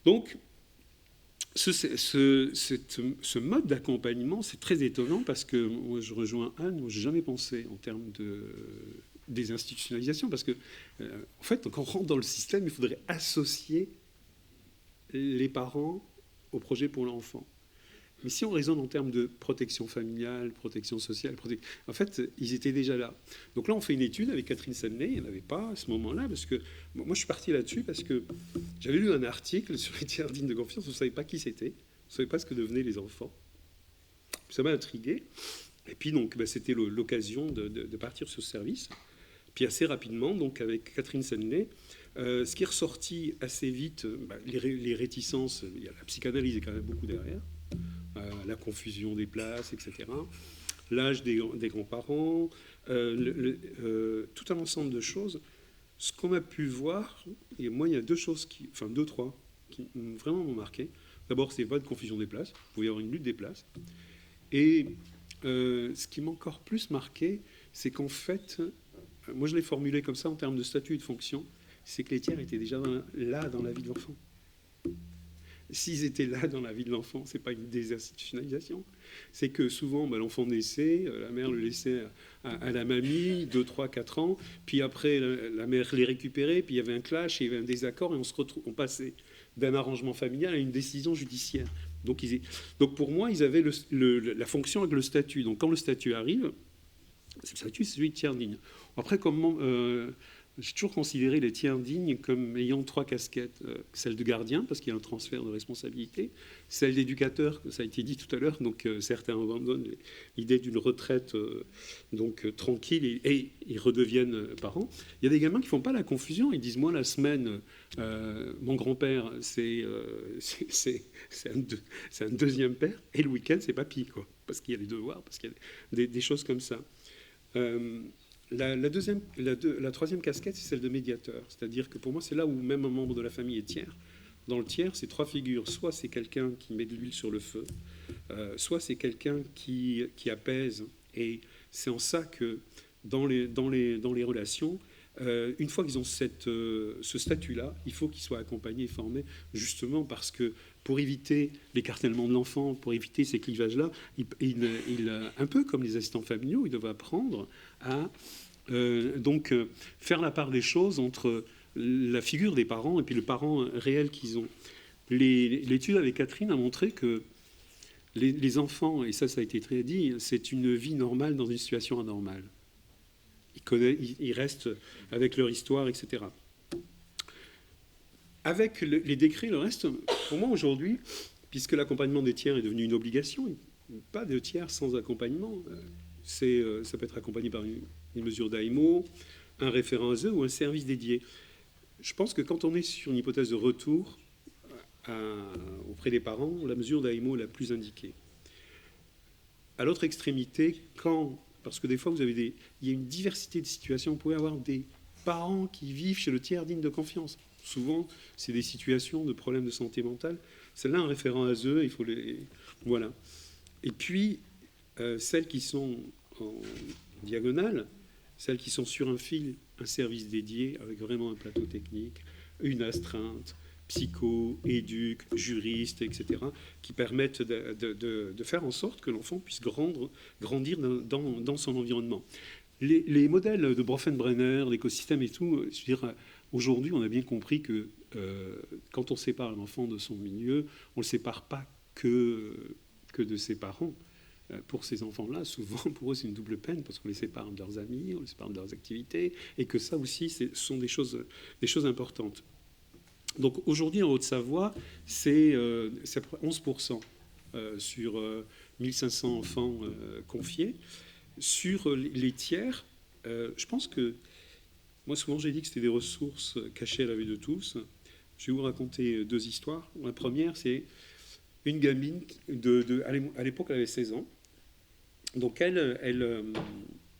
Donc, ce mode d'accompagnement, c'est très étonnant parce que moi, je rejoins Anne, moi, je n'ai jamais pensé en termes de désinstitutionnalisation parce que, en fait, quand on rentre dans le système, il faudrait associer les parents au projet pour l'enfant. Mais si on raisonne en termes de protection familiale, protection sociale, en fait, ils étaient déjà là. Donc là, on fait une étude avec Catherine Selnay. Il n'y en avait pas à ce moment-là, parce que moi, je suis parti là-dessus parce que j'avais lu un article sur les tiers dignes de confiance. On ne savait pas qui c'était. On ne savait pas ce que devenaient les enfants. Ça m'a intrigué. Et puis, donc, c'était l'occasion de partir sur ce service. Puis assez rapidement, donc, avec Catherine Selnay, ce qui est ressorti assez vite, les réticences, la psychanalyse est quand même beaucoup derrière. La confusion des places, etc. L'âge des grands-parents, tout un ensemble de choses. Ce qu'on a pu voir, et moi, il y a deux, trois, qui vraiment m'ont marqué. D'abord, c'est pas de confusion des places. Il pouvait y avoir une lutte des places. Et ce qui m'a encore plus marqué, c'est qu'en fait, moi, je l'ai formulé comme ça en termes de statut et de fonction, c'est que les tiers étaient déjà là dans la vie de l'enfant. S'ils étaient là dans la vie de l'enfant, ce n'est pas une désinstitutionnalisation. C'est que souvent, l'enfant naissait, la mère le laissait à la mamie, 2, 3, 4 ans, puis après, la mère les récupérait, puis il y avait un clash, il y avait un désaccord, et on passait d'un arrangement familial à une décision judiciaire. Donc pour moi, ils avaient la fonction avec le statut. Donc quand le statut arrive, le statut, c'est celui de tiers digne. Après, comment... j'ai toujours considéré les tiers dignes comme ayant 3 casquettes. Celle de gardien, parce qu'il y a un transfert de responsabilité. Celle d'éducateur, ça a été dit tout à l'heure, donc certains abandonnent l'idée d'une retraite tranquille et ils redeviennent parents. Il y a des gamins qui ne font pas la confusion. Ils disent, moi, la semaine, mon grand-père, c'est un deuxième père, et le week-end, c'est papy, quoi, parce qu'il y a les devoirs, parce qu'il y a des choses comme ça. La troisième casquette, c'est celle de médiateur. C'est-à-dire que pour moi, c'est là où même un membre de la famille est tiers. Dans le tiers, c'est 3 figures. Soit c'est quelqu'un qui met de l'huile sur le feu, soit c'est quelqu'un qui apaise. Et c'est en ça que dans les relations, une fois qu'ils ont ce statut-là, il faut qu'ils soient accompagnés et formés, justement parce que pour éviter l'écartèlement de l'enfant, pour éviter ces clivages-là, un peu comme les assistants familiaux, ils doivent apprendre à faire la part des choses entre la figure des parents et puis le parent réel qu'ils ont. L'étude avec Catherine a montré que les enfants, et ça a été très dit, c'est une vie normale dans une situation anormale. Ils restent avec leur histoire, etc. Avec les décrets, le reste, pour moi aujourd'hui, puisque l'accompagnement des tiers est devenu une obligation, pas de tiers sans accompagnement, ça peut être accompagné par une mesure d'AEMO, un référent ASE ou un service dédié. Je pense que quand on est sur une hypothèse de retour auprès des parents, la mesure d'AEMO est la plus indiquée. À l'autre extrémité, parce que des fois, il y a une diversité de situations. Vous pouvez avoir des parents qui vivent chez le tiers digne de confiance. Souvent, c'est des situations de problèmes de santé mentale. Celle-là, un référent ASE, il faut voilà. Et puis, celles qui sont en diagonale, celles qui sont sur un fil, un service dédié avec vraiment un plateau technique, une astreinte, psycho, éduc, juriste, etc., qui permettent de faire en sorte que l'enfant puisse grandir dans son environnement. Les modèles de Bronfenbrenner, l'écosystème et tout, je veux dire, aujourd'hui, on a bien compris que quand on sépare l'enfant de son milieu, on ne le sépare pas que de ses parents. Pour ces enfants-là, souvent, pour eux, c'est une double peine, parce qu'on les sépare de leurs amis, on les sépare de leurs activités, et que ça aussi, ce sont des choses importantes. Donc aujourd'hui, en Haute-Savoie, c'est 11% sur 1500 enfants confiés. Sur les tiers, je pense que, moi souvent j'ai dit que c'était des ressources cachées à la vue de tous. Je vais vous raconter 2 histoires. La première, c'est une gamine, à l'époque elle avait 16 ans. Donc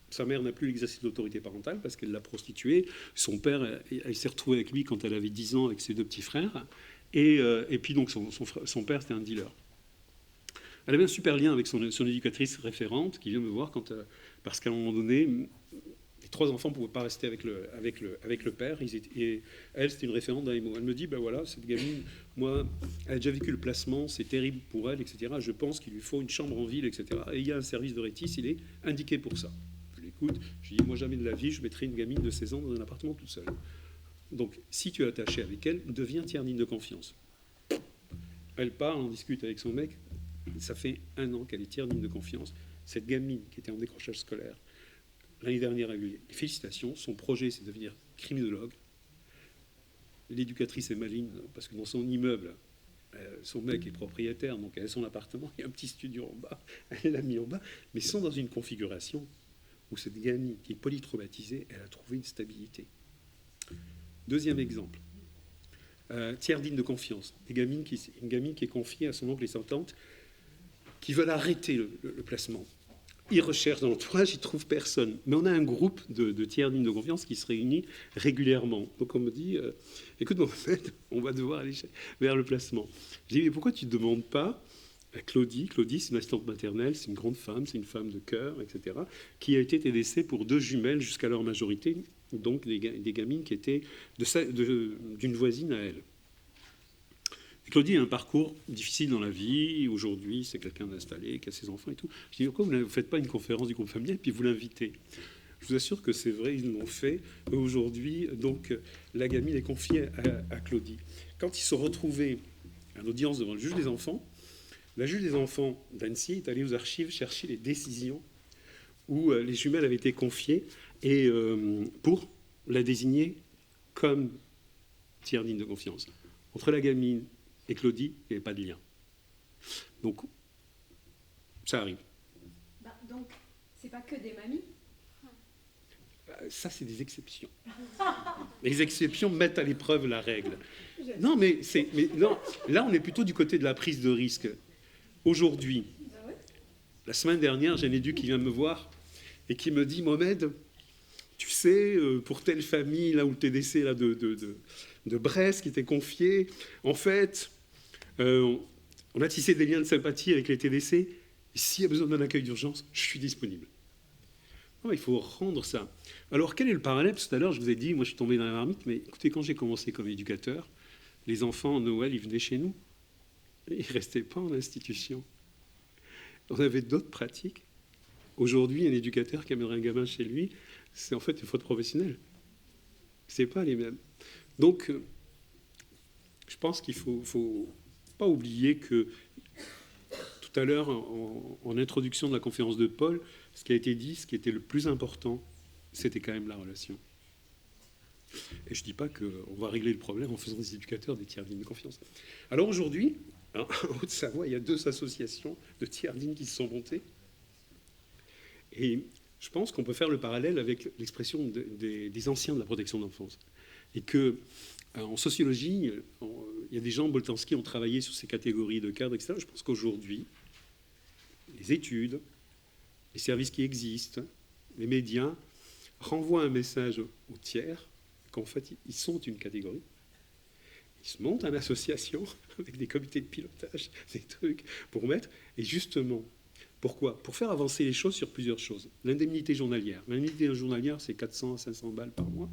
sa mère n'a plus l'exercice d'autorité parentale parce qu'elle l'a prostituée. Son père, elle s'est retrouvée avec lui quand elle avait 10 ans avec ses 2 petits frères. Et puis donc son père, c'était un dealer. Elle avait un super lien avec son éducatrice référente qui vient me voir parce qu'à un moment donné, les 3 enfants ne pouvaient pas rester avec le père. Et elle, c'était une référente d'AEMO. Elle me dit, voilà, cette gamine, moi, elle a déjà vécu le placement, c'est terrible pour elle, etc. Je pense qu'il lui faut une chambre en ville, etc. Et il y a un service de Rétis, il est indiqué pour ça. Je l'écoute, je dis, moi, jamais de la vie, je mettrai une gamine de 16 ans dans un appartement toute seule. Donc, si tu es attaché avec elle, deviens tiers digne de confiance. Elle parle, on discute avec son mec. ça fait 1 an qu'elle est tiers digne de confiance. Cette gamine qui était en décrochage scolaire, l'année dernière, a eu les félicitations. Son projet, c'est de devenir criminologue. L'éducatrice est maligne, parce que dans son immeuble, son mec est propriétaire, donc elle a son appartement, il y a un petit studio en bas, elle l'a mis en bas, mais sont dans une configuration où cette gamine qui est polytraumatisée, elle a trouvé une stabilité. Deuxième exemple, tiers digne de confiance, une gamine qui est confiée à son oncle et sa tante qui veulent arrêter le placement. Ils recherchent dans l'entourage, ils ne trouvent personne. Mais on a un groupe de tiers dignes de confiance qui se réunit régulièrement. Donc on me dit, écoute Mohamed, on va devoir aller vers le placement. Je dis, mais pourquoi tu ne demandes pas à Claudie, c'est une assistante maternelle, c'est une grande femme, c'est une femme de cœur, etc., qui a été TDC pour 2 jumelles jusqu'à leur majorité, donc des gamines qui étaient d'une voisine à elle. Claudie a un parcours difficile dans la vie. Aujourd'hui, c'est quelqu'un d'installé, qui a ses enfants et tout. Je dis, pourquoi vous ne faites pas une conférence du groupe familial et puis vous l'invitez? Je vous assure que c'est vrai, ils l'ont fait. Aujourd'hui, donc, la gamine est confiée à Claudie. Quand ils se sont retrouvés à l'audience devant le juge des enfants, la juge des enfants d'Annecy est allée aux archives chercher les décisions où les jumelles avaient été confiées et pour la désigner comme tiers digne de confiance. Entre la gamine et Claudie, il n'y avait pas de lien. Donc, ça arrive.
Donc, c'est pas que des mamies?
Ça, c'est des exceptions. Les exceptions mettent à l'épreuve la règle. Non, mais non, là, on est plutôt du côté de la prise de risque. Aujourd'hui, la semaine dernière, j'ai un éduc qui vient me voir et qui me dit, Mohamed, tu sais, pour telle famille, là où le TDC là, de Brest qui était confié, en fait, on a tissé des liens de sympathie avec les TDC. Et s'il y a besoin d'un accueil d'urgence, je suis disponible. Non, il faut rendre ça. Alors, quel est le parallèle? Tout à l'heure, je vous ai dit, moi, je suis tombé dans la marmite, mais écoutez, quand j'ai commencé comme éducateur, les enfants, en Noël, ils venaient chez nous. Ils ne restaient pas en institution. On avait d'autres pratiques. Aujourd'hui, un éducateur qui amènerait un gamin chez lui, c'est en fait une faute professionnelle. Ce n'est pas les mêmes. Donc, je pense qu'il ne faut pas oublier que tout à l'heure, en introduction de la conférence de Paul, ce qui a été dit, ce qui était le plus important, c'était quand même la relation. Et je ne dis pas qu'on va régler le problème en faisant des éducateurs des tiers dignes de confiance. Alors aujourd'hui, en Haute-Savoie, il y a 2 associations de tiers dignes qui se sont montées. Et je pense qu'on peut faire le parallèle avec l'expression des anciens de la protection de l'enfance. Et qu'en sociologie, il y a des gens, Boltanski, ont travaillé sur ces catégories de cadres, etc. Je pense qu'aujourd'hui, les études, les services qui existent, les médias, renvoient un message aux tiers qu'en fait, ils sont une catégorie. Ils se montent en association avec des comités de pilotage, des trucs pour mettre. Et justement, pourquoi? Pour faire avancer les choses sur plusieurs choses. L'indemnité journalière. L'indemnité journalière, c'est 400 à 500 balles par mois.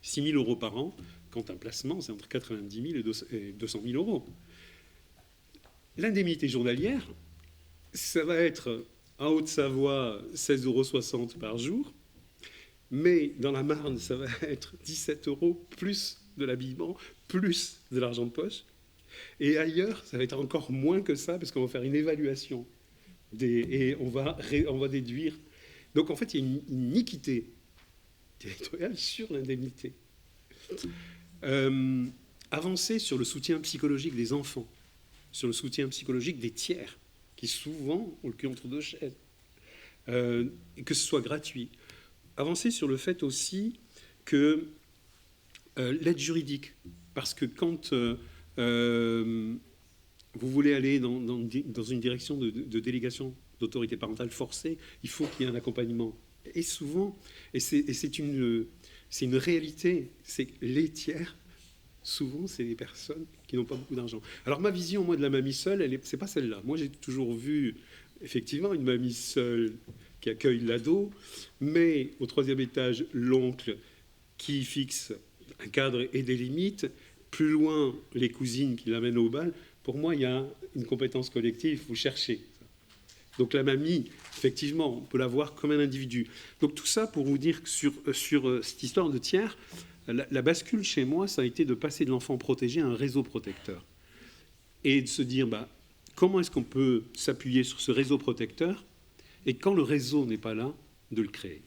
6 000 euros par an. Quand un placement, c'est entre 90 000 et 200 000 euros. L'indemnité journalière, ça va être en Haute-Savoie 16,60 € par jour. Mais dans la Marne, ça va être 17 € plus de l'habillement, plus de l'argent de poche. Et ailleurs, ça va être encore moins que ça, parce qu'on va faire une évaluation et on va déduire. Donc en fait, il y a une iniquité territoriale sur l'indemnité. Avancer sur le soutien psychologique des enfants, sur le soutien psychologique des tiers, qui souvent ont le cul entre 2 chaises, et que ce soit gratuit. Avancer sur le fait aussi que l'aide juridique, parce que quand vous voulez aller dans une direction de délégation d'autorité parentale forcée, il faut qu'il y ait un accompagnement. Et souvent, et c'est une réalité, c'est que les tiers, souvent, c'est des personnes qui n'ont pas beaucoup d'argent. Alors ma vision, moi, de la mamie seule, c'est pas celle-là. Moi, j'ai toujours vu, effectivement, une mamie seule qui accueille l'ado, mais au 3e étage, l'oncle qui fixe un cadre et des limites, plus loin, les cousines qui l'amènent au bal. Pour moi, il y a une compétence collective, vous cherchez. Donc la mamie, effectivement, on peut la voir comme un individu. Donc tout ça pour vous dire que sur cette histoire de tiers, la bascule chez moi, ça a été de passer de l'enfant protégé à un réseau protecteur. Et de se dire, comment est-ce qu'on peut s'appuyer sur ce réseau protecteur et quand le réseau n'est pas là, de le créer.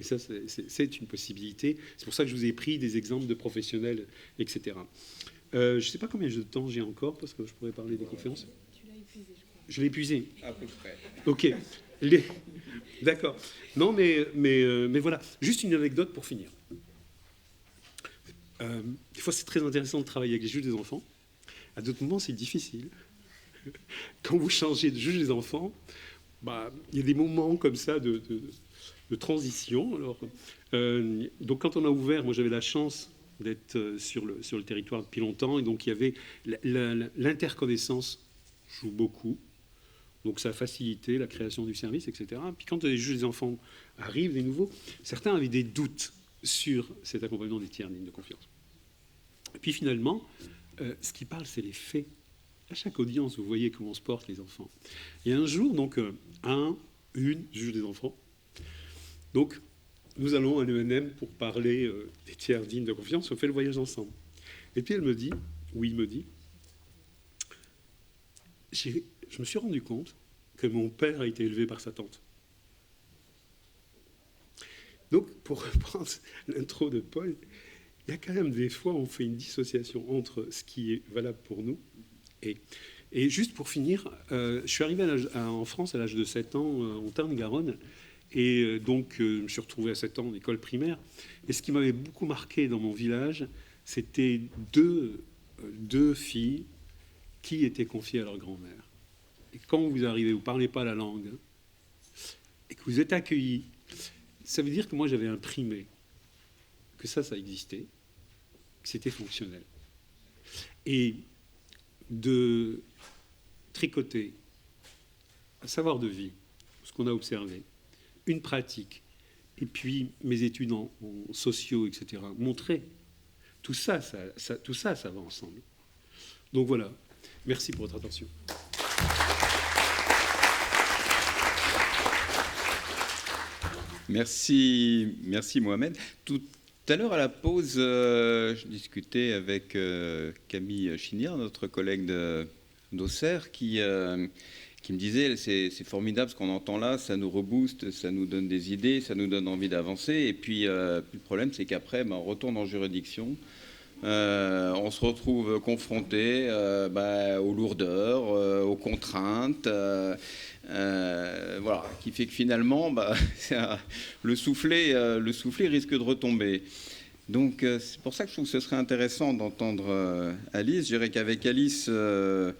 Et ça, c'est une possibilité. C'est pour ça que je vous ai pris des exemples de professionnels, etc. Je ne sais pas combien de temps j'ai encore, parce que je pourrais parler des conférences.
Tu l'as épuisé, je crois.
Je l'ai épuisé.
À peu près.
OK. D'accord. Non, mais voilà. Juste une anecdote pour finir. Des fois, c'est très intéressant de travailler avec les juges des enfants. À d'autres moments, c'est difficile. Quand vous changez de juge des enfants, il y a des moments comme ça de transition. Alors, donc, quand on a ouvert, moi, j'avais la chance d'être sur le territoire depuis longtemps, et donc il y avait l'interconnaissance joue beaucoup. Donc ça a facilité la création du service, etc. Puis quand les juges des enfants arrivent, des nouveaux, certains avaient des doutes sur cet accompagnement des tiers dignes de confiance. Et puis finalement, ce qui parle, c'est les faits. À chaque audience, vous voyez comment se portent les enfants. Et un jour, donc, une juge des enfants. Donc, nous allons à l'ENM pour parler des tiers dignes de confiance. On fait le voyage ensemble. Et puis elle me dit, je me suis rendu compte que mon père a été élevé par sa tante. Donc, pour reprendre l'intro de Paul, il y a quand même des fois où on fait une dissociation entre ce qui est valable pour nous et juste pour finir, je suis arrivé en France à l'âge de 7 ans, en Tarn-et-Garonne, et donc je me suis retrouvé à 7 ans en école primaire. Et ce qui m'avait beaucoup marqué dans mon village, c'était deux filles qui étaient confiées à leur grand-mère. Et quand vous arrivez, vous ne parlez pas la langue, et que vous êtes accueillis, ça veut dire que moi j'avais imprimé que ça existait, que c'était fonctionnel. Et de tricoter un savoir de vie, ce qu'on a observé, une pratique, et puis mes études en sociaux, etc., montrer tout ça, ça va ensemble. Donc voilà, merci pour votre attention.
Merci Mohamed. Tout à l'heure à la pause, je discutais avec Camille Chinière, notre collègue d'Auxerre, qui me disait c'est formidable ce qu'on entend là, ça nous rebooste, ça nous donne des idées, ça nous donne envie d'avancer. Et puis le problème, c'est qu'après, on retourne en juridiction. On se retrouve confronté aux lourdeurs, aux contraintes, voilà, qui fait que finalement, le soufflet risque de retomber. Donc c'est pour ça que je trouve que ce serait intéressant d'entendre Alice. Je dirais qu'avec Alice, là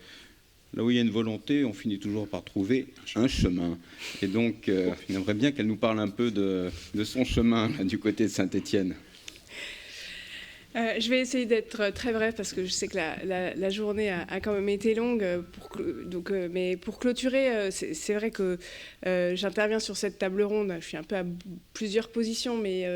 où il y a une volonté, on finit toujours par trouver un chemin. Et donc, j'aimerais bien qu'elle nous parle un peu de son chemin là, du côté de Saint-Étienne.
Je vais essayer d'être très bref parce que je sais que la journée a quand même été longue. Mais pour clôturer, c'est vrai que j'interviens sur cette table ronde. Je suis un peu à plusieurs positions, mais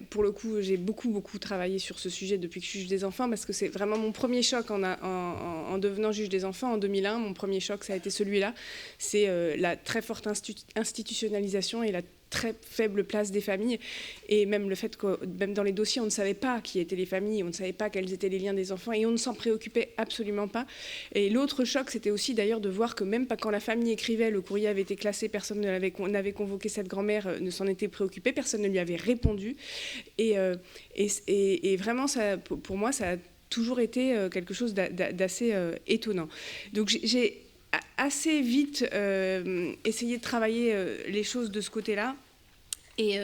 pour le coup, j'ai beaucoup travaillé sur ce sujet depuis que je suis juge des enfants parce que c'est vraiment mon premier choc en devenant juge des enfants en 2001. Mon premier choc, ça a été celui-là. C'est la très forte institutionnalisation et la très faible place des familles, et même le fait que même dans les dossiers, on ne savait pas qui étaient les familles, on ne savait pas quels étaient les liens des enfants, et on ne s'en préoccupait absolument pas. Et l'autre choc, c'était aussi d'ailleurs de voir que même pas quand la famille écrivait, le courrier avait été classé, personne n'avait convoqué cette grand-mère, ne s'en était préoccupé, personne ne lui avait répondu. Et vraiment, ça, pour moi, ça a toujours été quelque chose d'assez étonnant. Donc j'ai assez vite essayer de travailler les choses de ce côté-là. Et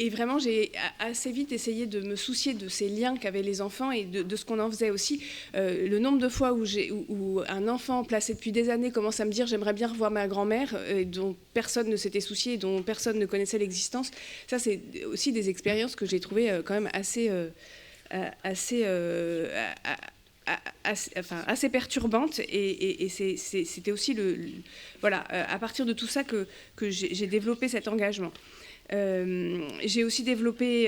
vraiment, j'ai assez vite essayé de me soucier de ces liens qu'avaient les enfants et de ce qu'on en faisait aussi. Le nombre de fois où un enfant placé depuis des années commence à me dire « j'aimerais bien revoir ma grand-mère » dont personne ne s'était soucié, dont personne ne connaissait l'existence. Ça, c'est aussi des expériences que j'ai trouvées quand même assez perturbante, et c'était aussi voilà, à partir de tout ça que j'ai développé cet engagement. J'ai aussi développé,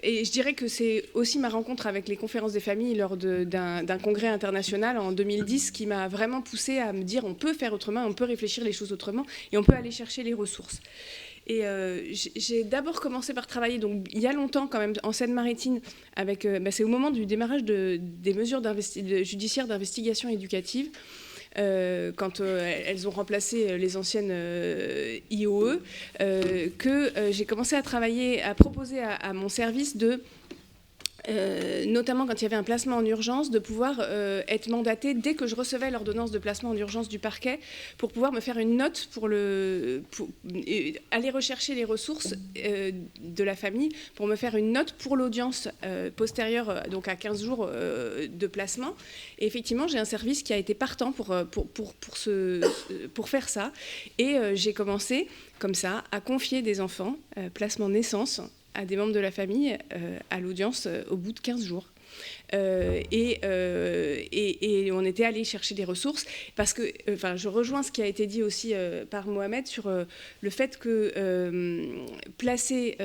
et je dirais que c'est aussi ma rencontre avec les conférences des familles lors d'un congrès international en 2010 qui m'a vraiment poussée à me dire on peut faire autrement, on peut réfléchir les choses autrement et on peut aller chercher les ressources. Et j'ai d'abord commencé par travailler, donc il y a longtemps quand même, en Seine-Maritime, avec, c'est au moment du démarrage des mesures judiciaires d'investigation éducative, quand elles ont remplacé les anciennes IOE, que j'ai commencé à travailler, à proposer à mon service notamment quand il y avait un placement en urgence, de pouvoir être mandatée dès que je recevais l'ordonnance de placement en urgence du parquet pour pouvoir me faire une note pour aller rechercher les ressources de la famille pour me faire une note pour l'audience postérieure, donc à 15 jours de placement. Et effectivement, j'ai un service qui a été partant pour faire ça. Et j'ai commencé comme ça à confier des enfants, placement naissance, à des membres de la famille à l'audience au bout de 15 jours. Et on était allé chercher des ressources parce que, je rejoins ce qui a été dit aussi par Mohamed sur le fait que placer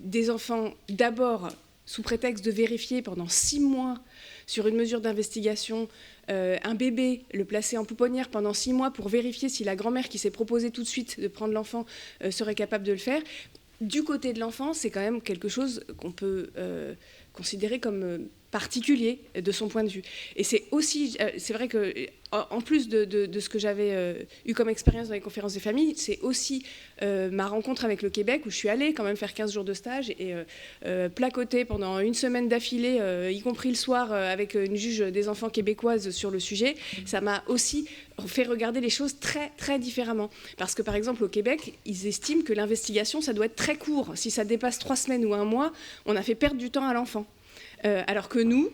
des enfants d'abord sous prétexte de vérifier pendant 6 mois sur une mesure d'investigation un bébé, le placer en pouponnière pendant 6 mois pour vérifier si la grand-mère qui s'est proposée tout de suite de prendre l'enfant serait capable de le faire. Du côté de l'enfant, c'est quand même quelque chose qu'on peut considérer comme particulier de son point de vue. Et c'est aussi, c'est vrai que en plus de ce que j'avais eu comme expérience dans les conférences des familles, c'est aussi ma rencontre avec le Québec où je suis allée quand même faire 15 jours de stage et placoter pendant une semaine d'affilée, y compris le soir, avec une juge des enfants québécoise sur le sujet. Ça m'a aussi fait regarder les choses très, très différemment. Parce que, par exemple, au Québec, ils estiment que l'investigation, ça doit être très court. Si ça dépasse 3 semaines ou 1 mois, on a fait perdre du temps à l'enfant. Alors que nous,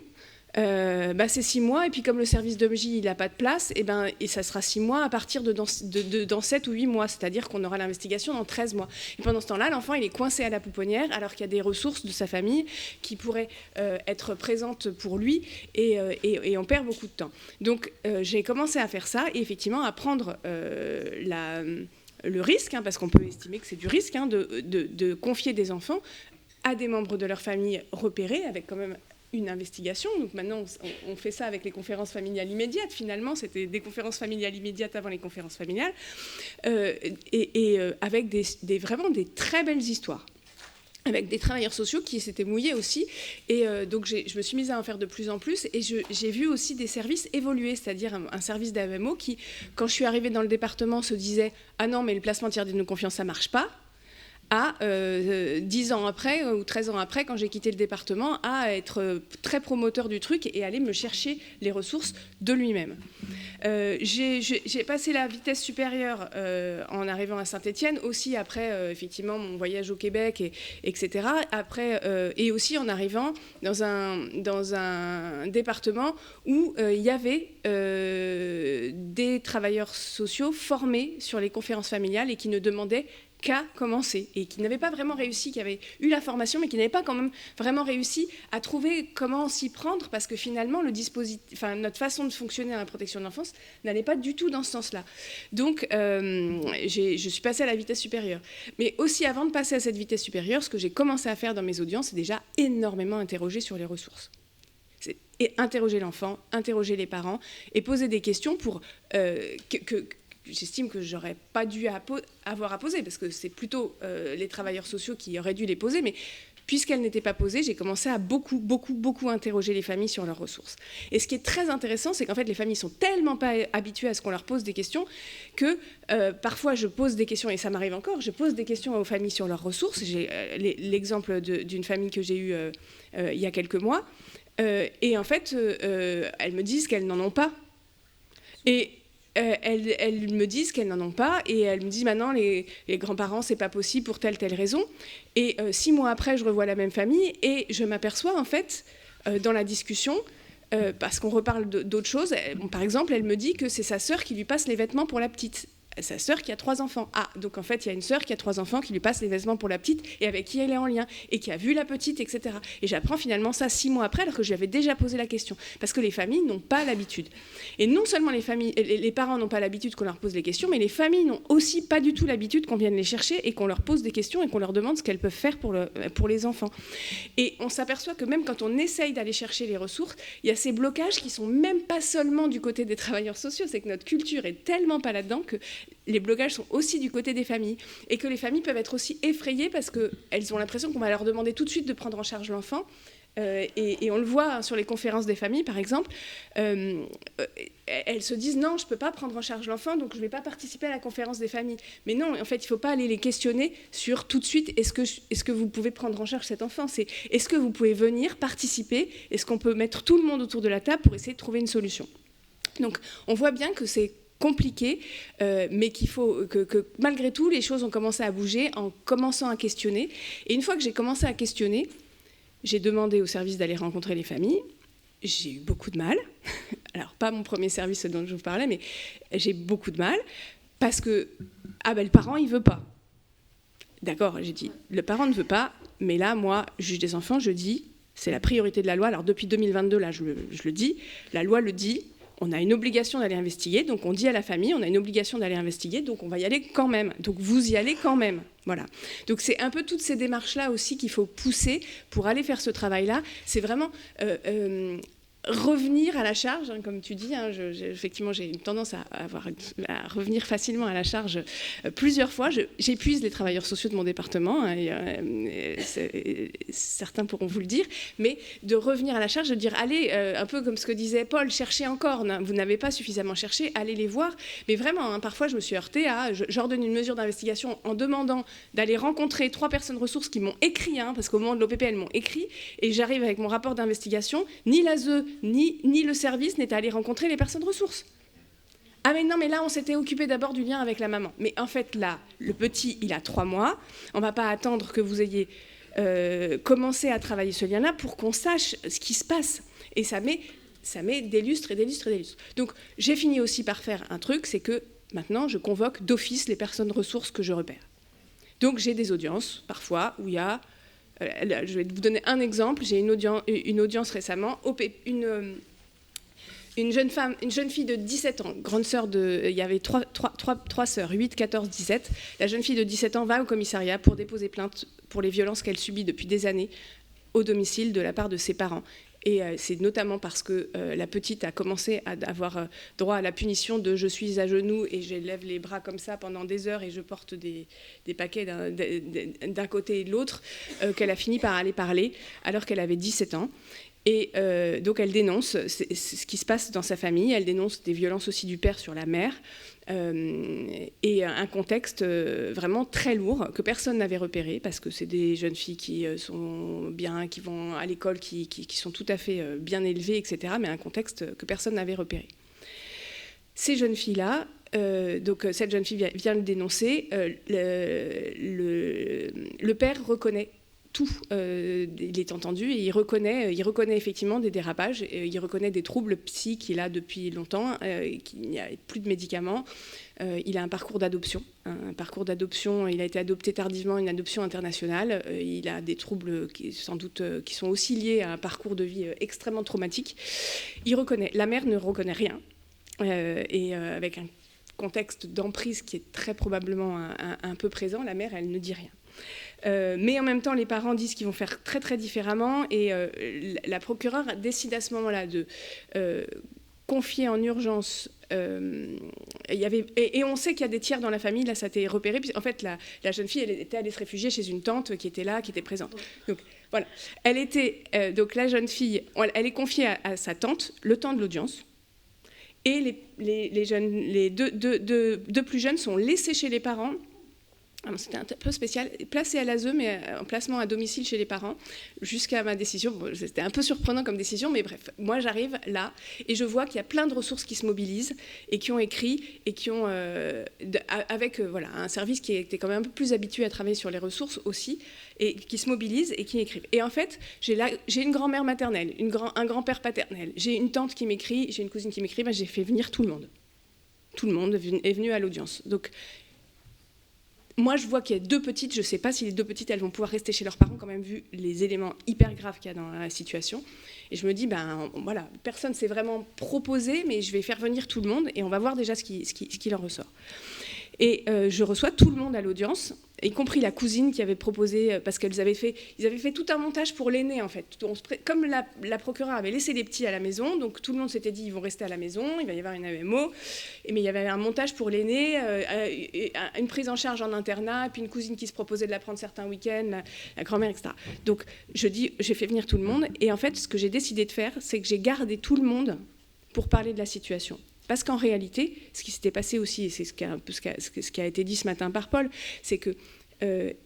c'est 6 mois, et puis comme le service de MJ il n'a pas de place, et ça sera 6 mois à partir de dans 7 ou 8 mois, c'est-à-dire qu'on aura l'investigation dans 13 mois. Et pendant ce temps-là, l'enfant il est coincé à la pouponnière, alors qu'il y a des ressources de sa famille qui pourraient être présentes pour lui, et on perd beaucoup de temps. Donc j'ai commencé à faire ça, et effectivement à prendre le risque, parce qu'on peut estimer que c'est du risque, de confier des enfants à des membres de leur famille repérés, avec quand même une investigation. Donc maintenant, on fait ça avec les conférences familiales immédiates. Finalement, c'était des conférences familiales immédiates avant les conférences familiales, avec vraiment des très belles histoires, avec des travailleurs sociaux qui s'étaient mouillés aussi. Et donc, je me suis mise à en faire de plus en plus. Et j'ai vu aussi des services évoluer, c'est-à-dire un service d'AEMO qui, quand je suis arrivée dans le département, se disait « Ah non, mais le placement tiers de confiance, ça ne marche pas ». À 10 ans après ou 13 ans après, quand j'ai quitté le département, à être très promoteur du truc et aller me chercher les ressources de lui-même. J'ai passé la vitesse supérieure en arrivant à Saint-Étienne, aussi après effectivement mon voyage au Québec, etc. Après, et aussi en arrivant dans un département où il y avait des travailleurs sociaux formés sur les conférences familiales et qui ne demandaient qu'à commencer, et qui n'avaient pas vraiment réussi, qui avaient eu la formation, mais qui n'avaient pas quand même vraiment réussi à trouver comment s'y prendre, parce que finalement, notre façon de fonctionner à la protection de l'enfance n'allait pas du tout dans ce sens-là. Donc, je suis passée à la vitesse supérieure. Mais aussi, avant de passer à cette vitesse supérieure, ce que j'ai commencé à faire dans mes audiences, c'est déjà énormément interroger sur les ressources. Et interroger l'enfant, interroger les parents, et poser des questions pour j'estime que j'aurais pas dû avoir à poser, parce que c'est plutôt les travailleurs sociaux qui auraient dû les poser, mais puisqu'elles n'étaient pas posées, j'ai commencé à beaucoup interroger les familles sur leurs ressources. Et ce qui est très intéressant, c'est qu'en fait, les familles sont tellement pas habituées à ce qu'on leur pose des questions que parfois je pose des questions, et ça m'arrive encore, je pose des questions aux familles sur leurs ressources. J'ai l'exemple d'une famille que j'ai eue il y a quelques mois, et en fait, elles me disent qu'elles n'en ont pas. Et elles me disent qu'elles n'en ont pas, et elles me disent maintenant les grands-parents c'est pas possible pour telle raison, et 6 mois après je revois la même famille et je m'aperçois en fait dans la discussion, parce qu'on reparle d'autres choses, par exemple elle me dit que c'est sa sœur qui lui passe les vêtements pour la petite, sa sœur qui a 3 enfants. Ah, donc en fait il y a une sœur qui a 3 enfants qui lui passe les vêtements pour la petite et avec qui elle est en lien et qui a vu la petite, etc. Et j'apprends finalement ça 6 mois après, alors que je lui avais déjà posé la question, parce que les familles n'ont pas l'habitude. Et non seulement les parents n'ont pas l'habitude qu'on leur pose les questions, mais les familles n'ont aussi pas du tout l'habitude qu'on vienne les chercher et qu'on leur pose des questions et qu'on leur demande ce qu'elles peuvent faire pour les enfants. Et on s'aperçoit que même quand on essaye d'aller chercher les ressources, il y a ces blocages qui sont même pas seulement du côté des travailleurs sociaux, c'est que notre culture est tellement pas là-dedans que les blocages sont aussi du côté des familles et que les familles peuvent être aussi effrayées parce qu'elles ont l'impression qu'on va leur demander tout de suite de prendre en charge l'enfant. Et on le voit sur les conférences des familles, par exemple, elles se disent non, je ne peux pas prendre en charge l'enfant, donc je ne vais pas participer à la conférence des familles. Mais non, en fait, il ne faut pas aller les questionner sur tout de suite, est-ce que vous pouvez prendre en charge cet enfant ? C'est est-ce que vous pouvez venir participer ? Est-ce qu'on peut mettre tout le monde autour de la table pour essayer de trouver une solution ? Donc, on voit bien que c'est compliqué, mais qu'il faut que malgré tout, les choses ont commencé à bouger en commençant à questionner. Et une fois que j'ai commencé à questionner, j'ai demandé au service d'aller rencontrer les familles. J'ai eu beaucoup de mal. Alors, pas mon premier service dont je vous parlais, mais j'ai beaucoup de mal parce que le parent, il ne veut pas. D'accord, j'ai dit, le parent ne veut pas, mais là, moi, juge des enfants, je dis, c'est la priorité de la loi. Alors, depuis 2022, là, je le dis, la loi le dit, on a une obligation d'aller investiguer, donc on dit à la famille, on a une obligation d'aller investiguer, donc on va y aller quand même. Donc vous y allez quand même. Voilà. Donc c'est un peu toutes ces démarches-là aussi qu'il faut pousser pour aller faire ce travail-là. C'est vraiment revenir à la charge, hein, comme tu dis. Hein, effectivement, j'ai une tendance à revenir facilement à la charge plusieurs fois. J'épuise les travailleurs sociaux de mon département, hein, certains pourront vous le dire, mais de revenir à la charge, de dire allez, un peu comme ce que disait Paul, cherchez encore. Vous n'avez pas suffisamment cherché, allez les voir. Mais vraiment, hein, parfois, je me suis heurtée à... J'ordonne une mesure d'investigation en demandant d'aller rencontrer 3 personnes ressources qui m'ont écrit, hein, parce qu'au moment de l'OPP, elles m'ont écrit, et j'arrive avec mon rapport d'investigation, ni l'ASE, ni le service n'est allé rencontrer les personnes ressources. Ah mais non, mais là, on s'était occupé d'abord du lien avec la maman. Mais en fait, là, le petit, il a 3 mois. On ne va pas attendre que vous ayez commencé à travailler ce lien-là pour qu'on sache ce qui se passe. Et ça met des lustres et des lustres et des lustres. Donc, j'ai fini aussi par faire un truc, c'est que maintenant, je convoque d'office les personnes ressources que je repère. Donc, j'ai des audiences, parfois, où il y a... je vais vous donner un exemple. J'ai une audience récemment, une jeune fille de 17 ans, grande sœur il y avait 3 sœurs, 8, 14, 17. La jeune fille de 17 ans va au commissariat pour déposer plainte pour les violences qu'elle subit depuis des années au domicile de la part de ses parents. Et c'est notamment parce que la petite a commencé à avoir droit à la punition de « je suis à genoux et je lève les bras comme ça pendant des heures et je porte des paquets d'un côté et de l'autre » qu'elle a fini par aller parler alors qu'elle avait 17 ans. Et donc elle dénonce ce qui se passe dans sa famille, elle dénonce des violences aussi du père sur la mère, et un contexte vraiment très lourd que personne n'avait repéré, parce que c'est des jeunes filles qui sont bien, qui vont à l'école, qui sont tout à fait bien élevées, etc., mais un contexte que personne n'avait repéré. Ces jeunes filles-là, donc cette jeune fille vient le dénoncer, le père reconnaît tout, il est entendu et il reconnaît effectivement des dérapages, il reconnaît des troubles psy qu'il a depuis longtemps, qu'il n'y a plus de médicaments, il a un parcours d'adoption, il a été adopté tardivement, une adoption internationale, il a des troubles qui sont aussi liés à un parcours de vie extrêmement traumatique. La mère ne reconnaît rien, et avec un contexte d'emprise qui est très probablement un peu présent, la mère, elle ne dit rien. Mais en même temps, les parents disent qu'ils vont faire très très différemment, et la procureure décide à ce moment-là de confier en urgence. Et on sait qu'il y a des tiers dans la famille, là ça a été repéré. En fait, la jeune fille, elle était allée se réfugier chez une tante qui était là, qui était présente. Donc voilà, donc la jeune fille, elle est confiée à sa tante le temps de l'audience. Et les deux plus jeunes sont laissés chez les parents. C'était un peu spécial, placé à l'ASE, mais en placement à domicile chez les parents, jusqu'à ma décision. Bon, c'était un peu surprenant comme décision, mais bref, moi j'arrive là, et je vois qu'il y a plein de ressources qui se mobilisent, et qui ont écrit, et qui ont, avec un service qui était quand même un peu plus habitué à travailler sur les ressources aussi, et qui se mobilisent et qui écrivent. Et en fait, j'ai une grand-mère maternelle, un grand-père paternel, j'ai une tante qui m'écrit, j'ai une cousine qui m'écrit, j'ai fait venir tout le monde. Tout le monde est venu à l'audience. Donc, moi, je vois qu'il y a 2 petites, je ne sais pas si les 2 petites, elles vont pouvoir rester chez leurs parents, quand même, vu les éléments hyper graves qu'il y a dans la situation. Et je me dis, voilà, personne ne s'est vraiment proposé, mais je vais faire venir tout le monde, et on va voir déjà ce qui en ressort. Et je reçois tout le monde à l'audience, y compris la cousine qui avait proposé, parce qu'ils avaient fait tout un montage pour l'aîné, en fait. Comme la procureure avait laissé les petits à la maison, donc tout le monde s'était dit, ils vont rester à la maison, il va y avoir une AEMO, mais il y avait un montage pour l'aîné, une prise en charge en internat, puis une cousine qui se proposait de la prendre certains week-ends, la grand-mère, etc. Donc, j'ai fait venir tout le monde, et en fait, ce que j'ai décidé de faire, c'est que j'ai gardé tout le monde pour parler de la situation. Parce qu'en réalité, ce qui s'était passé aussi, et c'est ce qui a été dit ce matin par Paul, c'est que,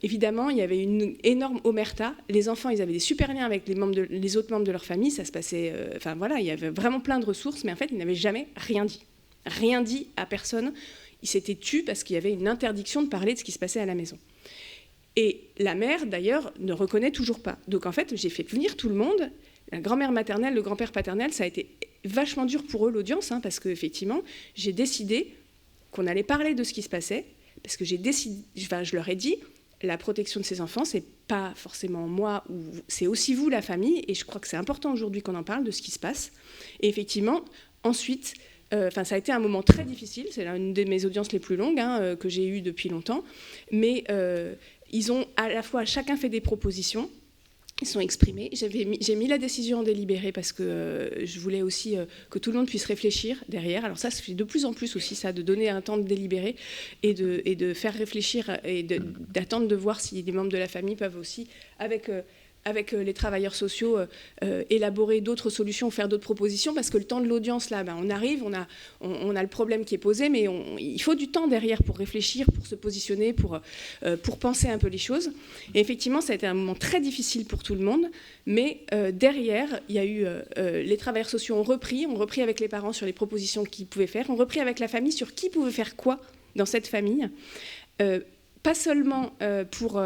évidemment, il y avait une énorme omerta. Les enfants, ils avaient des super liens avec les autres membres de leur famille. Ça se passait... il y avait vraiment plein de ressources, mais en fait, ils n'avaient jamais rien dit. Rien dit à personne. Ils s'étaient tus parce qu'il y avait une interdiction de parler de ce qui se passait à la maison. Et la mère, d'ailleurs, ne reconnaît toujours pas. Donc, en fait, j'ai fait venir tout le monde. La grand-mère maternelle, le grand-père paternel, ça a été vachement dur pour eux, l'audience, parce qu'effectivement, j'ai décidé qu'on allait parler de ce qui se passait, parce que je leur ai dit, la protection de ces enfants, c'est pas forcément moi, c'est aussi vous, la famille, et je crois que c'est important aujourd'hui qu'on en parle de ce qui se passe. Et effectivement, ensuite, ça a été un moment très difficile, c'est l'une de mes audiences les plus longues que j'ai eues depuis longtemps, mais ils ont à la fois chacun fait des propositions, ils sont exprimés. J'ai mis la décision en délibéré parce que je voulais aussi que tout le monde puisse réfléchir derrière. Alors ça se fait de plus en plus aussi, ça, de donner un temps de délibéré et de faire réfléchir et d'attendre de voir si les membres de la famille peuvent aussi, avec les travailleurs sociaux, élaborer d'autres solutions, faire d'autres propositions, parce que le temps de l'audience, là, on arrive, on a le problème qui est posé, mais il faut du temps derrière pour réfléchir, pour se positionner, pour penser un peu les choses. Et effectivement, ça a été un moment très difficile pour tout le monde, mais derrière, il y a eu... les travailleurs sociaux ont repris avec les parents sur les propositions qu'ils pouvaient faire, ont repris avec la famille sur qui pouvait faire quoi dans cette famille, pas seulement pour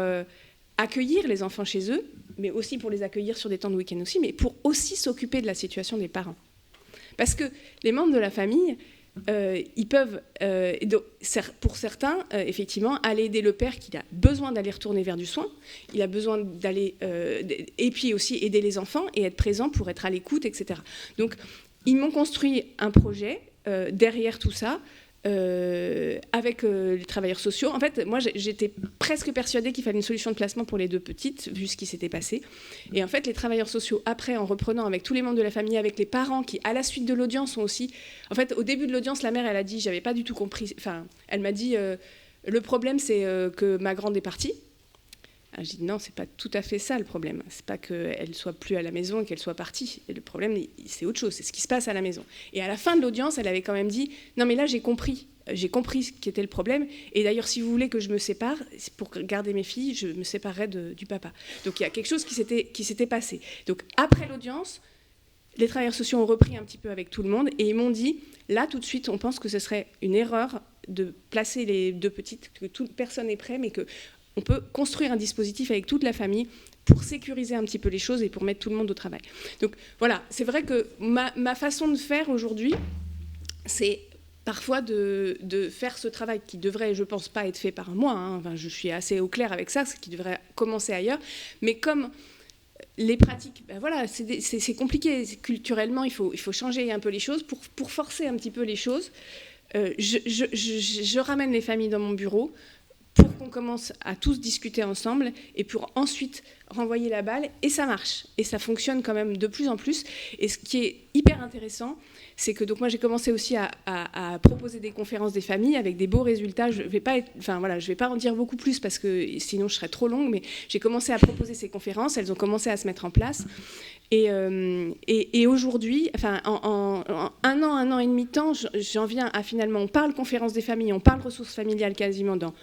accueillir les enfants chez eux, mais aussi pour les accueillir sur des temps de week-end aussi, mais pour aussi s'occuper de la situation des parents. Parce que les membres de la famille, ils peuvent, pour certains, effectivement, aller aider le père qui a besoin d'aller retourner vers du soin, il a besoin d'aller, et puis aussi aider les enfants et être présent pour être à l'écoute, etc. Donc, ils m'ont construit un projet derrière tout ça, avec les travailleurs sociaux. En fait, moi, j'étais presque persuadée qu'il fallait une solution de placement pour les deux petites, vu ce qui s'était passé. Et en fait, les travailleurs sociaux, après, en reprenant avec tous les membres de la famille, avec les parents qui, à la suite de l'audience, ont aussi... En fait, au début de l'audience, la mère, elle a dit, j'avais pas du tout compris... Enfin, elle m'a dit, le problème, c'est que ma grande est partie. Alors, j'ai dit, non, c'est pas tout à fait ça, le problème. C'est pas qu'elle soit plus à la maison et qu'elle soit partie. Et le problème, c'est autre chose, c'est ce qui se passe à la maison. Et à la fin de l'audience, elle avait quand même dit, non, mais là, j'ai compris ce qui était le problème. Et d'ailleurs, si vous voulez que je me sépare, pour garder mes filles, je me séparerai du papa. Donc, il y a quelque chose qui s'était passé. Donc, après l'audience, les travailleurs sociaux ont repris un petit peu avec tout le monde et ils m'ont dit, là, tout de suite, on pense que ce serait une erreur de placer les deux petites, que toute personne est prête, mais qu'on peut construire un dispositif avec toute la famille pour sécuriser un petit peu les choses et pour mettre tout le monde au travail. Donc, voilà, c'est vrai que ma façon de faire aujourd'hui, c'est parfois de faire ce travail qui devrait, je pense, pas être fait par moi. Enfin, je suis assez au clair avec ça, ce qui devrait commencer ailleurs. Mais comme les pratiques, voilà, c'est compliqué. Culturellement, il faut changer un peu les choses. Pour forcer un petit peu les choses, je ramène les familles dans mon bureau pour qu'on commence à tous discuter ensemble et pour ensuite renvoyer la balle. Et ça marche. Et ça fonctionne quand même de plus en plus. Et ce qui est hyper intéressant, c'est que donc moi j'ai commencé aussi à proposer des conférences des familles avec des beaux résultats. Je vais pas en dire beaucoup plus parce que sinon je serais trop longue, mais j'ai commencé à proposer ces conférences, elles ont commencé à se mettre en place. Et aujourd'hui, enfin en un an et demi de temps, j'en viens à finalement, on parle conférence des familles, on parle ressources familiales quasiment dans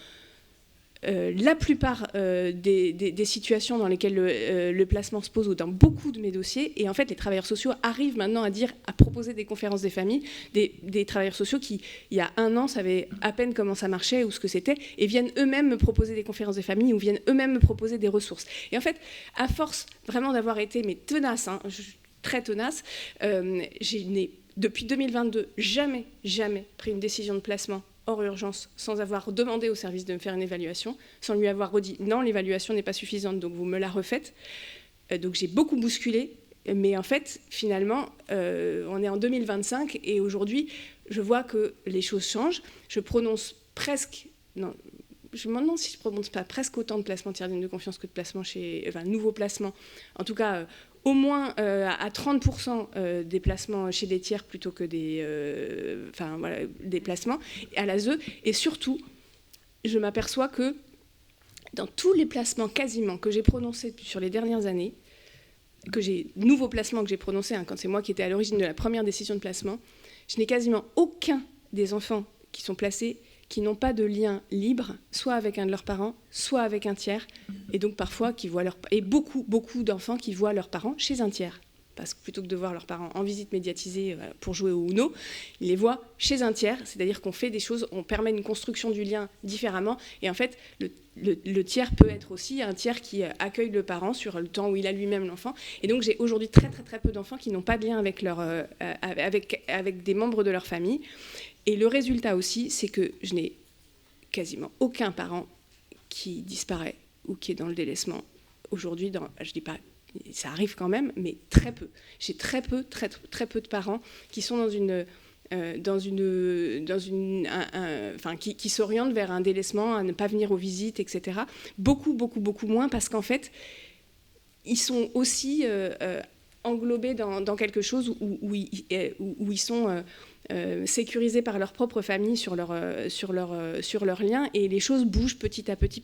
la plupart des situations dans lesquelles le placement se pose ou dans beaucoup de mes dossiers. Et en fait, les travailleurs sociaux arrivent maintenant à proposer des conférences des familles, des travailleurs sociaux qui, il y a un an, savaient à peine comment ça marchait ou ce que c'était, et viennent eux-mêmes me proposer des conférences des familles ou viennent eux-mêmes me proposer des ressources. Et en fait, à force vraiment d'avoir été tenace, très tenace, je n'ai, depuis 2022, jamais pris une décision de placement hors urgence, sans avoir demandé au service de me faire une évaluation, sans lui avoir redit « non, l'évaluation n'est pas suffisante, donc vous me la refaites ». Donc j'ai beaucoup bousculé, mais en fait, finalement, on est en 2025 et aujourd'hui, je vois que les choses changent. Je prononce presque non, je me demande si je ne prononce pas presque autant de placements tiers dignes de confiance que de placements nouveaux placements. En tout cas, au moins à 30% des placements chez des tiers plutôt que des placements à l'ASE. Et surtout, je m'aperçois que dans tous les placements quasiment que j'ai prononcés sur les dernières années, nouveaux placements que j'ai prononcés, quand c'est moi qui étais à l'origine de la première décision de placement, je n'ai quasiment aucun des enfants qui sont placés qui n'ont pas de lien libre, soit avec un de leurs parents, soit avec un tiers, et donc parfois beaucoup d'enfants qui voient leurs parents chez un tiers. Parce que plutôt que de voir leurs parents en visite médiatisée pour jouer au Uno, ils les voient chez un tiers, c'est-à-dire qu'on fait des choses, on permet une construction du lien différemment, et en fait, le tiers peut être aussi un tiers qui accueille le parent sur le temps où il a lui-même l'enfant, et donc j'ai aujourd'hui très très très peu d'enfants qui n'ont pas de lien avec, avec des membres de leur famille, et le résultat aussi, c'est que je n'ai quasiment aucun parent qui disparaît ou qui est dans le délaissement. Aujourd'hui, je dis pas, ça arrive quand même, mais très peu. J'ai très peu de parents qui sont qui s'orientent vers un délaissement, à ne pas venir aux visites, etc. Beaucoup moins, parce qu'en fait, ils sont aussi englobés dans quelque chose où ils sont sécurisés par leur propre famille sur leur lien, et les choses bougent petit à petit.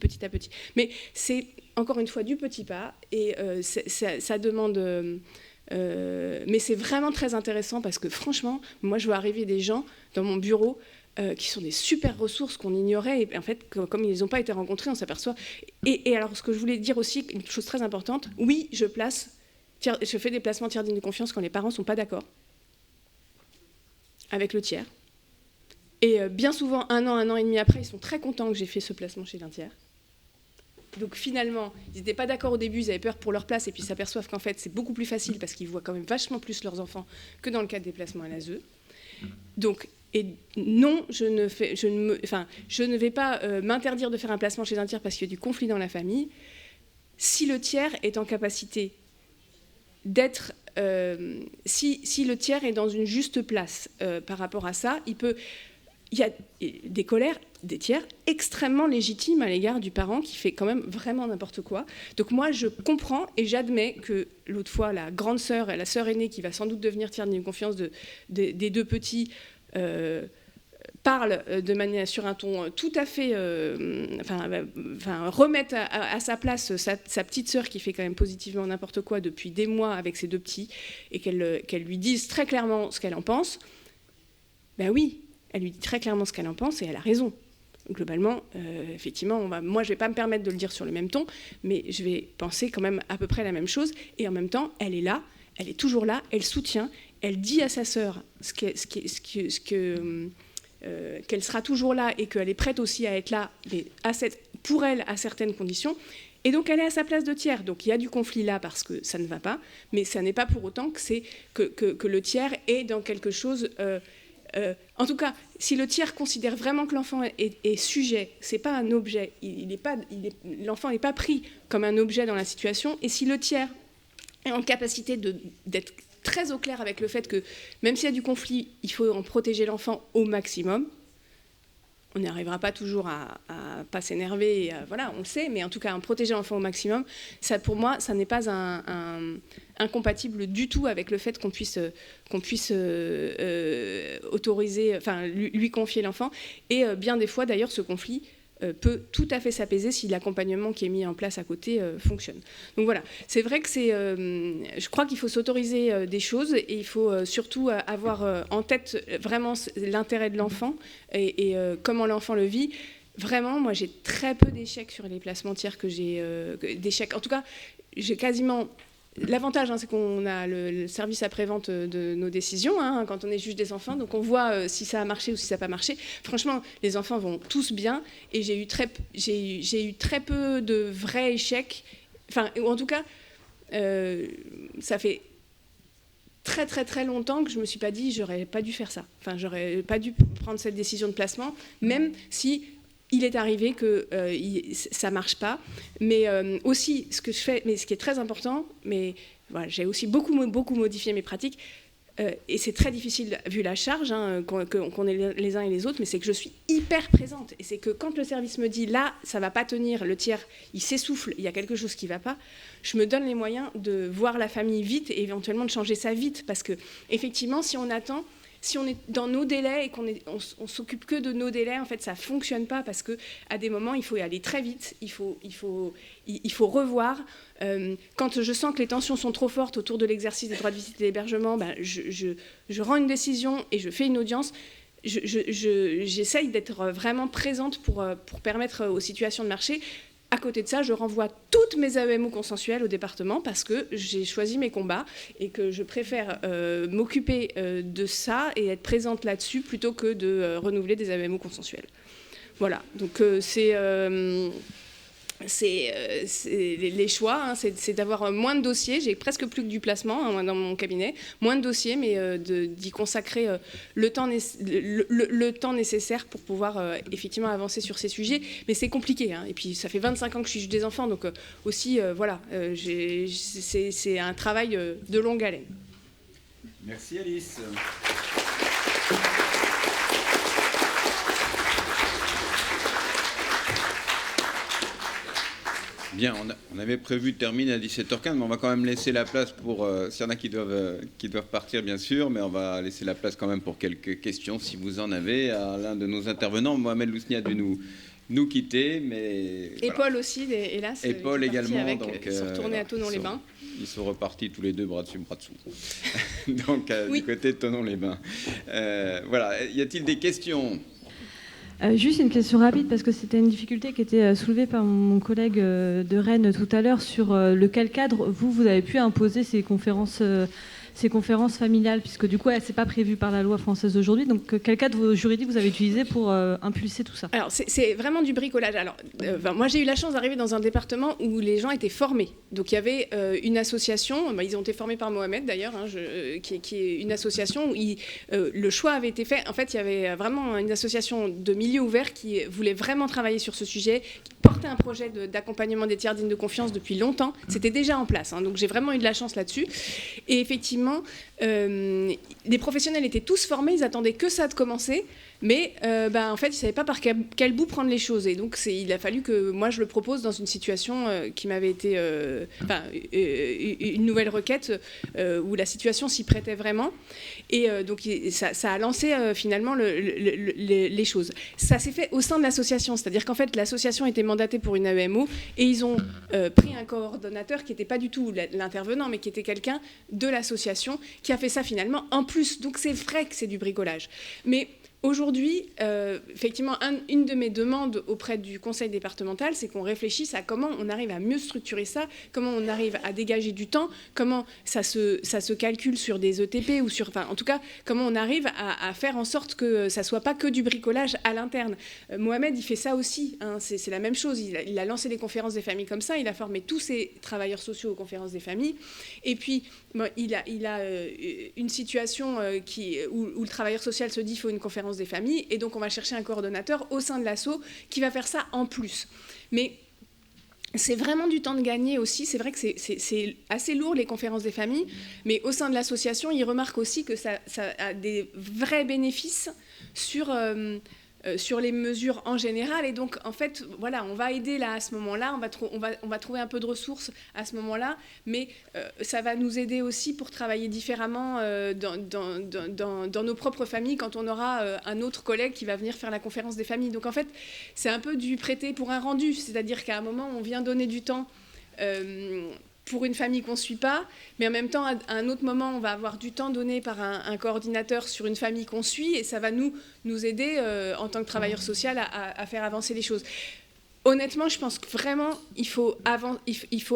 Mais c'est encore une fois du petit pas, et ça demande... mais c'est vraiment très intéressant, parce que franchement, moi je vois arriver des gens dans mon bureau qui sont des super ressources qu'on ignorait, et en fait, comme ils n'ont pas été rencontrés, on s'aperçoit... Et alors, ce que je voulais dire aussi, une chose très importante, oui, je fais des placements tiers dignes de confiance quand les parents ne sont pas d'accord avec le tiers. Et bien souvent, un an et demi après, ils sont très contents que j'ai fait ce placement chez un tiers. Donc finalement, ils n'étaient pas d'accord au début, ils avaient peur pour leur place, et puis ils s'aperçoivent qu'en fait, c'est beaucoup plus facile, parce qu'ils voient quand même vachement plus leurs enfants que dans le cadre des placements à l'ASE. Donc, et non, je ne vais pas m'interdire de faire un placement chez un tiers parce qu'il y a du conflit dans la famille. Si le tiers est en capacité d'être... si le tiers est dans une juste place par rapport à ça, il y a des colères des tiers extrêmement légitimes à l'égard du parent qui fait quand même vraiment n'importe quoi. Donc moi, je comprends et j'admets que l'autre fois, la grande sœur et la sœur aînée, qui va sans doute devenir tiers digne de confiance des deux petits, parlent de manière sur un ton tout à fait... remettre à sa place sa petite sœur qui fait quand même positivement n'importe quoi depuis des mois avec ses deux petits, et qu'elle lui dise très clairement ce qu'elle en pense. Ben oui, elle lui dit très clairement ce qu'elle en pense, et elle a raison. Globalement, effectivement, moi, je ne vais pas me permettre de le dire sur le même ton, mais je vais penser quand même à peu près la même chose. Et en même temps, elle est là, elle est toujours là, elle soutient, elle dit à sa sœur qu'elle sera toujours là, et qu'elle est prête aussi à être là, mais pour elle, à certaines conditions. Et donc, elle est à sa place de tiers. Donc, il y a du conflit là parce que ça ne va pas, mais ça n'est pas pour autant que le tiers est dans quelque chose... en tout cas, si le tiers considère vraiment que l'enfant est sujet, c'est pas un objet, l'enfant n'est pas pris comme un objet dans la situation, et si le tiers est en capacité d'être très au clair avec le fait que même s'il y a du conflit, il faut en protéger l'enfant au maximum, on n'y arrivera pas toujours à pas s'énerver, voilà, on le sait, mais en tout cas, en protéger l'enfant au maximum, ça, pour moi, ça n'est pas incompatible du tout avec le fait qu'on puisse autoriser, enfin, lui confier l'enfant. Et bien des fois, d'ailleurs, ce conflit peut tout à fait s'apaiser si l'accompagnement qui est mis en place à côté fonctionne. Donc voilà, c'est vrai que je crois qu'il faut s'autoriser des choses, et il faut surtout avoir en tête vraiment l'intérêt de l'enfant et comment l'enfant le vit. Vraiment, moi j'ai très peu d'échecs sur les placements tiers d'échecs. En tout cas, j'ai quasiment... L'avantage, c'est qu'on a le service après-vente de nos décisions, quand on est juge des enfants, donc on voit si ça a marché ou si ça n'a pas marché. Franchement, les enfants vont tous bien, et j'ai eu très peu de vrais échecs. Enfin, ou en tout cas, ça fait très très très longtemps que je me suis pas dit j'aurais pas dû faire ça. Enfin, j'aurais pas dû prendre cette décision de placement, même si il est arrivé que ça ne marche pas. Mais aussi, ce que je fais, mais ce qui est très important, mais voilà, j'ai aussi beaucoup modifié mes pratiques. et c'est très difficile vu la charge qu'on est les uns et les autres, mais c'est que je suis hyper présente. Et c'est que quand le service me dit là, ça ne va pas tenir, le tiers, il s'essouffle, il y a quelque chose qui ne va pas, je me donne les moyens de voir la famille vite et éventuellement de changer ça vite. Parce que effectivement, si on attend, si on est dans nos délais et qu'on s'occupe que de nos délais, en fait, ça ne fonctionne pas parce qu'à des moments, il faut y aller très vite, il faut revoir. Quand je sens que les tensions sont trop fortes autour de l'exercice des droits de visite et d'hébergement, je rends une décision et je fais une audience. J'essaye d'être vraiment présente pour permettre aux situations de marcher. À côté de ça, je renvoie toutes mes AEMO consensuelles au département parce que j'ai choisi mes combats et que je préfère m'occuper de ça et être présente là-dessus plutôt que de renouveler des AEMO consensuelles. Voilà, donc les choix, c'est d'avoir moins de dossiers. J'ai presque plus que du placement dans mon cabinet, moins de dossiers, mais d'y consacrer le temps nécessaire pour pouvoir effectivement avancer sur ces sujets. Mais c'est compliqué, et puis ça fait 25 ans que je suis juge des enfants, donc aussi, voilà, c'est un travail de longue haleine.
Merci Alice. Bien, on avait prévu de terminer à 17h15, mais on va quand même laisser la place pour... s'il y en a qui doivent partir, bien sûr, mais on va laisser la place quand même pour quelques questions, si vous en avez, à l'un de nos intervenants. Mohamed Lousni a dû nous quitter, mais...
Et voilà. Paul aussi, hélas.
Et Paul également.
Ils sont retournés à Thonon-les-Bains.
Ils sont repartis tous les deux, bras dessus, bras dessous. Donc, oui. Du côté de Thonon-les-Bains. Voilà. Y a-t-il des questions ?
Juste une question rapide, parce que c'était une difficulté qui était soulevée par mon collègue de Rennes tout à l'heure sur lequel cadre vous avez pu imposer ces conférences familiales, puisque du coup, c'est pas prévu par la loi française d'aujourd'hui. Donc, quel cadre juridique vous avez utilisé pour impulser tout ça ?
Alors, c'est vraiment du bricolage. Alors, moi, j'ai eu la chance d'arriver dans un département où les gens étaient formés. Donc, il y avait une association, ils ont été formés par Mohamed d'ailleurs, qui est une association où le choix avait été fait. En fait, il y avait vraiment une association de milieu ouvert qui voulait vraiment travailler sur ce sujet, qui portait un projet d'accompagnement des tiers dignes de confiance depuis longtemps. C'était déjà en place, donc j'ai vraiment eu de la chance là-dessus. Et effectivement, les professionnels étaient tous formés, ils attendaient que ça de commencer, mais en fait, ils ne savaient pas par quel bout prendre les choses. Et donc, il a fallu que moi, je le propose dans une situation qui m'avait été... une nouvelle requête où la situation s'y prêtait vraiment. Et donc, ça a lancé finalement les choses. Ça s'est fait au sein de l'association, c'est-à-dire qu'en fait, l'association était mandatée pour une AEMO et ils ont pris un coordonnateur qui n'était pas du tout l'intervenant, mais qui était quelqu'un de l'association qui a fait ça finalement en plus. Donc, c'est vrai que c'est du bricolage. Mais... Aujourd'hui, effectivement, une de mes demandes auprès du conseil départemental, c'est qu'on réfléchisse à comment on arrive à mieux structurer ça, comment on arrive à dégager du temps, comment ça se calcule sur des ETP, ou en tout cas, comment on arrive à faire en sorte que ça ne soit pas que du bricolage à l'interne. Mohamed, il fait ça aussi, c'est la même chose. Il a lancé les conférences des familles comme ça, il a formé tous ses travailleurs sociaux aux conférences des familles, et puis il a une situation où le travailleur social se dit qu'il faut une conférence des familles, et donc on va chercher un coordonnateur au sein de l'asso qui va faire ça en plus. Mais c'est vraiment du temps de gagner aussi. C'est vrai que c'est assez lourd, les conférences des familles, mais au sein de l'association, ils remarquent aussi que ça a des vrais bénéfices sur les mesures en général. Et donc, en fait, voilà, on va aider là à ce moment-là, on va trouver un peu de ressources à ce moment-là, mais ça va nous aider aussi pour travailler différemment dans nos propres familles quand on aura un autre collègue qui va venir faire la conférence des familles. Donc, en fait, c'est un peu du prêter pour un rendu, c'est-à-dire qu'à un moment, on vient donner du temps pour une famille qu'on ne suit pas, mais en même temps, à un autre moment, on va avoir du temps donné par un coordinateur sur une famille qu'on suit, et ça va nous aider, en tant que travailleur social, à faire avancer les choses. Honnêtement, je pense que vraiment, il faut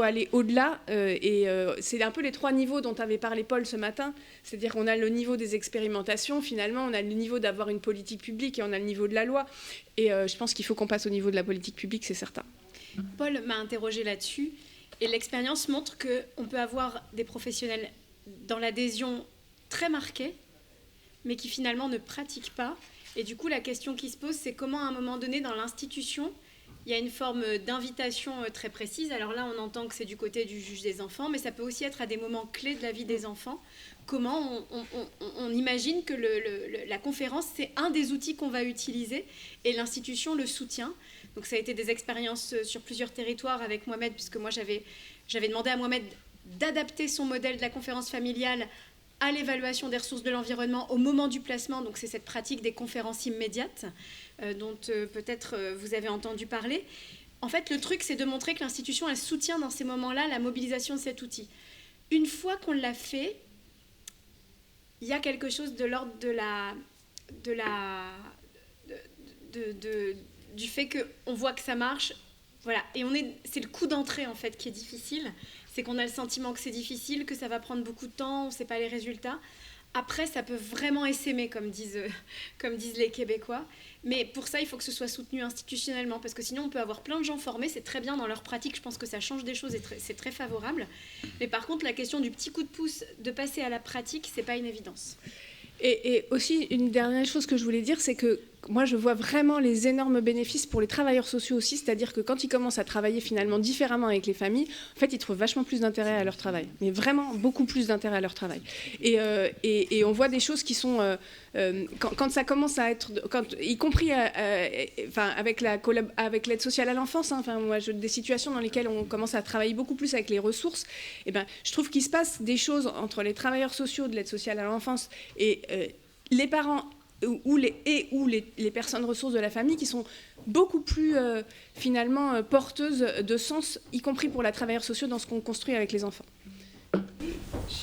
aller au-delà, et c'est un peu les 3 niveaux dont avait parlé Paul ce matin, c'est-à-dire qu'on a le niveau des expérimentations, finalement, on a le niveau d'avoir une politique publique, et on a le niveau de la loi, et je pense qu'il faut qu'on passe au niveau de la politique publique, c'est certain.
Paul m'a interrogé là-dessus. Et l'expérience montre qu'on peut avoir des professionnels dans l'adhésion très marquée, mais qui finalement ne pratiquent pas. Et du coup, la question qui se pose, c'est comment à un moment donné, dans l'institution, il il y a une forme d'invitation très précise. Alors là, on entend que c'est du côté du juge des enfants, mais ça peut aussi être à des moments clés de la vie des enfants. Comment on imagine que la conférence, c'est un des outils qu'on va utiliser et l'institution le soutient. Donc ça a été des expériences sur plusieurs territoires avec Mohamed, puisque moi j'avais demandé à Mohamed d'adapter son modèle de la conférence familiale à l'évaluation des ressources de l'environnement au moment du placement. Donc c'est cette pratique des conférences immédiates dont peut-être vous avez entendu parler. En fait, le truc, c'est de montrer que l'institution, elle soutient dans ces moments-là la mobilisation de cet outil. Une fois qu'on l'a fait, il y a quelque chose de l'ordre du fait qu'on voit que ça marche. Voilà. Et c'est le coup d'entrée, en fait, qui est difficile. C'est qu'on a le sentiment que c'est difficile, que ça va prendre beaucoup de temps, on ne sait pas les résultats. Après, ça peut vraiment essaimer, comme disent les Québécois. Mais pour ça, il faut que ce soit soutenu institutionnellement, parce que sinon, on peut avoir plein de gens formés, c'est très bien dans leur pratique, je pense que ça change des choses et c'est très favorable. Mais par contre, la question du petit coup de pouce, de passer à la pratique, c'est pas une évidence.
Et aussi, une dernière chose que je voulais dire, c'est que moi, je vois vraiment les énormes bénéfices pour les travailleurs sociaux aussi, c'est-à-dire que quand ils commencent à travailler finalement différemment avec les familles, en fait, ils trouvent vachement plus d'intérêt à leur travail, mais vraiment beaucoup plus d'intérêt à leur travail. Et on voit des choses qui sont... quand ça commence à être... y compris avec l'aide sociale à l'enfance, des situations dans lesquelles on commence à travailler beaucoup plus avec les ressources, je trouve qu'il se passe des choses entre les travailleurs sociaux de l'aide sociale à l'enfance et les parents ou les personnes ressources de la famille qui sont beaucoup plus finalement porteuses de sens, y compris pour la travailleuse sociale dans ce qu'on construit avec les enfants.
Oui, je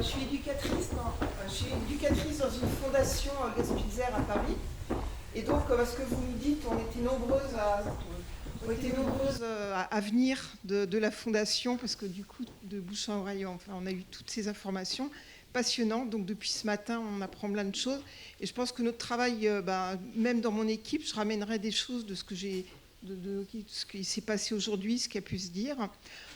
suis éducatrice dans une fondation Gaspilzer à Paris. Et donc, ce que vous nous dites, on était nombreuses à venir de la fondation, parce que du coup, de bouche à oreille, on a eu toutes ces informations passionnantes. Donc depuis ce matin, on apprend plein de choses. Et je pense que notre travail, même dans mon équipe, je ramènerai des choses de ce qui s'est passé aujourd'hui, ce qui a pu se dire.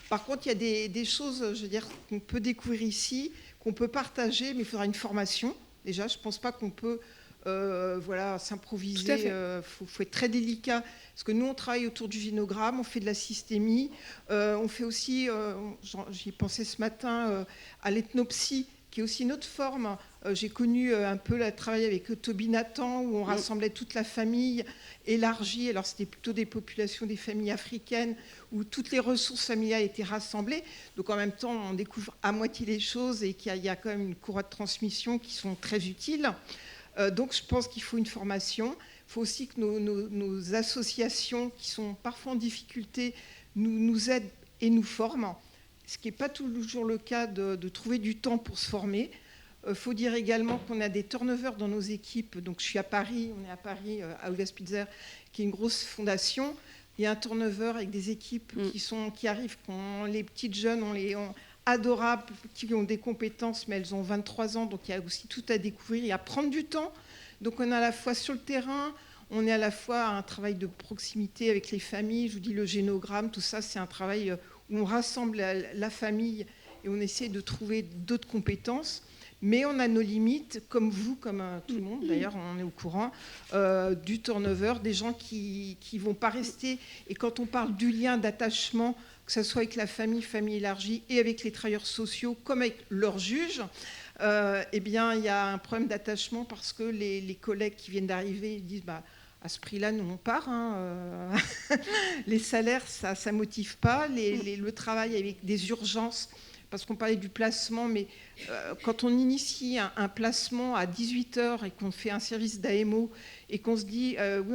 Par contre, il y a des choses, je veux dire, qu'on peut découvrir ici, qu'on peut partager, mais il faudra une formation. Déjà, je ne pense pas qu'on peut s'improviser. Faut être très délicat. Parce que nous, on travaille autour du génogramme, on fait de la systémie. On fait aussi, j'y ai pensé ce matin, à l'ethnopsie, qui est aussi une autre forme. J'ai connu un peu le travail avec Toby Nathan, où on rassemblait toute la famille élargie. Alors, c'était plutôt des populations, des familles africaines, où toutes les ressources familiales étaient rassemblées. Donc, en même temps, on découvre à moitié les choses et qu'il y a quand même une courroie de transmission qui sont très utiles. Donc, je pense qu'il faut une formation. Il faut aussi que nos associations, qui sont parfois en difficulté, nous aident et nous forment. Ce qui n'est pas toujours le cas de trouver du temps pour se former. Il faut dire également qu'on a des turnovers dans nos équipes. Donc, je suis à Paris, on est à Paris, à Gaspilzer, qui est une grosse fondation. Il y a un turnover avec des équipes qui arrivent, les petites jeunes, adorables, qui ont des compétences, mais elles ont 23 ans, donc il y a aussi tout à découvrir et à prendre du temps. Donc, on est à la fois sur le terrain, on est à la fois à un travail de proximité avec les familles. Je vous dis, le génogramme, tout ça, c'est un travail où on rassemble la famille et on essaie de trouver d'autres compétences. Mais on a nos limites, comme vous, comme tout le monde, d'ailleurs, on est au courant, du turnover, des gens qui ne vont pas rester. Et quand on parle du lien d'attachement, que ce soit avec la famille élargie, et avec les travailleurs sociaux, comme avec leurs juges, il y a un problème d'attachement parce que les collègues qui viennent d'arriver disent à ce prix-là, nous, on part. Les salaires, ça ne motive pas. Le travail avec des urgences, parce qu'on parlait du placement, mais quand on initie un placement à 18h et qu'on fait un service d'AMO et qu'on se dit, oui,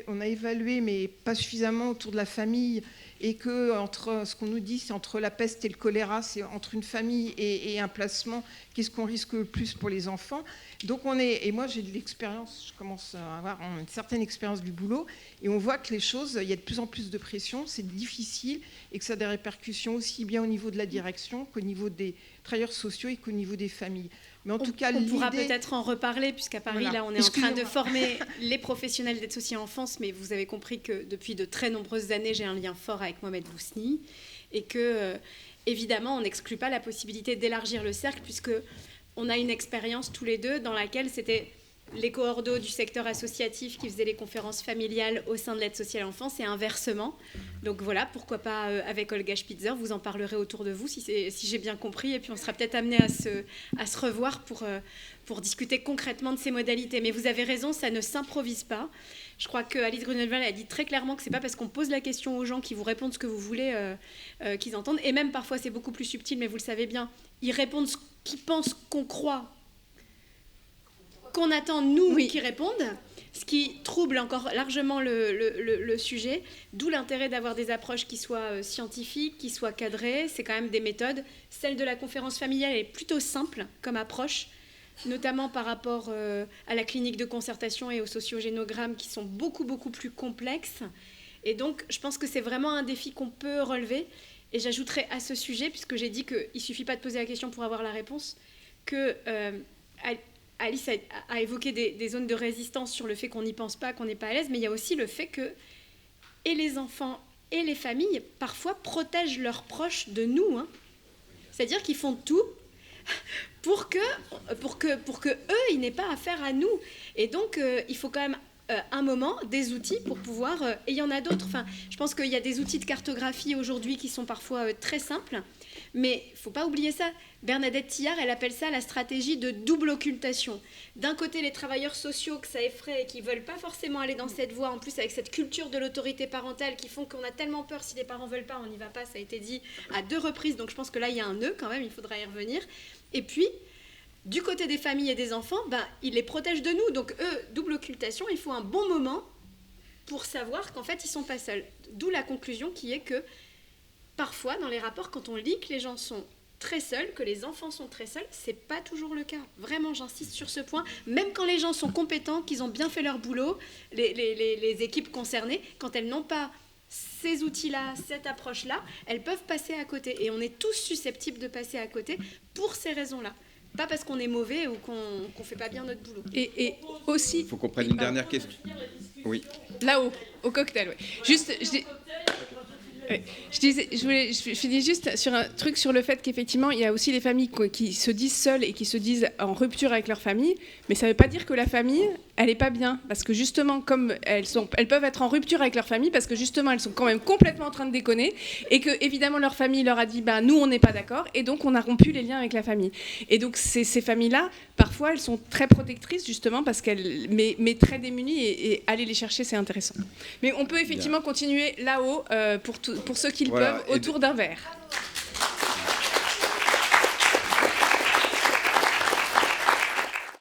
on a évalué, mais pas suffisamment autour de la famille, et que entre ce qu'on nous dit, c'est entre la peste et le choléra, c'est entre une famille et un placement, qu'est-ce qu'on risque le plus pour les enfants. Donc et moi j'ai de l'expérience, je commence à avoir une certaine expérience du boulot, et on voit que les choses, il y a de plus en plus de pression, c'est difficile, et que ça a des répercussions aussi bien au niveau de la direction qu'au niveau des travailleurs sociaux et qu'au niveau des familles. Mais en tout cas,
on pourra peut-être en reparler, puisqu'à Paris, là, on est en train de former les professionnels d'aide sociale en enfance, mais vous avez compris que depuis de très nombreuses années, j'ai un lien fort avec Mohamed Bousni, et que, évidemment, on n'exclut pas la possibilité d'élargir le cercle, puisque on a une expérience tous les deux dans laquelle c'était les coordos du secteur associatif qui faisaient les conférences familiales au sein de l'aide sociale à l'enfance et inversement. Donc voilà, pourquoi pas avec Olga Spitzer, vous en parlerez autour de vous si j'ai bien compris, et puis on sera peut-être amené à se revoir pour discuter concrètement de ces modalités. Mais vous avez raison, ça ne s'improvise pas. Je crois que Alice Grunewald a dit très clairement que c'est pas parce qu'on pose la question aux gens qui vous répondent ce que vous voulez qu'ils entendent. Et même parfois c'est beaucoup plus subtil, mais vous le savez bien, ils répondent ce qu'ils pensent qu'on croit, qu'on attend nous qu'ils répondent, ce qui trouble encore largement le sujet. D'où l'intérêt d'avoir des approches qui soient scientifiques, qui soient cadrées. C'est quand même des méthodes. Celle de la conférence familiale est plutôt simple comme approche, notamment par rapport à la clinique de concertation et au sociogénogramme qui sont beaucoup, beaucoup plus complexes. Et donc, je pense que c'est vraiment un défi qu'on peut relever. Et j'ajouterai à ce sujet, puisque j'ai dit qu'il ne suffit pas de poser la question pour avoir la réponse, que Alice a évoqué des zones de résistance sur le fait qu'on n'y pense pas, qu'on n'est pas à l'aise, mais il y a aussi le fait que et les enfants et les familles, parfois, protègent leurs proches de nous. Hein. C'est-à-dire qu'ils font tout pour que eux, ils n'aient pas affaire à nous. Et donc, il faut quand même un moment, des outils pour pouvoir... et il y en a d'autres. Enfin, je pense qu'il y a des outils de cartographie aujourd'hui qui sont parfois très simples. Mais il ne faut pas oublier ça. Bernadette Tillard, elle appelle ça la stratégie de double occultation. D'un côté, les travailleurs sociaux que ça effraie et qui ne veulent pas forcément aller dans cette voie, en plus avec cette culture de l'autorité parentale qui font qu'on a tellement peur, si les parents ne veulent pas, on n'y va pas, ça a été dit à 2 reprises. Donc je pense que là, il y a un nœud quand même, il faudra y revenir. Et puis, du côté des familles et des enfants, ils les protègent de nous. Donc eux, double occultation, il faut un bon moment pour savoir qu'en fait, ils ne sont pas seuls. D'où la conclusion qui est que parfois, dans les rapports, quand on lit que les gens sont très seuls, que les enfants sont très seuls, c'est pas toujours le cas. Vraiment, j'insiste sur ce point. Même quand les gens sont compétents, qu'ils ont bien fait leur boulot, les équipes concernées, quand elles n'ont pas ces outils-là, cette approche-là, elles peuvent passer à côté. Et on est tous susceptibles de passer à côté pour ces raisons-là. Pas parce qu'on est mauvais ou qu'on fait pas bien notre boulot.
Et aussi...
Il faut qu'on prenne une dernière question. Oui.
Là-haut, au cocktail, oui. Juste... Je finis juste sur un truc sur le fait qu'effectivement, il y a aussi les familles qui se disent seules et qui se disent en rupture avec leur famille, mais ça ne veut pas dire que la famille, elle n'est pas bien, parce que justement, comme elles peuvent être en rupture avec leur famille, parce que justement, elles sont quand même complètement en train de déconner, et que évidemment leur famille leur a dit, nous, on n'est pas d'accord, et donc on a rompu les liens avec la famille. Et donc ces familles-là, parfois, elles sont très protectrices, justement, parce qu'elles, mais très démunies, et aller les chercher, c'est intéressant. Mais on peut effectivement continuer là-haut pour ceux qui le peuvent, autour d'un verre.